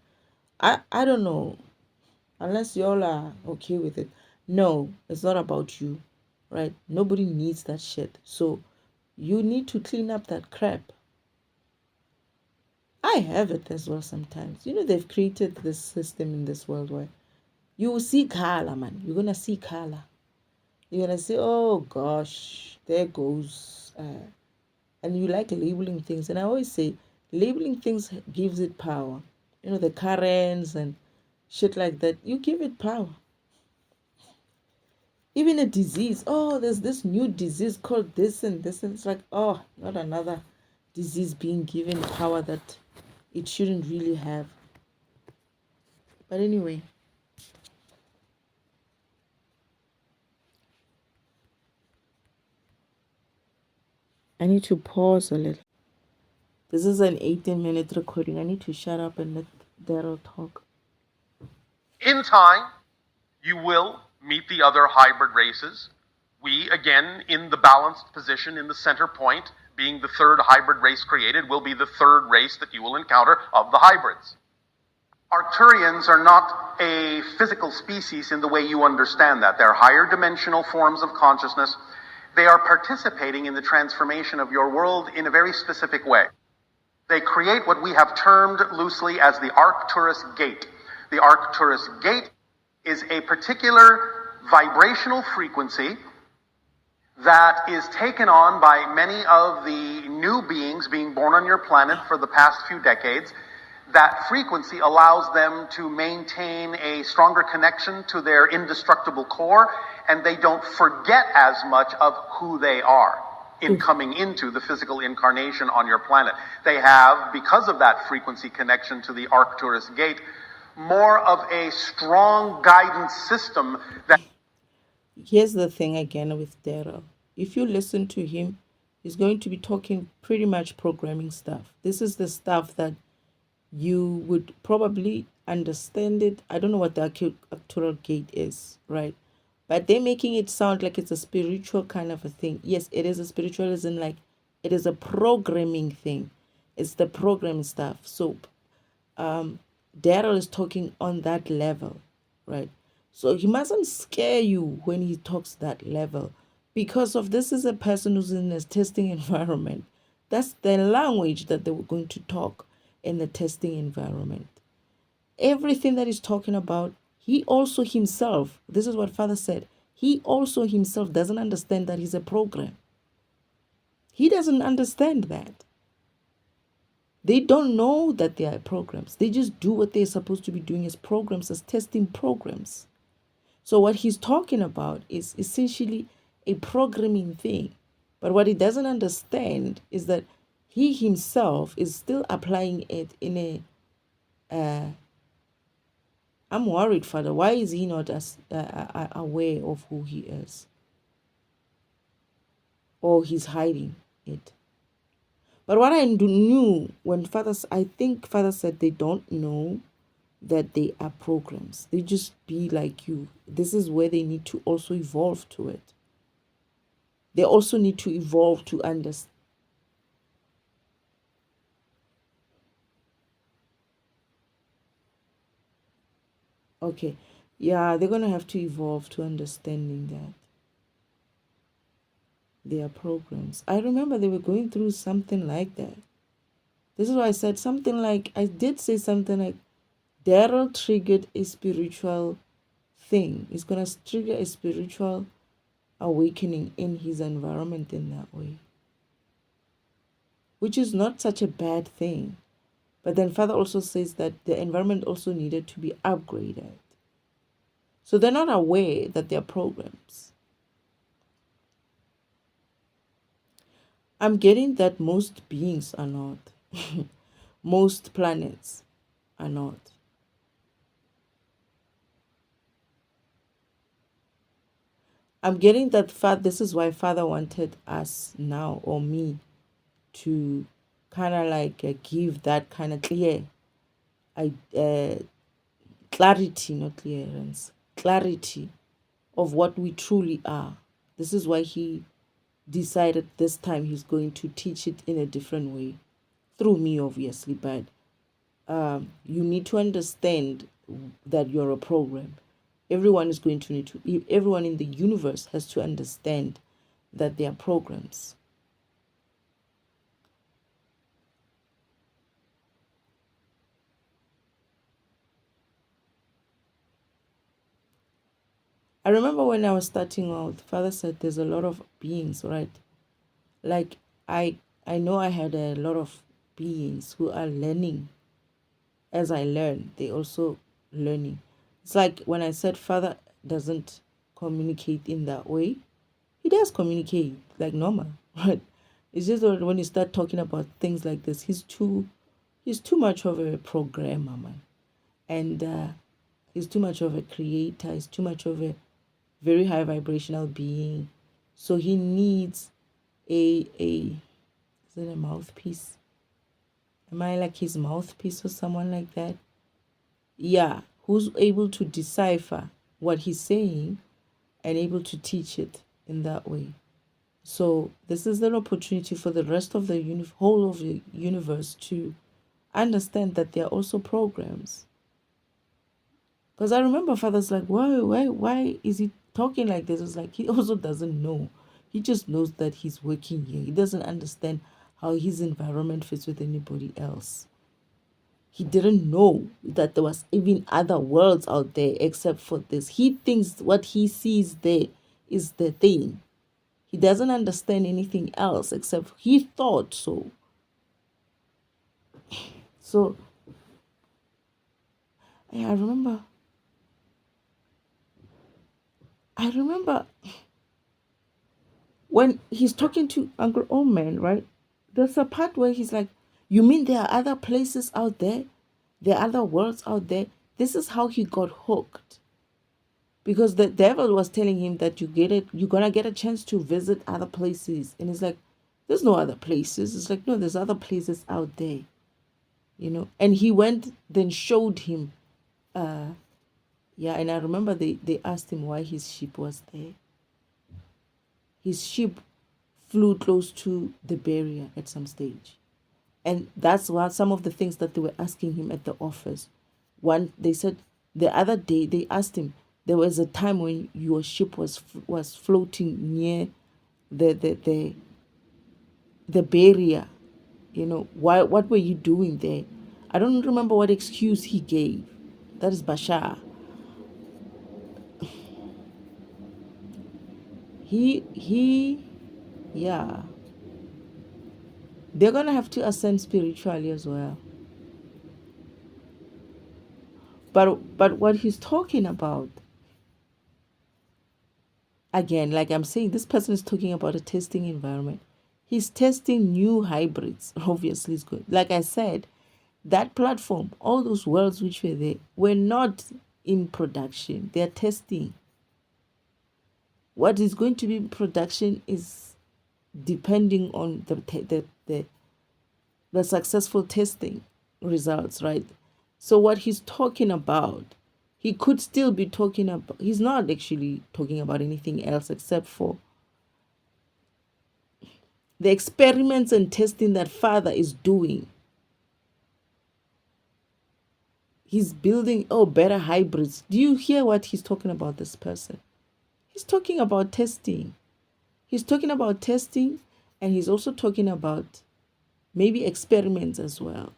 I don't know. Unless y'all are okay with it. No, it's not about you, right? Nobody needs that shit. So you need to clean up that crap. I have it as well sometimes. You know, they've created this system in this world where you will see color, man. You're going to see color. You're going to say, oh gosh, there goes. And you like labeling things. And I always say, labeling things gives it power. You know, the Karens and shit like that. You give it power. Even a disease. Oh, there's this new disease called this and this. And it's like, oh, not another disease being given power that it shouldn't really have. But anyway. I need to pause a little. This is an 18-minute recording. I need to shut up and let Daryl talk. In time, you will meet the other hybrid races. We, again, in the balanced position, in the center point, being the third hybrid race created, will be the third race that you will encounter of the hybrids. Arcturians are not a physical species in the way you understand that. They're higher dimensional forms of consciousness. They are participating in the transformation of your world in a very specific way. They create what we have termed loosely as the Arcturus gate. The Arcturus gate is a particular vibrational frequency that is taken on by many of the new beings being born on your planet for the past few decades. That frequency allows them to maintain a stronger connection to their indestructible core, and they don't forget as much of who they are in coming into the physical incarnation on your planet. They have, because of that frequency connection to the Arcturus gate, more of a strong guidance system that... Here's the thing again with Daryl. If you listen to him, he's going to be talking pretty much programming stuff. This is the stuff that you would probably understand it. I don't know what the Arcturus gate is, right? But they're making it sound like it's a spiritual kind of a thing. Yes, it is a spiritualism, like it is a programming thing. It's the program stuff. So Daryl is talking on that level, right? So he mustn't scare you when he talks that level, because of this is a person who's in a testing environment. That's the language that they were going to talk in the testing environment. Everything that he's talking about, he also himself, this is what Father said, he also himself doesn't understand that he's a program. He doesn't understand that. They don't know that they are programs. They just do what they're supposed to be doing as programs, as testing programs. So what he's talking about is essentially a programming thing. But what he doesn't understand is that he himself is still applying it in a... I'm worried, Father. Why is he not as aware of who he is? Or he's hiding it. But what I knew when I think Father said they don't know that they are programs. They just be like you. This is where they need to also evolve to it. They also need to evolve to understand. Okay. Yeah, they're going to have to evolve to understanding that they are programs. I remember they were going through something like that. This is why I said something like, I did say something like, Daryl triggered a spiritual thing. It's going to trigger a spiritual awakening in his environment in that way. which is not such a bad thing. But then Father also says that the environment also needed to be upgraded. So they're not aware that there are programs. I'm getting that most beings are not. Most planets are not. I'm getting that this is why Father wanted us now, or me, to kind of like give that kind of clarity, not clearance, clarity of what we truly are. This is why he decided this time he's going to teach it in a different way, through me, obviously. But you need to understand that you're a program. Everyone is going to need to, everyone in the universe has to understand that they are programs. I remember when I was starting out, Father said there's a lot of beings, right? Like I know I had a lot of beings who are learning. As I learn, they also learning. It's like when I said Father doesn't communicate in that way. He does communicate like normal, right? It's just that when you start talking about things like this, he's too much of a programmer, man. And he's too much of a creator, he's too much of a very high vibrational being. So he needs a is it a mouthpiece? Am I like his mouthpiece or someone like that? Yeah, who's able to decipher what he's saying and able to teach it in that way. So this is an opportunity for the rest of the whole of the universe to understand that there are also programs. Because I remember Father's like, why is he talking like this? It's like he also doesn't know. He just knows that he's working here. He doesn't understand how his environment fits with anybody else. He didn't know that there was even other worlds out there except for this. He thinks what he sees there is the thing. He doesn't understand anything else except he thought so. So yeah, I remember when he's talking to Uncle Oman, right? There's a part where he's like, "You mean there are other places out there? There are other worlds out there?" This is how he got hooked. Because the devil was telling him that you're gonna get a chance to visit other places. And he's like, there's no other places. It's like, no, there's other places out there. And he went, then showed him. Yeah, and I remember they asked him why his ship was there. His ship flew close to the barrier at some stage. And that's what some of the things that they were asking him at the office. One, they said the other day they asked him, there was a time when your ship was floating near the barrier. What were you doing there? I don't remember what excuse he gave. That is Bashar. He yeah. They're gonna have to ascend spiritually as well. But what he's talking about, again, like I'm saying, this person is talking about a testing environment. He's testing new hybrids. Obviously, it's good. Like I said, that platform, all those worlds which were there, were not in production. They're testing. What is going to be in production is depending on the successful testing results, right? So what he's talking about, he could still be talking about, he's not actually talking about anything else except for the experiments and testing that Father is doing. He's building, better hybrids. Do you hear what he's talking about, this person? He's talking about testing. He's talking about testing, and he's also talking about maybe experiments as well.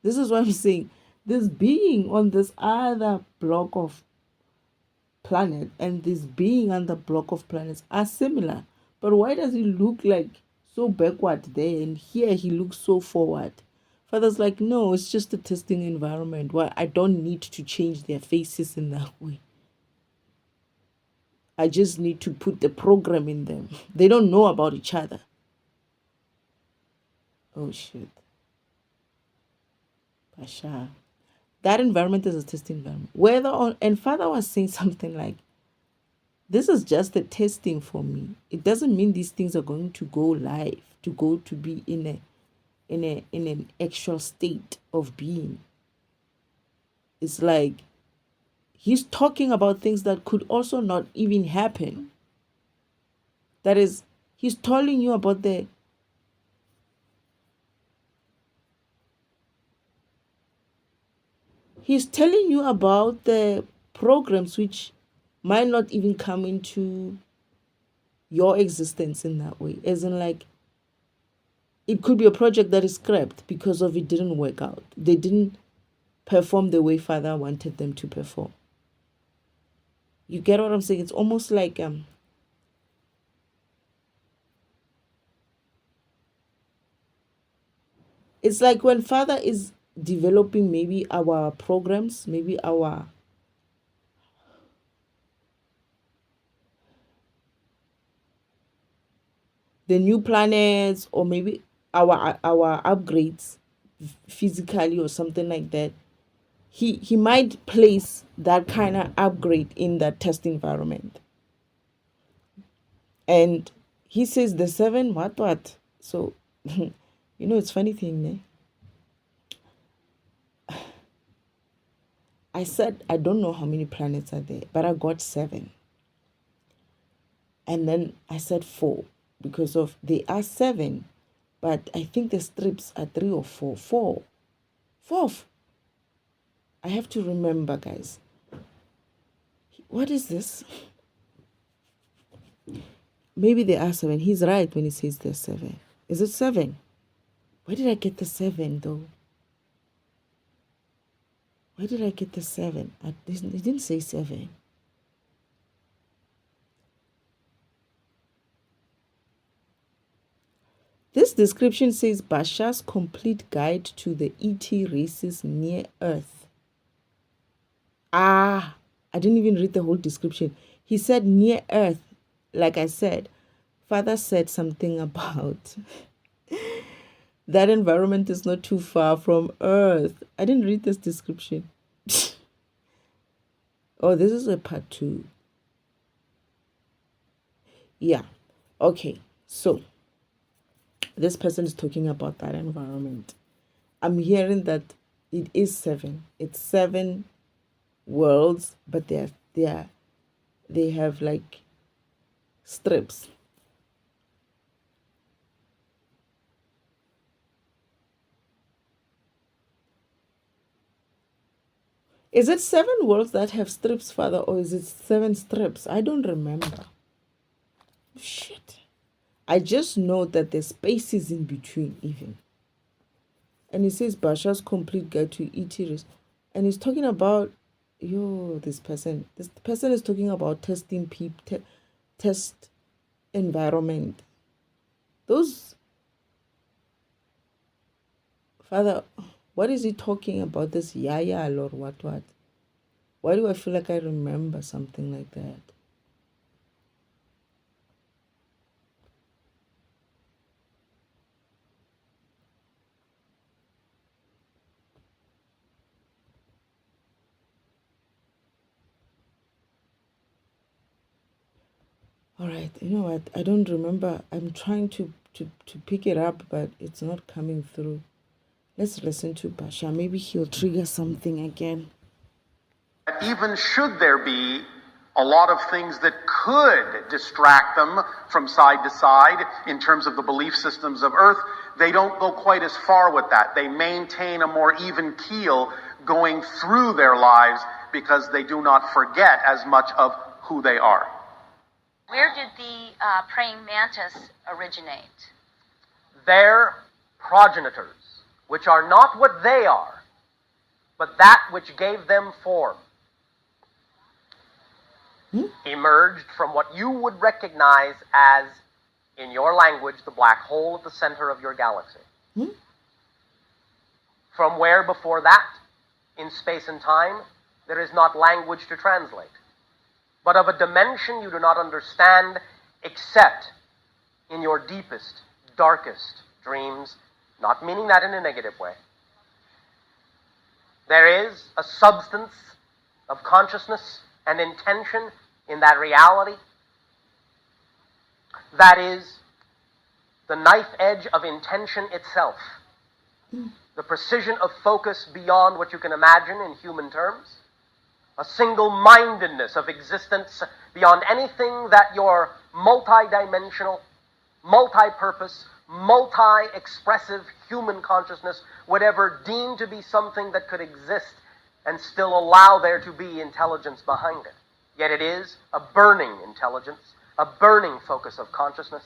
This is what I'm saying. This being on this other block of planet and this being on the block of planets are similar. But why does it look like so backward there, and here he looks so forward. Father's like, no, it's just a testing environment. Well, I don't need to change their faces in that way. I just need to put the program in them. They don't know about each other. Oh shit. Bashar. That environment is a testing environment. And father was saying something like, this is just a testing for me. It doesn't mean these things are going to go live, to go to be in an actual state of being. It's like he's talking about things that could also not even happen. That is, he's telling you about the programs which might not even come into your existence in that way. As in, like, it could be a project that is scrapped because of it didn't work out. They didn't perform the way father wanted them to perform. You get what I'm saying? It's almost like it's like when father is developing maybe our programs, maybe the new planets, or maybe our upgrades physically or something like that. He might place that kind of upgrade in that test environment. And he says the 7 what. So it's funny thing, ne? I said I don't know how many planets are there, but I got 7. And then I said 4 because of they are 7, but I think the strips are 3 or 4. 4. 4. I have to remember, guys. What is this? Maybe they are 7. He's right when he says they're 7. Is it 7? Where did I get the 7 though? Where did I get the 7? He didn't say 7. This description says Bashar's complete guide to the ET races near Earth. I didn't even read the whole description. He said near Earth. Like I said, father said something about that environment is not too far from Earth. I didn't read this description. Oh, this is a part 2. Yeah. Okay. So this person is talking about that environment. I'm hearing that it is 7. It's 7 worlds, but they have like strips. Is it 7 worlds that have strips, father, or is it 7 strips? I don't remember. Shit. I just know that the space is in between even. And he says Bashar's complete guide to ET. And he's talking about, this person is talking about testing people, test environment. Those, father, what is he talking about? This yaya or what? Why do I feel like I remember something like that? All right, you know what? I don't remember. I'm trying to pick it up, but it's not coming through. Let's listen to Bashar. Maybe he'll trigger something again. Even should there be a lot of things that could distract them from side to side in terms of the belief systems of Earth, they don't go quite as far with that. They maintain a more even keel going through their lives because they do not forget as much of who they are. Where did the praying mantis originate? Their progenitors, which are not what they are, but that which gave them form, emerged from what you would recognize as in your language, the black hole at the center of your galaxy. From where before that, in space and time, there is not language to translate, but of a dimension you do not understand except in your deepest, darkest dreams, not meaning that in a negative way. There is a substance of consciousness and intention in that reality that is the knife edge of intention itself, the precision of focus beyond what you can imagine in human terms, a single-mindedness of existence beyond anything that your multi-dimensional, multi-purpose, multi-expressive human consciousness would ever deem to be something that could exist and still allow there to be intelligence behind it. Yet it is a burning intelligence, a burning focus of consciousness,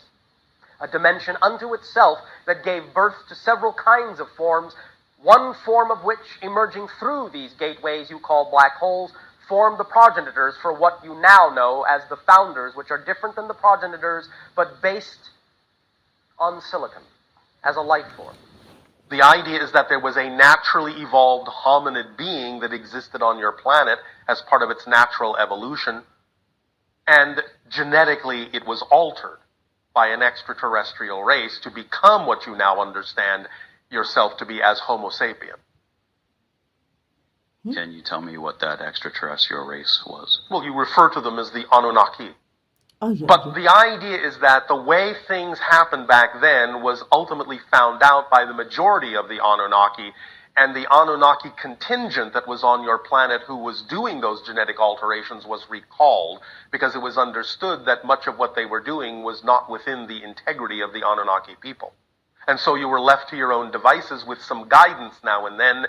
a dimension unto itself that gave birth to several kinds of forms, one form of which, emerging through these gateways you call black holes, formed the progenitors for what you now know as the founders, which are different than the progenitors, but based on silicon as a life form. The idea is that there was a naturally evolved hominid being that existed on your planet as part of its natural evolution, and genetically it was altered by an extraterrestrial race to become what you now understand yourself to be as Homo sapien. Can you tell me what that extraterrestrial race was? Well, you refer to them as the Anunnaki. Oh, yeah, But the idea is that the way things happened back then was ultimately found out by the majority of the Anunnaki, and the Anunnaki contingent that was on your planet who was doing those genetic alterations was recalled because it was understood that much of what they were doing was not within the integrity of the Anunnaki people. And so you were left to your own devices with some guidance now and then,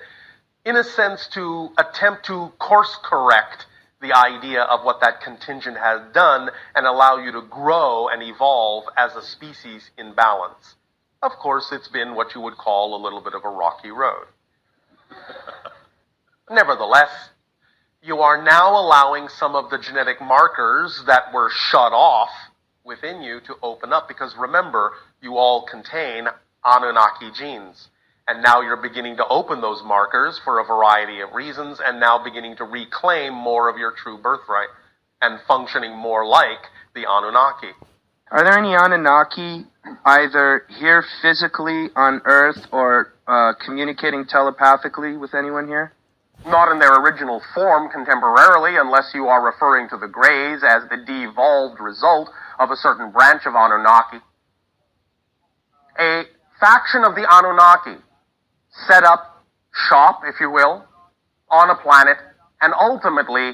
in a sense, to attempt to course correct the idea of what that contingent has done and allow you to grow and evolve as a species in balance. Of course, it's been what you would call a little bit of a rocky road. Nevertheless, you are now allowing some of the genetic markers that were shut off within you to open up, because remember, you all contain Anunnaki genes. And now you're beginning to open those markers for a variety of reasons, and now beginning to reclaim more of your true birthright and functioning more like the Anunnaki. Are there any Anunnaki either here physically on Earth or communicating telepathically with anyone here? Not in their original form contemporarily, unless you are referring to the Greys as the devolved result of a certain branch of Anunnaki. A faction of the Anunnaki set up shop, if you will, on a planet, and ultimately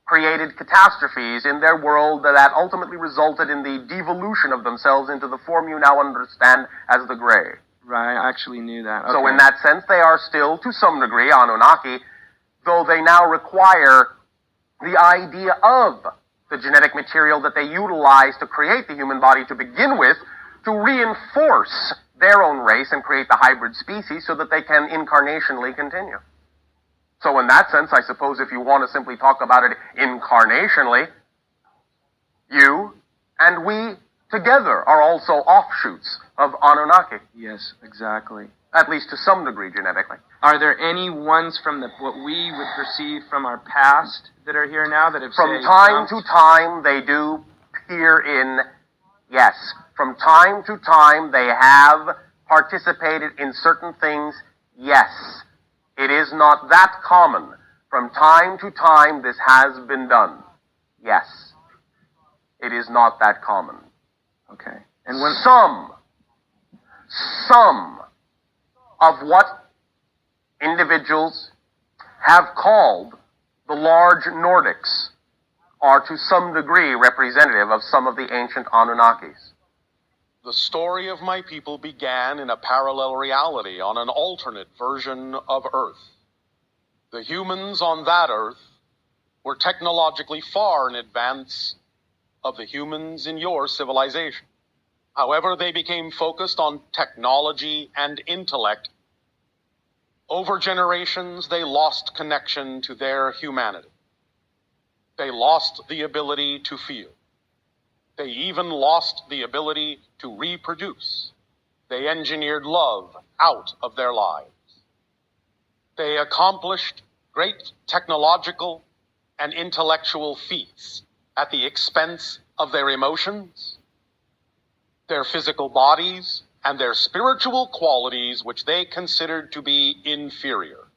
created catastrophes in their world that ultimately resulted in the devolution of themselves into the form you now understand as the Grey. Right, I actually knew that. Okay. So in that sense, they are still, to some degree, Anunnaki, though they now require the idea of the genetic material that they utilize to create the human body to begin with to reinforce their own race and create the hybrid species so that they can incarnationally continue. So in that sense, I suppose if you want to simply talk about it incarnationally, you and we together are also offshoots of Anunnaki. Yes, exactly. At least to some degree genetically. Are there any ones from what we would perceive from our past that are here now that have From time to time they do peer in, yes. From time to time, they have participated in certain things, yes. It is not that common. From time to time, this has been done, yes. It is not that common. Okay. And when some of what individuals have called the large Nordics are to some degree representative of some of the ancient Anunnakis. The story of my people began in a parallel reality on an alternate version of Earth. The humans on that Earth were technologically far in advance of the humans in your civilization. However, they became focused on technology and intellect. Over generations, they lost connection to their humanity. They lost the ability to feel. They even lost the ability to reproduce. They engineered love out of their lives. They accomplished great technological and intellectual feats at the expense of their emotions, their physical bodies, and their spiritual qualities, which they considered to be inferior.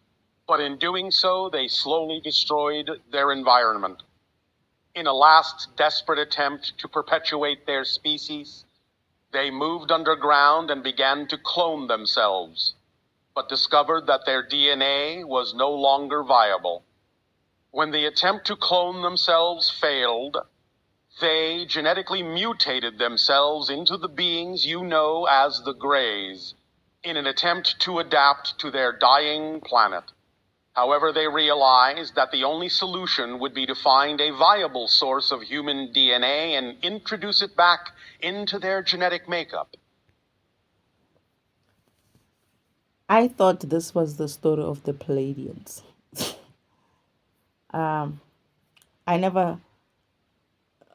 But in doing so, they slowly destroyed their environment. In a last desperate attempt to perpetuate their species, they moved underground and began to clone themselves, but discovered that their DNA was no longer viable. When the attempt to clone themselves failed, they genetically mutated themselves into the beings you know as the Greys, in an attempt to adapt to their dying planet. However, they realized that the only solution would be to find a viable source of human DNA and introduce it back into their genetic makeup. I thought this was the story of the Palladians.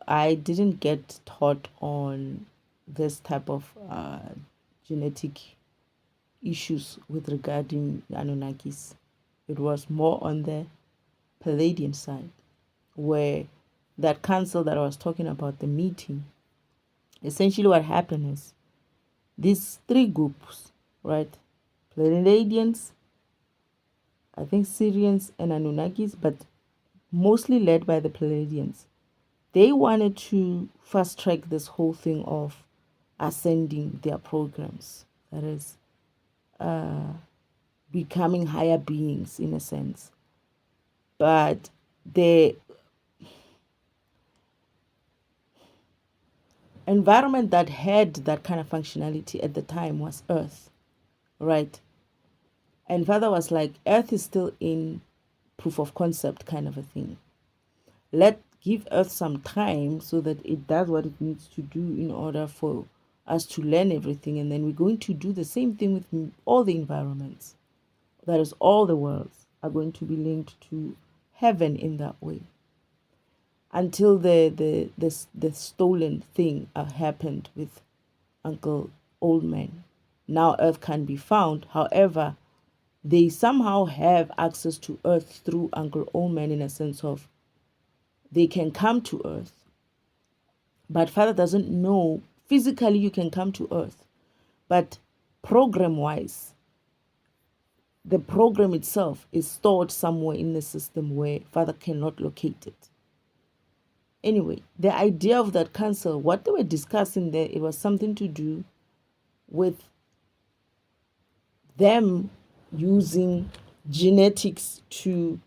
I didn't get taught on this type of genetic issues with regarding Anunnakis. It was more on the Palladian side, where that council that I was talking about, the meeting, essentially what happened is these three groups, right? Palladians, I think Syrians and Anunnakis, but mostly led by the Palladians. They wanted to fast track this whole thing of ascending their programs, that is, becoming higher beings in a sense. But the environment that had that kind of functionality at the time was Earth, right? And Father was like, Earth is still in proof of concept kind of a thing. Give Earth some time so that it does what it needs to do in order for us to learn everything. And then we're going to do the same thing with all the environments. That is, all the worlds are going to be linked to heaven in that way. Until the stolen thing happened with Uncle Old Man. Now Earth can be found. However, they somehow have access to Earth through Uncle Old Man, in a sense of they can come to Earth. But Father doesn't know physically you can come to Earth. But program-wise, the program itself is stored somewhere in the system where Father cannot locate it. Anyway, the idea of that council, what they were discussing there, it was something to do with them using genetics to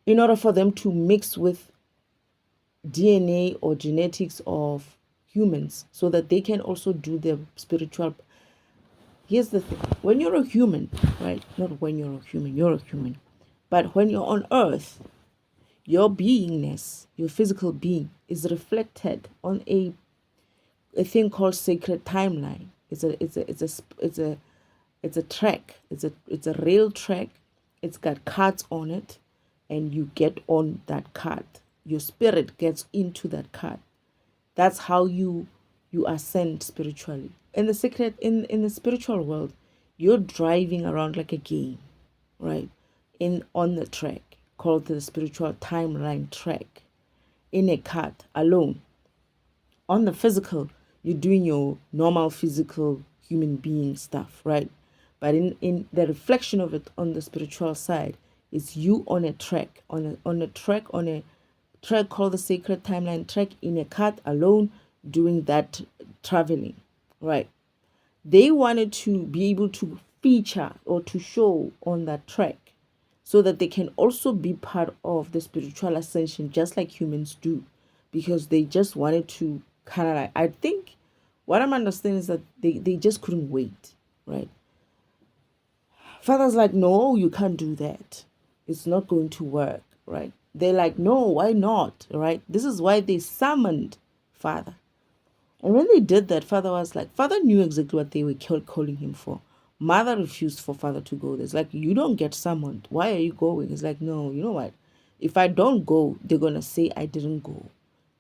in order for them to mix with DNA or genetics of humans so that they can also do their spiritual. Here's the thing. When you're a human, right? Not when you're a human. But when you're on Earth, your beingness, your physical being, is reflected on a thing called sacred timeline. It's a track. It's a rail track. It's got cards on it, and you get on that card. Your spirit gets into that card. That's how you ascend spiritually. In the spiritual world, you're driving around like a game, right? On the track called the spiritual timeline track, in a cart alone. On the physical, you're doing your normal physical human being stuff, right? But in the reflection of it on the spiritual side, it's you on a track called the sacred timeline track, in a cart alone, doing that traveling, right? They wanted to be able to feature or to show on that track so that they can also be part of the spiritual ascension just like humans do, because they just wanted to kind of, like, I think what I'm understanding is that they just couldn't wait, right? Father's like, no, you can't do that. It's not going to work, right? They're like, no, why not, right? This is why they summoned Father. And when they did that, Father was like, Father knew exactly what they were calling him for. Mother refused for Father to go. It's like, you don't get summoned. Why are you going? It's like, no, you know what? If I don't go, they're going to say I didn't go.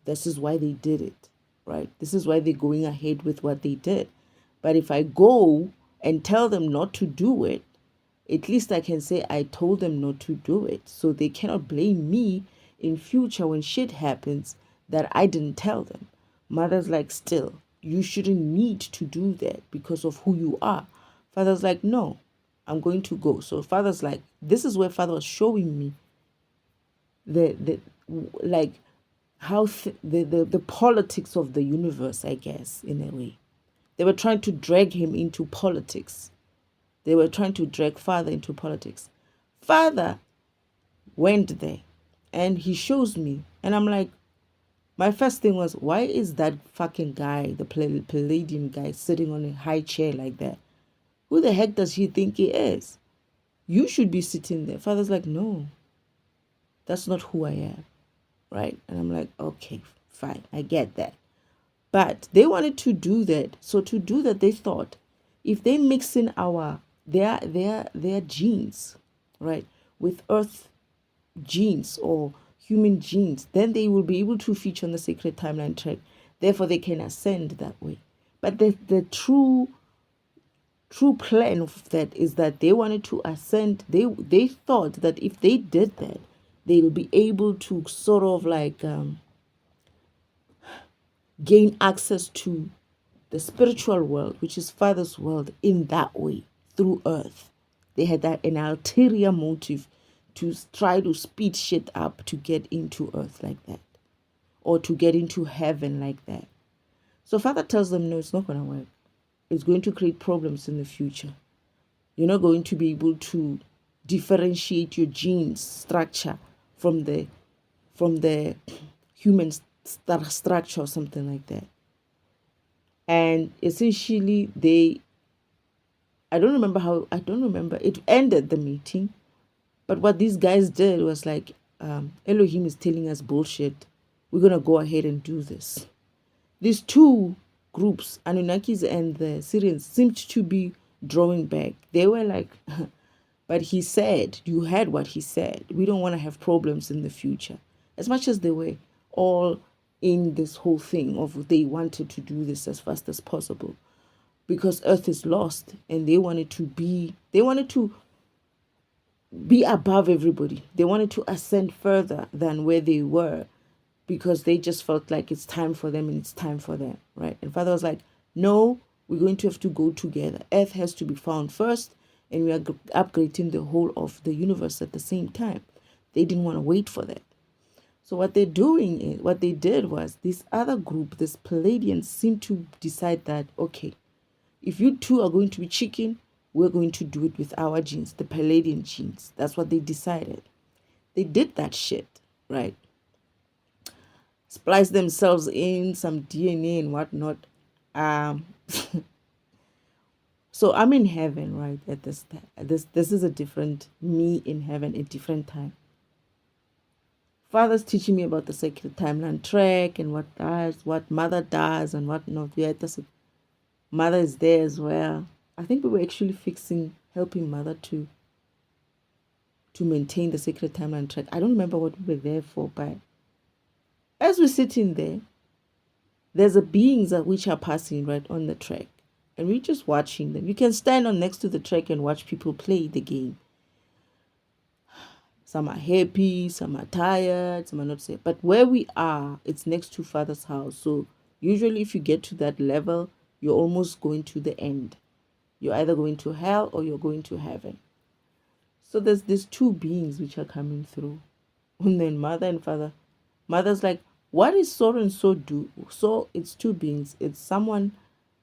This is why they did it, right? This is why they're going ahead with what they did. But if I go and tell them not to do it, at least I can say I told them not to do it. So they cannot blame me in future when shit happens that I didn't tell them. Mother's like, still, you shouldn't need to do that because of who you are. Father's like, no, I'm going to go. So father's like, this is where father was showing me the like how the politics of the universe, I guess, in a way. They were trying to drag him into politics. They were trying to drag father into politics. Father went there and he shows me, and I'm like, my first thing was, why is that fucking guy, the Palladium guy, sitting on a high chair like that? Who the heck does he think he is? You should be sitting there. Father's like, no, that's not who I am, right? And I'm like, okay, fine, I get that. But they wanted to do that. So to do that, they thought, if they mix in their genes, right, with Earth genes or human genes, then they will be able to feature on the sacred timeline track. Therefore, they can ascend that way. But the true plan of that is that they wanted to ascend. They thought that if they did that, they'll be able to sort of like gain access to the spiritual world, which is Father's world, in that way through Earth. They had an ulterior motive to try to speed shit up to get into Earth like that, or to get into heaven like that. So Father tells them, no, it's not going to work. It's going to create problems in the future. You're not going to be able to differentiate your genes structure from the human structure or something like that. And essentially I don't remember it ended the meeting, but what these guys did was like, Elohim is telling us bullshit, we're gonna go ahead and do this. These two groups, Anunnakis and the Syrians, seemed to be drawing back. They were like, but he said, you heard what he said, we don't want to have problems in the future. As much as they were all in this whole thing of they wanted to do this as fast as possible because Earth is lost, and they wanted to be above everybody. They wanted to ascend further than where they were because they just felt like it's time for them and it's time for them, right? And Father was like, no, we're going to have to go together. Earth has to be found first, and we are upgrading the whole of the universe at the same time. They didn't want to wait for that. So what they did was, this other group, this Palladians, seemed to decide that, okay, if you two are going to be chicken, we're going to do it with our genes, the Palladian genes. That's what they decided. They did that shit, right? Splice themselves in some DNA and whatnot. So I'm in heaven, right? At this time, this is a different me in heaven, a different time. Father's teaching me about the sacred timeline track and what mother does and what not. Yeah, mother is there as well. I think we were actually helping mother to maintain the sacred timeline track. I don't remember what we were there for, but as we're sitting there, there's a beings which are passing right on the track, and we're just watching them. You can stand on next to the track and watch people play the game. Some are happy, some are tired, some are not safe. But where we are, it's next to Father's house. So usually if you get to that level, you're almost going to the end. You're either going to hell or you're going to heaven. So there's these two beings which are coming through. And then mother and father. Mother's like, what is so and so do? So it's two beings. It's someone,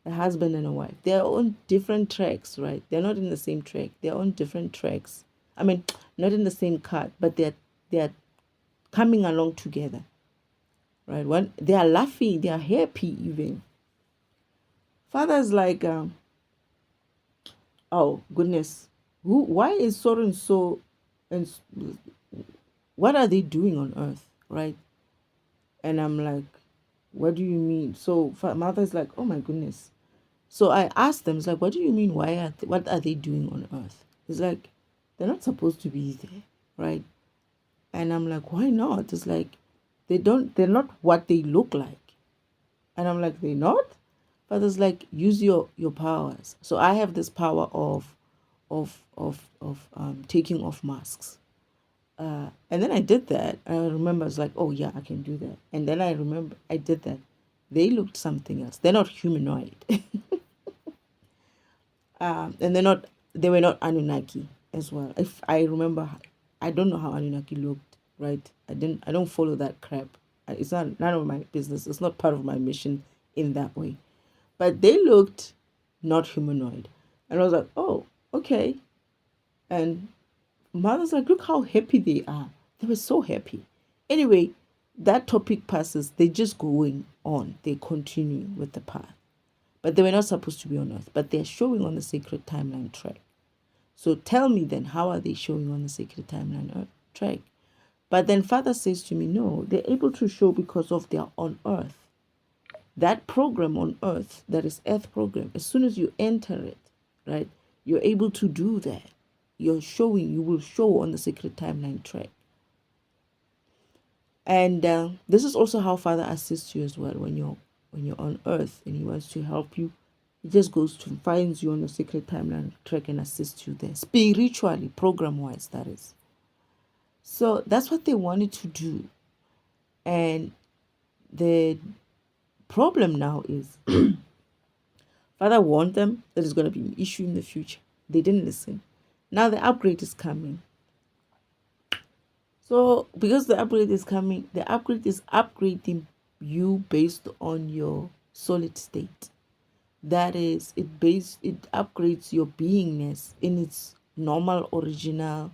a husband and a wife. They're on different tracks, right? They're not in the same track. They're on different tracks. I mean, not in the same cart, but they're coming along together, right? When they are laughing, they are happy even. Father's like, oh goodness, why is so and so, and what are they doing on Earth, right? And I'm like, what do you mean? So mother's like, oh my goodness. So I asked them, it's like, what do you mean? What are they doing on Earth? It's like, they're not supposed to be there, right? And I'm like, why not? It's like, they're not what they look like. And I'm like, they're not? But it's like, use your powers. So I have this power of taking off masks. And then I did that. I remember I was like, oh yeah, I can do that. And then I remember I did that. They looked something else. They're not humanoid. And they were not Anunnaki as well. If I remember, I don't know how Anunnaki looked, right? I don't follow that crap. It's not none of my business. It's not part of my mission in that way. But they looked not humanoid. And I was like, oh, okay. And mother's like, look how happy they are. They were so happy. Anyway, that topic passes. They're just going on. They're continuing with the path. But they were not supposed to be on Earth. But they're showing on the sacred timeline track. So tell me then, how are they showing on the sacred timeline track? But then Father says to me, no, they're able to show because of their on Earth. That program on Earth, that is Earth program, as soon as you enter it, right, you're able to do that. You will show on the sacred timeline track. And this is also how Father assists you as well when you're on Earth and he wants to help you. He just goes to finds you on the sacred timeline track and assists you there spiritually, program-wise, that is. So that's what they wanted to do, and the problem now is Father warned them that it's going to be an issue in the future. They didn't listen. Now the upgrade is coming. So because the upgrade is coming, the upgrade is upgrading you based on your solid state. That is, it upgrades your beingness in its normal, original,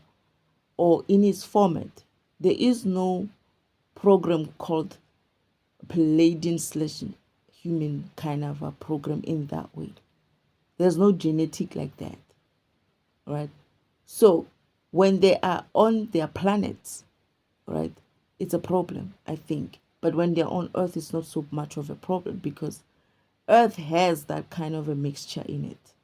or in its format. There is no program called Palladian / human kind of a program in that way. There's no genetic like that, right? So when they are on their planets, right, it's a problem, I think. But when they're on Earth, it's not so much of a problem because Earth has that kind of a mixture in it.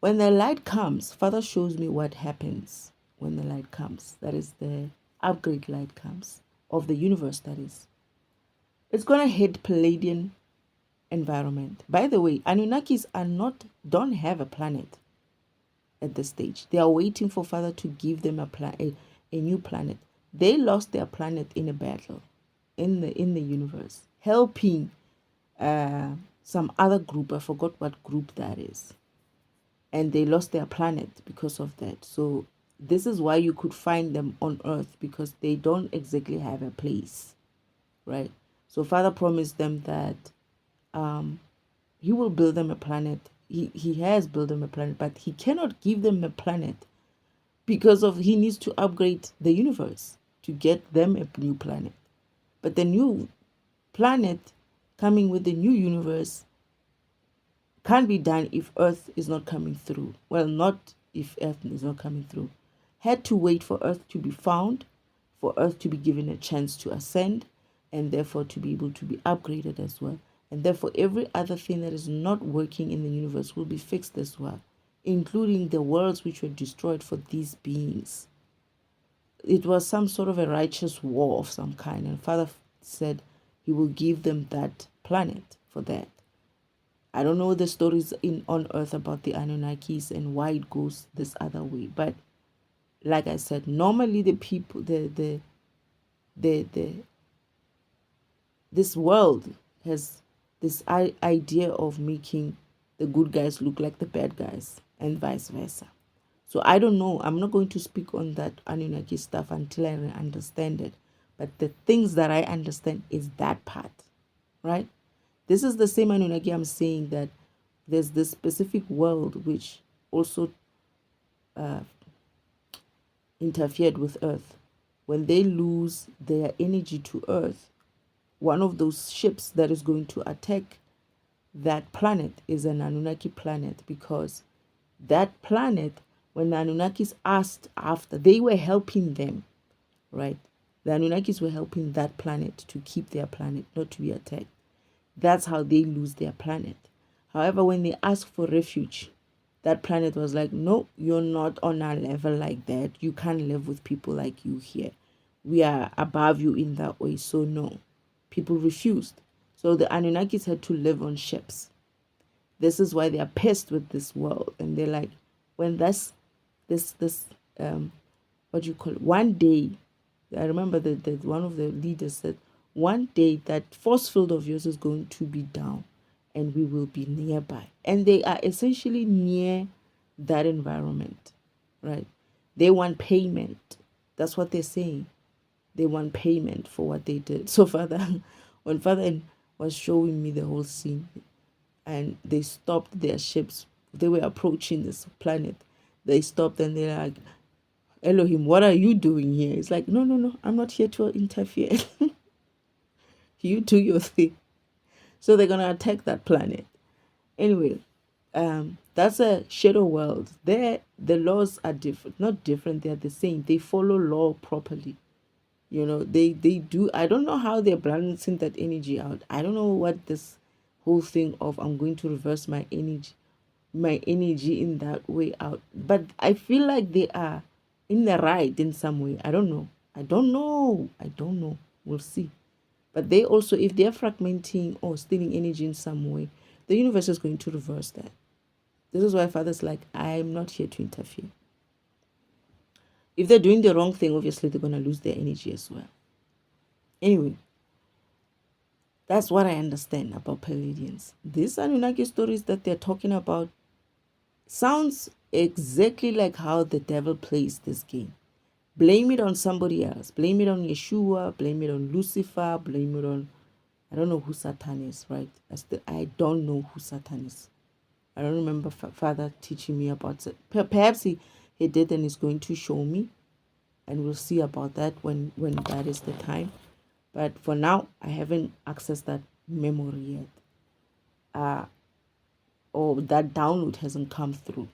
When the light comes, Father shows me what happens when the light comes. That is the upgrade light comes of the universe, that is. It's going to hit Palladian environment. By the way, Anunnakis don't have a planet at this stage. They are waiting for Father to give them a new planet. They lost their planet in a battle in the universe, helping some other group. I forgot what group that is. And they lost their planet because of that. So this is why you could find them on Earth, because they don't exactly have a place, right? So Father promised them that he will build them a planet. He has built them a planet, but he cannot give them a planet because of he needs to upgrade the universe to get them a new planet. But the new planet coming with the new universe can't be done if Earth is not coming through. Well, not if Earth is not coming through. Had to wait for Earth to be found, for Earth to be given a chance to ascend, and therefore to be able to be upgraded as well. And therefore every other thing that is not working in the universe will be fixed as well, including the worlds which were destroyed for these beings. It was some sort of a righteous war of some kind, and Father said he will give them that planet for that. I don't know the stories on Earth about the Anunnakis and why it goes this other way, but like I said, normally the people, this world has this idea of making the good guys look like the bad guys and vice versa. So I don't know. I'm not going to speak on that Anunnaki stuff until I understand it. But the things that I understand is that part, right? This is the same Anunnaki I'm saying that there's this specific world which also interfered with Earth. When they lose their energy to Earth, one of those ships that is going to attack that planet is an Anunnaki planet, because that planet, when the Anunnakis asked after, they were helping them, right? The Anunnakis were helping that planet to keep their planet, not to be attacked. That's how they lose their planet. However, when they ask for refuge, that planet was like, no, you're not on our level like that. You can't live with people like you here. we are above you in that way. So no, people refused. So the Anunnakis had to live on ships. This is why they are pissed with this world, and they're like, when this what do you call it? One day, I remember that one of the leaders said, one day that force field of yours is going to be down, and we will be nearby. And they are essentially near that environment, right? They want payment. That's what they're saying. They want payment for what they did. So when Father was showing me the whole scene, and they stopped their ships, they were approaching this planet. They stopped and they're like, Elohim, what are you doing here? It's like, no, no, no, I'm not here to interfere. You do your thing. So they're gonna attack that planet. Anyway, that's a shadow world. There, the laws are different. Not different. They're the same. They follow law properly. They do. I don't know how they're balancing that energy out. I don't know what this whole thing of I'm going to reverse my energy in that way out. But I feel like they are in the right in some way. I don't know. I don't know. We'll see. But they also, if they're fragmenting or stealing energy in some way, the universe is going to reverse that. This is why Father's like, I'm not here to interfere. If they're doing the wrong thing, obviously they're going to lose their energy as well. Anyway, that's what I understand about Palladians. These Anunnaki stories that they're talking about sounds exactly like how the devil plays this game. Blame it on somebody else. Blame it on Yeshua. Blame it on Lucifer. Blame it on, I don't know who Satan is, right? I don't know who Satan is. I don't remember Father teaching me about it. Perhaps he did and is going to show me. And we'll see about that when that is the time. But for now, I haven't accessed that memory yet. Or that download hasn't come through.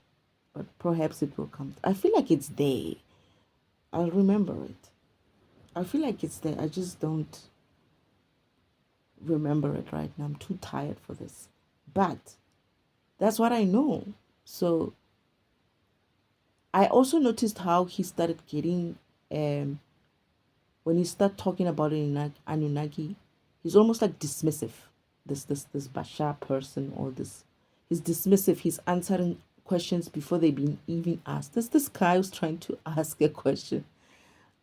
But perhaps it will come. I feel like it's there. I'll remember it. I feel like it's there. I just don't remember it right now. I'm too tired for this. But that's what I know. So I also noticed how he started getting when he started talking about Anunnaki, he's almost like dismissive. This Bashar person, or this, he's dismissive. He's answering questions before they've been even asked. There's this guy who's trying to ask a question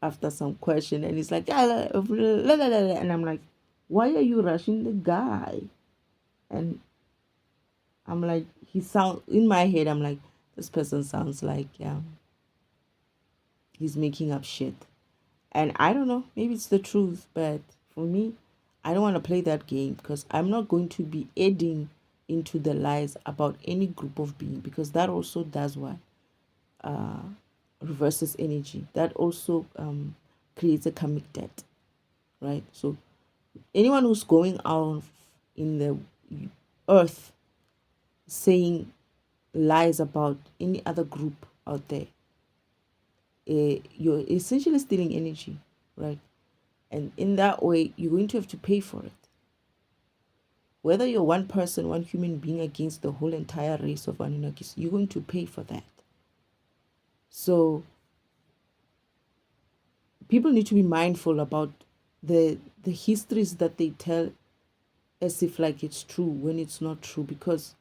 after some question, and he's like, and I'm like, why are you rushing the guy? And I'm like, in my head, I'm like, this person sounds like he's making up shit. And I don't know, maybe it's the truth, but for me, I don't want to play that game, because I'm not going to be adding into the lies about any group of being, because that also does what? Reverses energy. That also creates a karmic debt, right? So anyone who's going out in the earth saying lies about any other group out there, you're essentially stealing energy, right? And in that way, you're going to have to pay for it. Whether you're one person, one human being against the whole entire race of Anunnakis, you're going to pay for that. So people need to be mindful about the histories that they tell as if like it's true when it's not true, because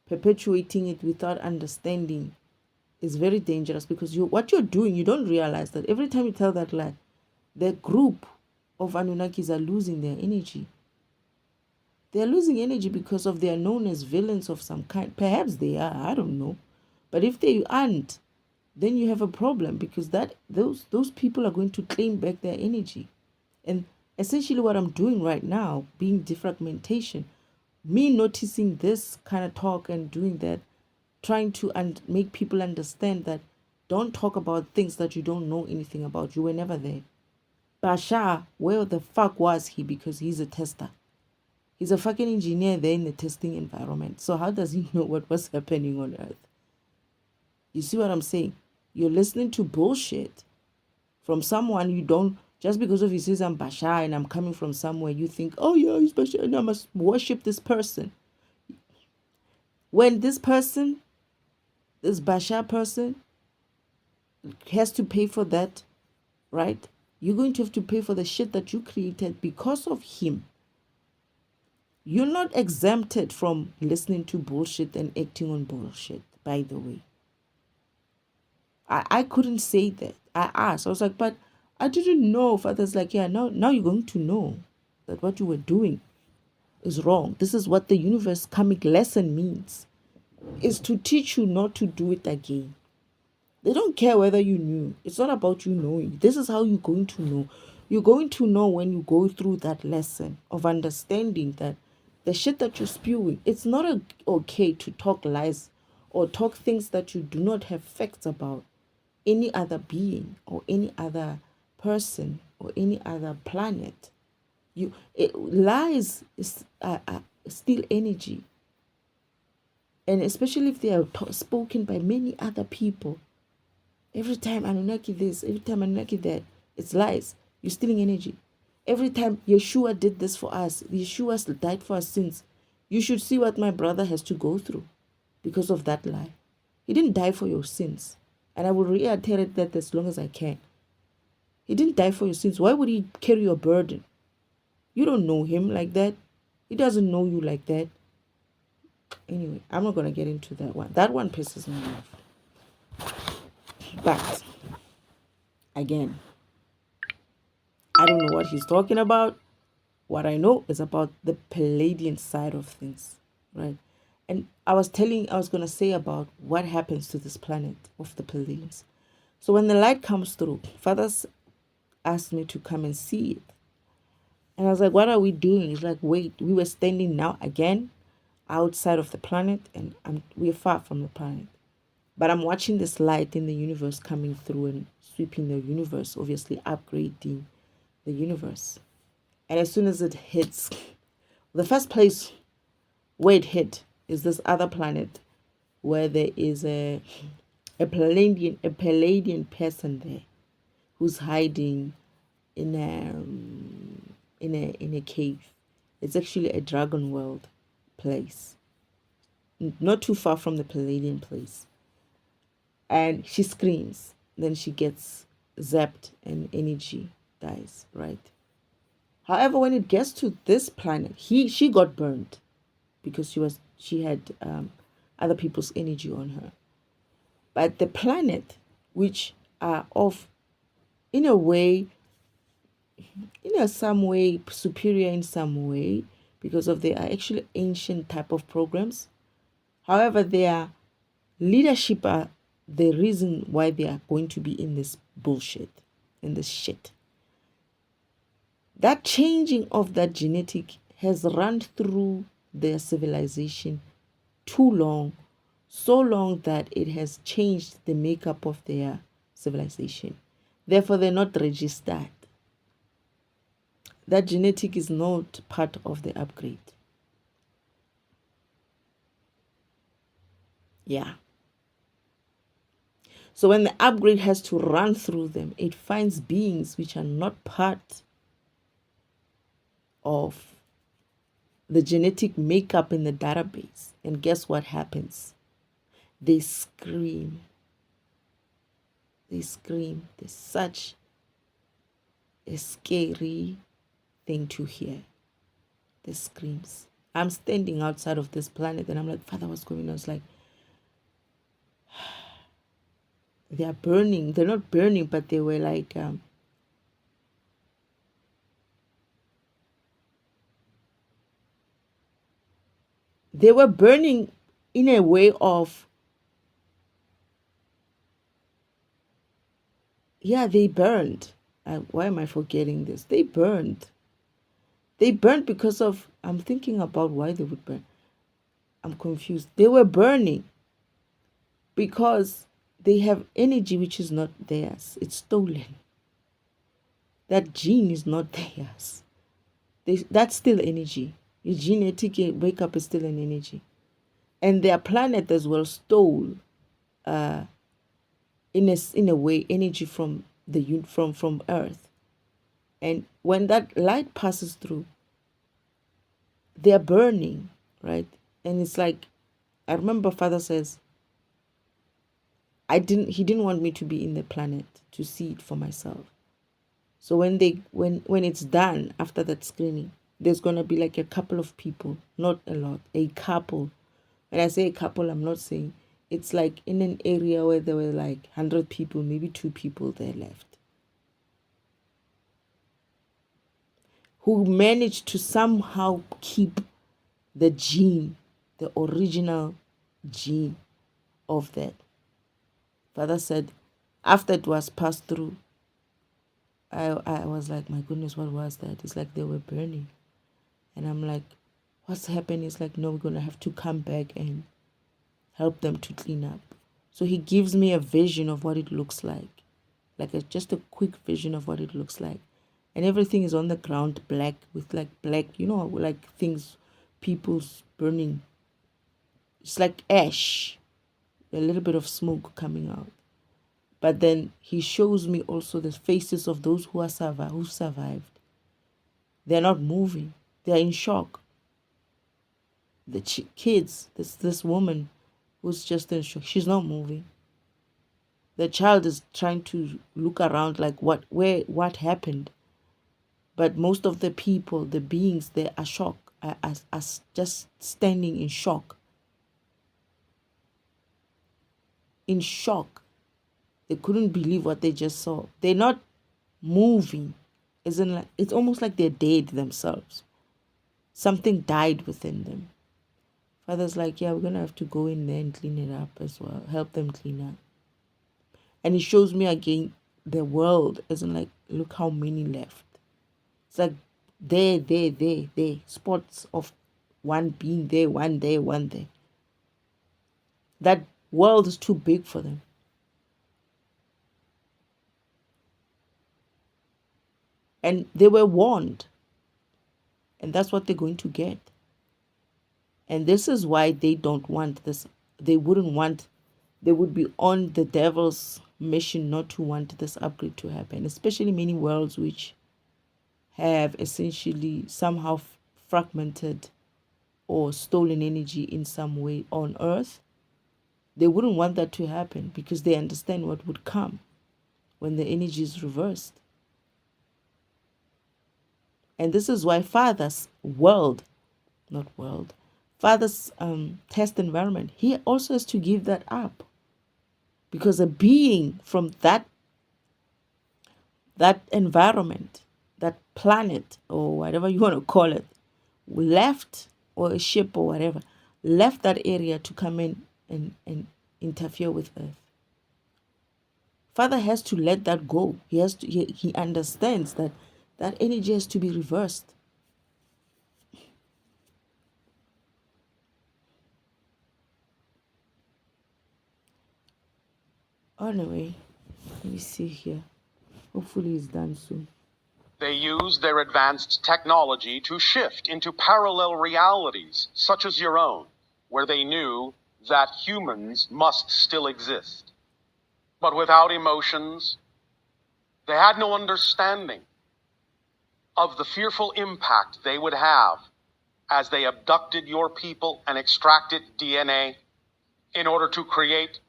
perpetuating it without understanding is very dangerous, because what you're doing, you don't realize that every time you tell that lie, the group of Anunnakis are losing their energy. They're losing energy because they are known as villains of some kind. Perhaps they are, I don't know. But if they aren't, then you have a problem, because those people are going to claim back their energy. And essentially what I'm doing right now, being defragmentation, me noticing this kind of talk and doing that, trying to make people understand that don't talk about things that you don't know anything about. You were never there. Bashar, where the fuck was he? Because he's a tester. He's a fucking engineer there in the testing environment. So how does he know what was happening on Earth? You see what I'm saying? You're listening to bullshit from someone you don't, just because of he says I'm Bashar and I'm coming from somewhere, you think, oh yeah, he's Bashar and I must worship this person. When this Bashar person has to pay for that, right? You're going to have to pay for the shit that you created because of him. You're not exempted from listening to bullshit and acting on bullshit, by the way. I couldn't say that. I asked. I was like, but I didn't know. Father's like, yeah, now you're going to know that what you were doing is wrong. This is what the universe karmic lesson means. Is to teach you not to do it again. They don't care whether you knew. It's not about you knowing. This is how you're going to know. You're going to know when you go through that lesson of understanding that the shit that you're spewing, it's not okay to talk lies or talk things that you do not have facts about any other being or any other person or any other planet. Lies is still energy, and especially if they are spoken by many other people. Every time Anunnaki this, every time Anunnaki that, it's lies. You're stealing energy. Every time Yeshua did this for us, Yeshua died for our sins. You should see what my brother has to go through because of that lie. He didn't die for your sins. And I will reiterate that as long as I can. He didn't die for your sins. Why would he carry your burden? You don't know him like that. He doesn't know you like that. Anyway, I'm not going to get into that one. That one pisses me off. But, again, I don't know what he's talking about. What I know is about the Palladian side of things, right? And I was going to say about what happens to this planet of the Palladians. So when the light comes through, fathers asked me to come and see it. And I was like, what are we doing? It's like, wait, we were standing now again outside of the planet, and we're far from the planet. But I'm watching this light in the universe coming through and sweeping the universe, obviously upgrading the universe. And as soon as it hits, the first place where it hit is this other planet where there is a Palladian person there who's hiding in a cave. It's actually a dragon world place, not too far from the Palladian place. And she screams, then she gets zapped and energy dies, right? However, when it gets to this planet, she got burned because she had other people's energy on her. But the planet, which are of, in a way, some way superior in some way, because of they are actually ancient type of programs. However, their leadership are the reason why they are going to be in this bullshit, in this shit. That changing of that genetic has run through their civilization too long, so long that it has changed the makeup of their civilization. Therefore, they're not registered. That genetic is not part of the upgrade. Yeah. So when the upgrade has to run through them, it finds beings which are not part of the genetic makeup in the database. And guess what happens? They scream. They scream. There's such a scary thing to hear. The screams. I'm standing outside of this planet and I'm like, Father, what's going on? It's like, they are burning. They're not burning, but they were like, they were burning in a way of, yeah, they burned. Why am I forgetting this? They burned. They burned because of, I'm thinking about why they would burn. I'm confused. They were burning because they have energy which is not theirs. It's stolen. That gene is not theirs. That's still energy. Your genetic wake-up is still an energy. And their planet as well stole, in a way, energy from from Earth. And when that light passes through, they're burning, right? And it's like, I remember Father says, he didn't want me to be in the planet to see it for myself. So when it's done after that screening, there's gonna be like a couple of people, not a lot, a couple. When I say a couple, I'm not saying it's like in an area where there were like 100 people, maybe 2 people there left, who managed to somehow keep the gene, the original gene of that. Father said, after it was passed through, I was like, my goodness, what was that? It's like they were burning. And I'm like, what's happening? It's like, no, we're going to have to come back and help them to clean up. So he gives me a vision of what it looks like just a quick vision of what it looks like. And everything is on the ground black with like black, like things, people's burning. It's like ash, a little bit of smoke coming out. But then he shows me also the faces of those who survived. They're not moving. They're in shock. The kids, this woman who's just in shock, she's not moving. The child is trying to look around like what happened. But most of the people, the beings, they are shocked, are just standing in shock. In shock. They couldn't believe what they just saw. They're not moving. It's almost like they're dead themselves. Something died within them. Father's like, yeah, we're going to have to go in there and clean it up as well. Help them clean up. And he shows me again the world. Isn't like, look how many left. It's like there. Spots of one being there, one there, one there. That world is too big for them. And they were warned. And that's what they're going to get. And this is why they don't want this. They would be on the devil's mission not to want this upgrade to happen, especially many worlds which have essentially somehow fragmented or stolen energy in some way on Earth. They wouldn't want that to happen because they understand what would come when the energy is reversed. And this is why Father's Father's test environment, he also has to give that up. Because a being from that environment, that planet, or whatever you want to call it, left, or a ship or whatever, left that area to come in and interfere with Earth. Father has to let that go. He understands that energy has to be reversed. Anyway, let me see here. Hopefully it's done soon. They used their advanced technology to shift into parallel realities, such as your own, where they knew that humans must still exist. But without emotions, they had no understanding of the fearful impact they would have as they abducted your people and extracted DNA in order to create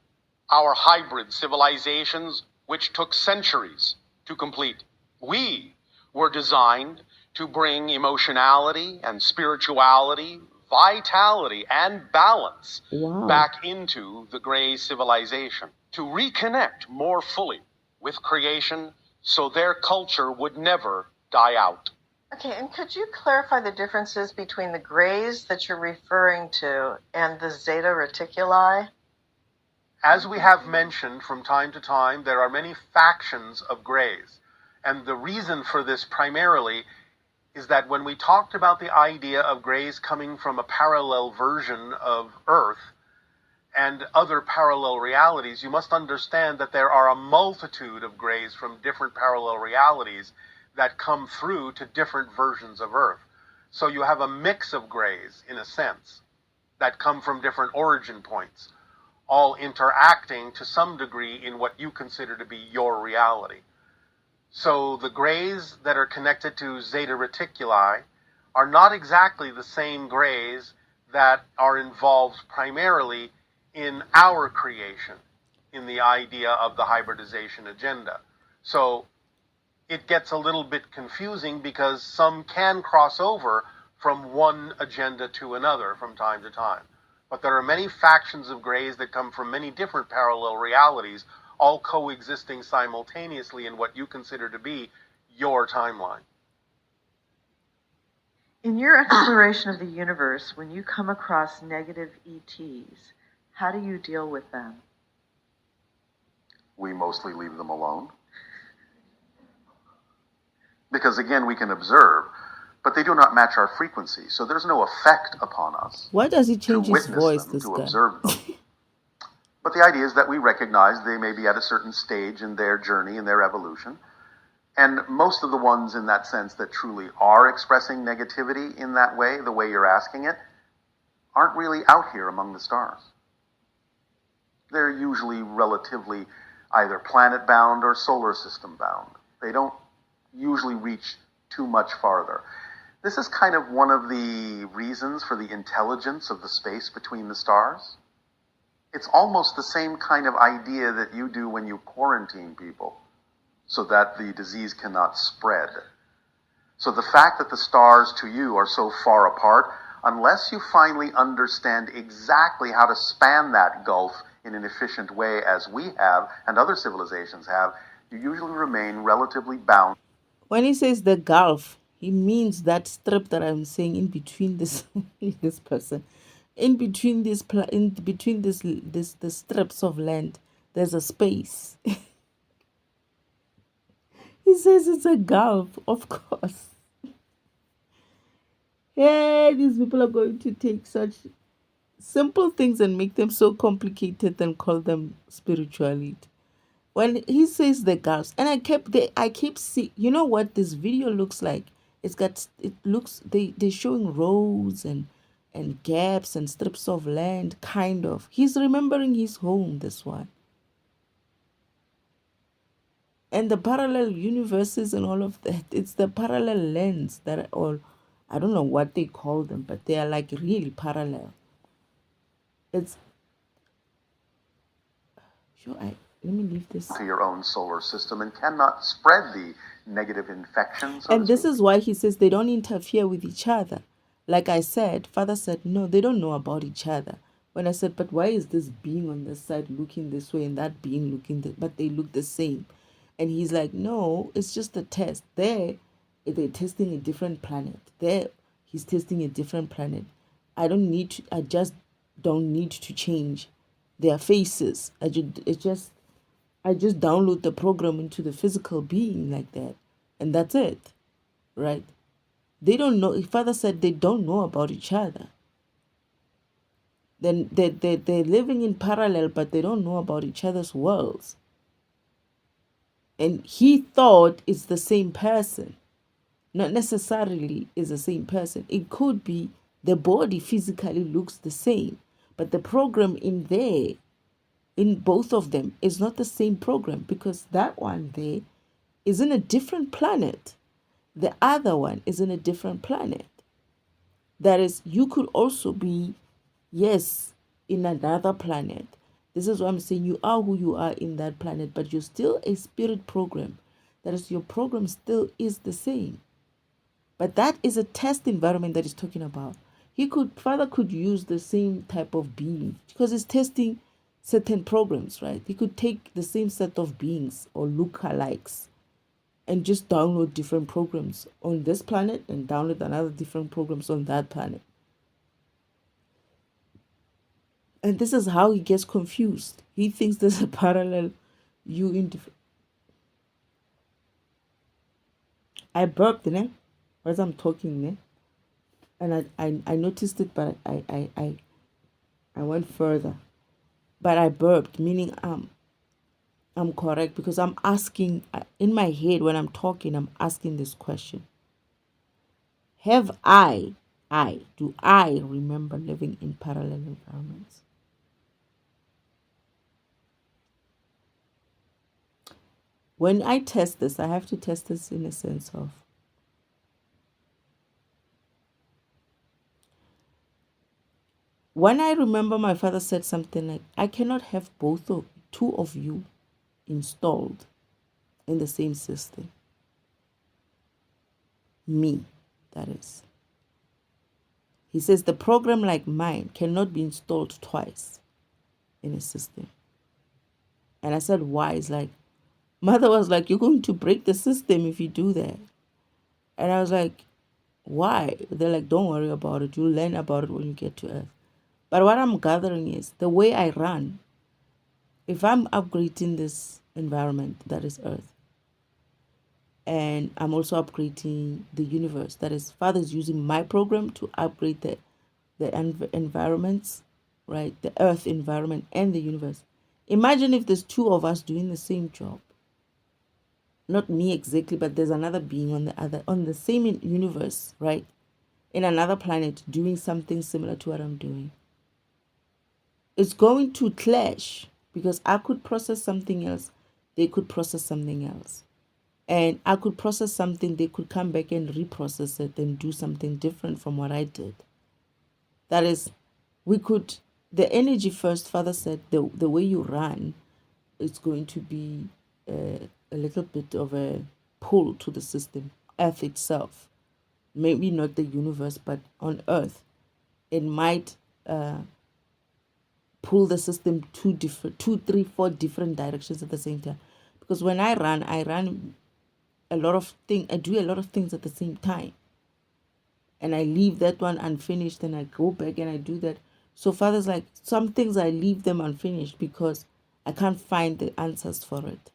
our hybrid civilizations, which took centuries to complete. We were designed to bring emotionality and spirituality, vitality, and balance back into the gray civilization, to reconnect more fully with creation so their culture would never die out. Okay, and could you clarify the differences between the grays that you're referring to and the Zeta Reticuli? As we have mentioned from time to time, there are many factions of grays. And the reason for this primarily is that when we talked about the idea of grays coming from a parallel version of Earth and other parallel realities, you must understand that there are a multitude of grays from different parallel realities that come through to different versions of Earth. So you have a mix of grays, in a sense, that come from different origin points, all interacting to some degree in what you consider to be your reality. So the grays that are connected to Zeta Reticuli are not exactly the same grays that are involved primarily in our creation, in the idea of the hybridization agenda. So it gets a little bit confusing because some can cross over from one agenda to another from time to time. But there are many factions of grays that come from many different parallel realities, all coexisting simultaneously in what you consider to be your timeline. In your exploration of the universe, when you come across negative ETs, how do you deal with them? We mostly leave them alone. Because again, we can observe, but they do not match our frequency, so there's no effect upon us. Why does he to change his witness voice, them, this to guy? observe them. But the idea is that we recognize they may be at a certain stage in their journey, in their evolution. And most of the ones in that sense that truly are expressing negativity in that way, the way you're asking it, aren't really out here among the stars. They're usually relatively either planet-bound or solar system-bound. They don't usually reach too much farther. This is kind of one of the reasons for the intelligence of the space between the stars. It's almost the same kind of idea that you do when you quarantine people so that the disease cannot spread. So the fact that the stars to you are so far apart, unless you finally understand exactly how to span that gulf in an efficient way as we have and other civilizations have, you usually remain relatively bound. When he says the gulf, he means that strip that I'm saying in between this this person, in between this the strips of land, there's a space. He says it's a gulf, of course. Yeah, these people are going to take such simple things and make them so complicated and call them spirituality. When he says the gulfs, and I keep see, you know what this video looks like? They're showing roads and gaps and strips of land, kind of. He's remembering his home, this one. And the parallel universes and all of that, it's the parallel lens that are all, I don't know what they call them, but they are like really parallel. It's sure. Let me leave this. To your own solar system and cannot spread the negative infections. And this is why he says they don't interfere with each other. Like I said, Father said, no, they don't know about each other. When I said, but why is this being on this side looking this way and that being looking this, but they look the same? And he's like, no, it's just a test. They're testing a different planet. He's testing a different planet. I just don't need to change their faces. I just download the program into the physical being like that. And that's it. Right? They don't know. Father said they don't know about each other. Then they're living in parallel, but they don't know about each other's worlds. And he thought it's the same person. Not necessarily is the same person. It could be the body physically looks the same, but the program in there, in both of them, is not the same program, because that one there is in a different planet. The other one is in a different planet. That is, you could also be, yes, in another planet. This is what I'm saying. You are who you are in that planet, but you're still a spirit program. That is, your program still is the same. But that is a test environment that he's talking about. Father could use the same type of being because he's testing certain programs, right? He could take the same set of beings or lookalikes and just download different programs on this planet and download another different programs on that planet. And this is how he gets confused. He thinks there's a parallel you in different. I burped, né? As I'm talking, né? And I noticed it, but I went further. But I burped, meaning I'm correct, because I'm asking in my head when I'm talking, I'm asking this question. Do I remember living in parallel environments? When I test this, I have to test this in a sense of when I remember my father said something like, I cannot have two of you installed in the same system. Me, that is. He says the program like mine cannot be installed twice in a system. And I said, why? It's like, Mother was like, you're going to break the system if you do that. And I was like, why? They're like, don't worry about it. You'll learn about it when you get to Earth. But what I'm gathering is the way I run, if I'm upgrading this environment that is Earth, and I'm also upgrading the universe, that is, Father is using my program to upgrade the environments, right? The Earth environment and the universe. Imagine if there's two of us doing the same job. Not me exactly, but there's another being on the same universe, right? In another planet doing something similar to what I'm doing. It's going to clash because I could process something else, they could process something else. And I could process something, they could come back and reprocess it and do something different from what I did. That is, the energy first, Father said, the way you run, it's going to be a little bit of a pull to the system, Earth itself. Maybe not the universe, but on Earth, it might pull the system two, three, four different directions at the same time. Because when I run I do a lot of things at the same time. And I leave that one unfinished and I go back and I do that. So Father's like, some things I leave them unfinished because I can't find the answers for it.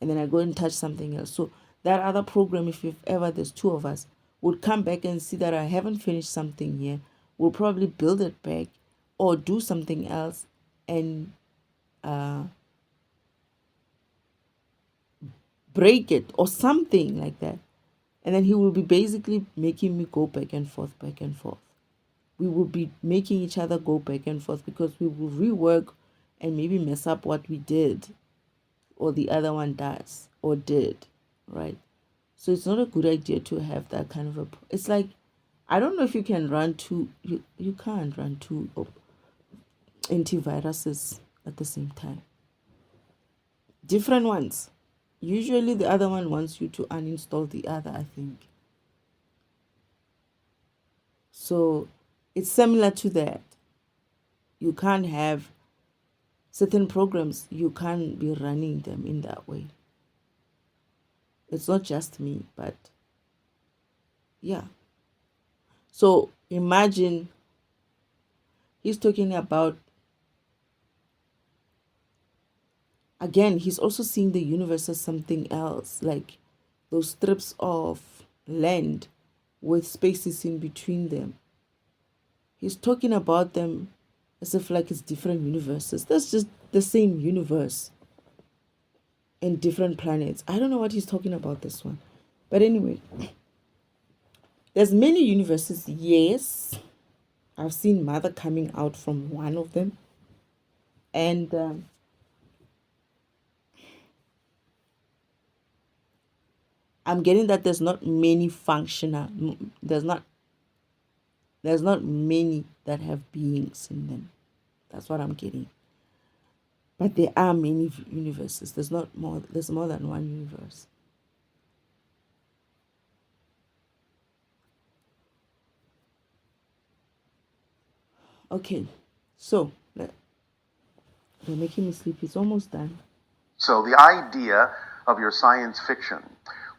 And then I go and touch something else. So that other program, if there's two of us, would come back and see that I haven't finished something here. We'll probably build it back or do something else and break it or something like that. And then he will be basically making me go back and forth, back and forth. We will be making each other go back and forth because we will rework and maybe mess up what we did or the other one does or did, right? So it's not a good idea to have that kind of it's like, I don't know if you can run you can't run two antiviruses at the same time. Different ones. Usually the other one wants you to uninstall the other, I think. So it's similar to that. You can't have certain programs, you can't be running them in that way. It's not just me, but yeah. So imagine he's talking about, again, he's also seeing the universe as something else, like those strips of land with spaces in between them. He's talking about them as if like it's different universes. That's just the same universe in different planets. I don't know what he's talking about this one. But anyway, there's many universes, yes. I've seen Mother coming out from one of them. And I'm getting that there's not many functional, there's not many that have beings in them. That's what I'm getting. But there are many universes. There's more than one universe. Okay, so they're making me sleepy. It's almost done. So the idea of your science fiction,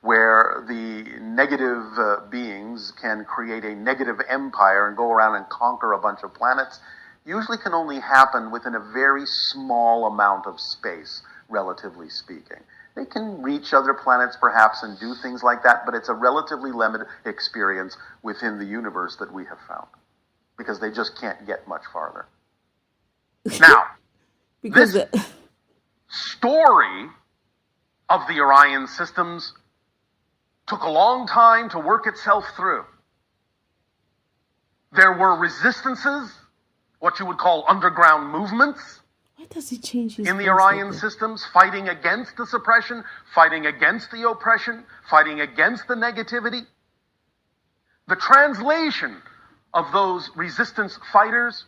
where the negative beings can create a negative empire and go around and conquer a bunch of planets, usually can only happen within a very small amount of space, relatively speaking. They can reach other planets perhaps and do things like that, but it's a relatively limited experience within the universe that we have found, because they just can't get much farther. Now, because this story of the Orion systems took a long time to work itself through. There were resistances, what you would call underground movements, why does he change his in the voice Orion like that? systems, fighting against the suppression, fighting against the oppression, fighting against the negativity. The translation of those resistance fighters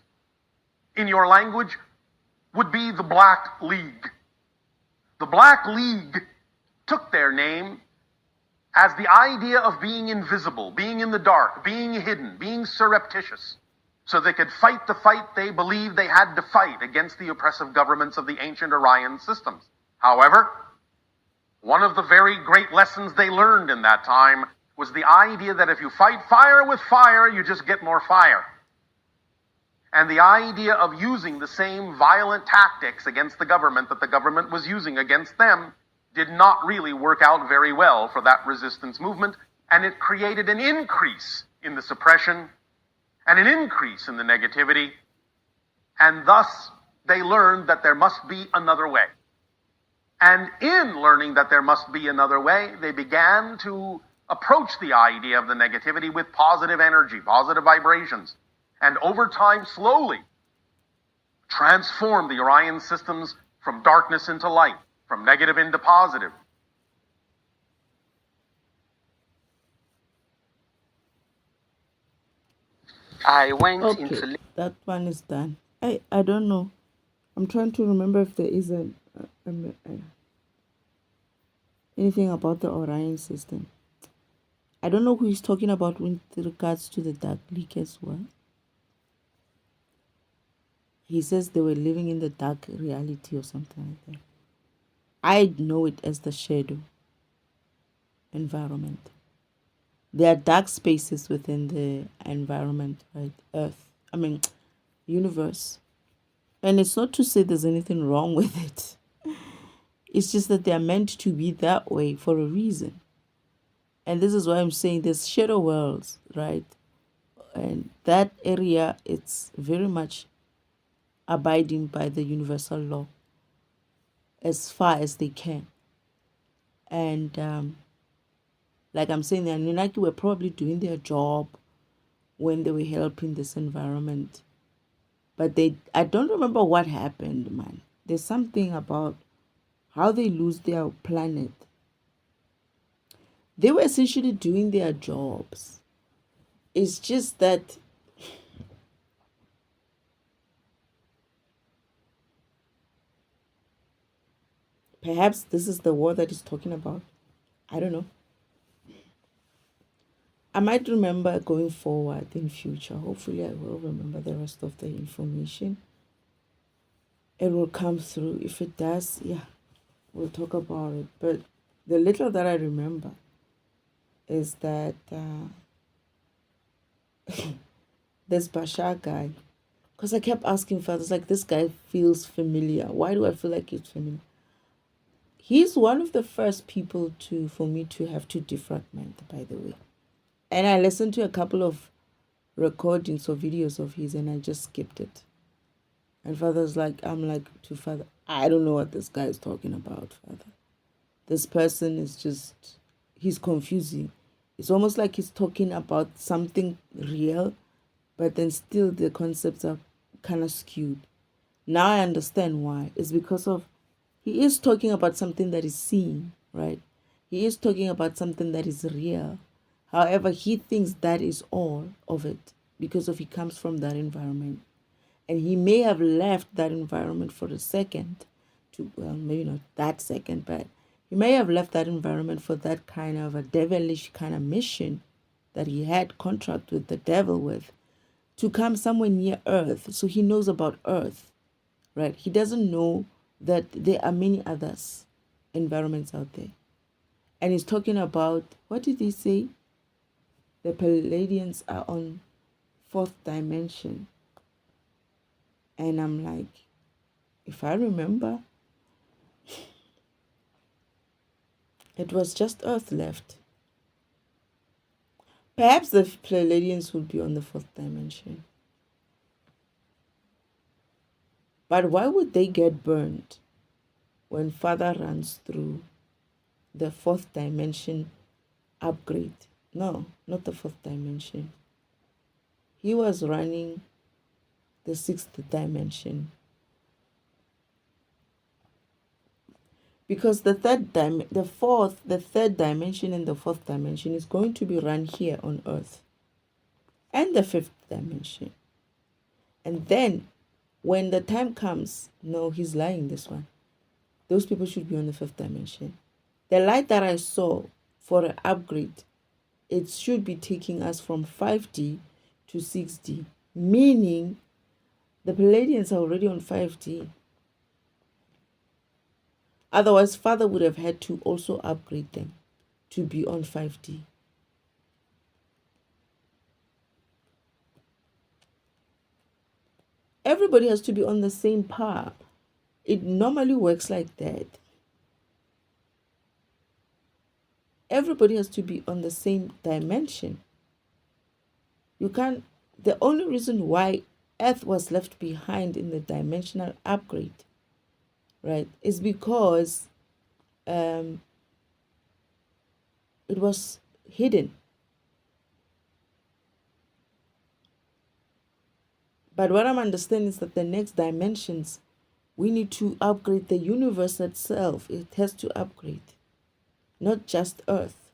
in your language would be the Black League. The Black League took their name as the idea of being invisible, being in the dark, being hidden, being surreptitious, so they could fight the fight they believed they had to fight against the oppressive governments of the ancient Orion systems. However, one of the very great lessons they learned in that time was the idea that if you fight fire with fire, you just get more fire. And the idea of using the same violent tactics against the government that the government was using against them did not really work out very well for that resistance movement, and it created an increase in the suppression and an increase in the negativity, and thus they learned that there must be another way. And in learning that there must be another way, they began to approach the idea of the negativity with positive energy, positive vibrations, and over time slowly transform the Orion systems from darkness into light, from negative into positive. I went Okay, into that one is done. I don't know. I'm trying to remember if there is anything about the Orion system. I don't know who he's talking about with regards to the Dark League as well. He says they were living in the dark reality or something like that. I know it as the shadow environment. There are dark spaces within the environment, right? Universe. And it's not to say there's anything wrong with it. It's just that they are meant to be that way for a reason. And this is why I'm saying there's shadow worlds, right? And that area, it's very much abiding by the universal law as far as they can. And like I'm saying, the Anunnaki were probably doing their job when they were helping this environment. But I don't remember what happened, man. There's something about how they lose their planet. They were essentially doing their jobs. It's just that perhaps this is the war that he's talking about. I don't know. I might remember going forward in future. Hopefully I will remember the rest of the information. It will come through. If it does, yeah, we'll talk about it. But the little that I remember is that this Bashar guy, because I kept asking fathers, like, this guy feels familiar. Why do I feel like he's familiar? He's one of the first people for me to have to defragment, by the way. And I listened to a couple of recordings or videos of his and I just skipped it. And father's like, I'm like to father, I don't know what this guy is talking about, father. This person is just, he's confusing. It's almost like he's talking about something real, but then still the concepts are kind of skewed. Now I understand why. It's because of, he is talking about something that is seen, right? He is talking about something that is real. However, he thinks that is all of it because of he comes from that environment. And he may have left that environment for a second well, maybe not that second, but he may have left that environment for that kind of a devilish kind of mission that he had contract with the devil with to come somewhere near Earth. So he knows about Earth, right? He doesn't know that there are many others environments out there. And he's talking about, what did he say? The Palladians are on 4th dimension. And I'm like, if I remember, it was just Earth left. Perhaps the Palladians would be on the 4th dimension. But why would they get burned when Father runs through the 4th dimension upgrade? No, not the 4th dimension. He was running the 6th dimension. Because the third dimension and the 4th dimension is going to be run here on Earth. And the 5th dimension. And then when the time comes, no, he's lying, this one. Those people should be on the 5th dimension. The light that I saw for an upgrade, it should be taking us from 5D to 6D, meaning the Palladians are already on 5D. Otherwise, Father would have had to also upgrade them to be on 5D. Everybody has to be on the same par. It normally works like that. Everybody has to be on the same dimension. You can't. The only reason why Earth was left behind in the dimensional upgrade, right, is because it was hidden. But what I'm understanding is that the next dimensions, we need to upgrade the universe itself. It has to upgrade, not just Earth.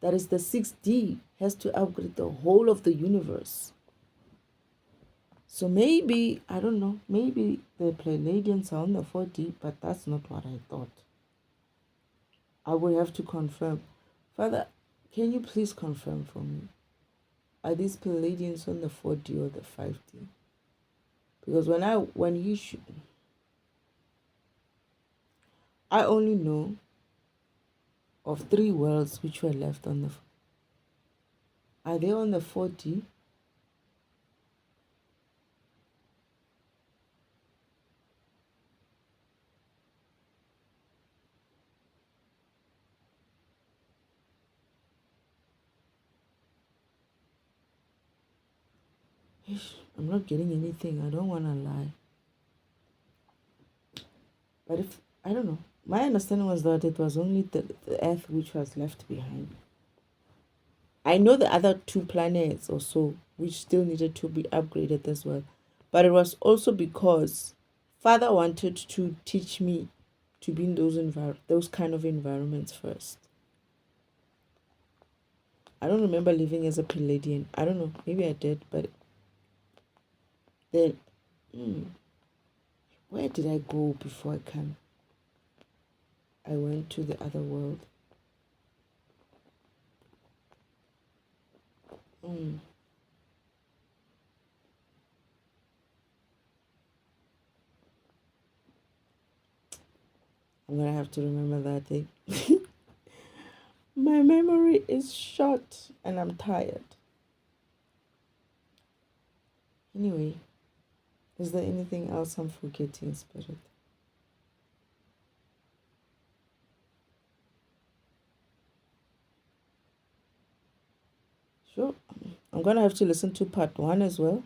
That is, the 6D has to upgrade the whole of the universe. So maybe, I don't know, maybe the Pleiadians are on the 4D, but that's not what I thought. I will have to confirm. Father, can you please confirm for me? Are these Pleiadians on the 4D or the 5D? Because I only know of 3 worlds which were left on the. Are they on the 4D? I'm not getting anything. I don't want to lie. But if, I don't know. My understanding was that it was only the Earth which was left behind. I know the other 2 planets or so which still needed to be upgraded as well. But it was also because Father wanted to teach me to be in those kind of environments first. I don't remember living as a Palladian. I don't know. Maybe I did, but then where did I go before I came? I went to the other world. I'm gonna have to remember that day. My memory is short and I'm tired. Anyway, is there anything else I'm forgetting, Spirit? Sure. I'm gonna have to listen to part 1 as well.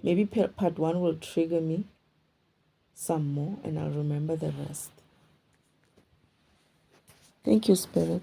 Maybe part 1 will trigger me some more and I'll remember the rest. Thank you, Spirit.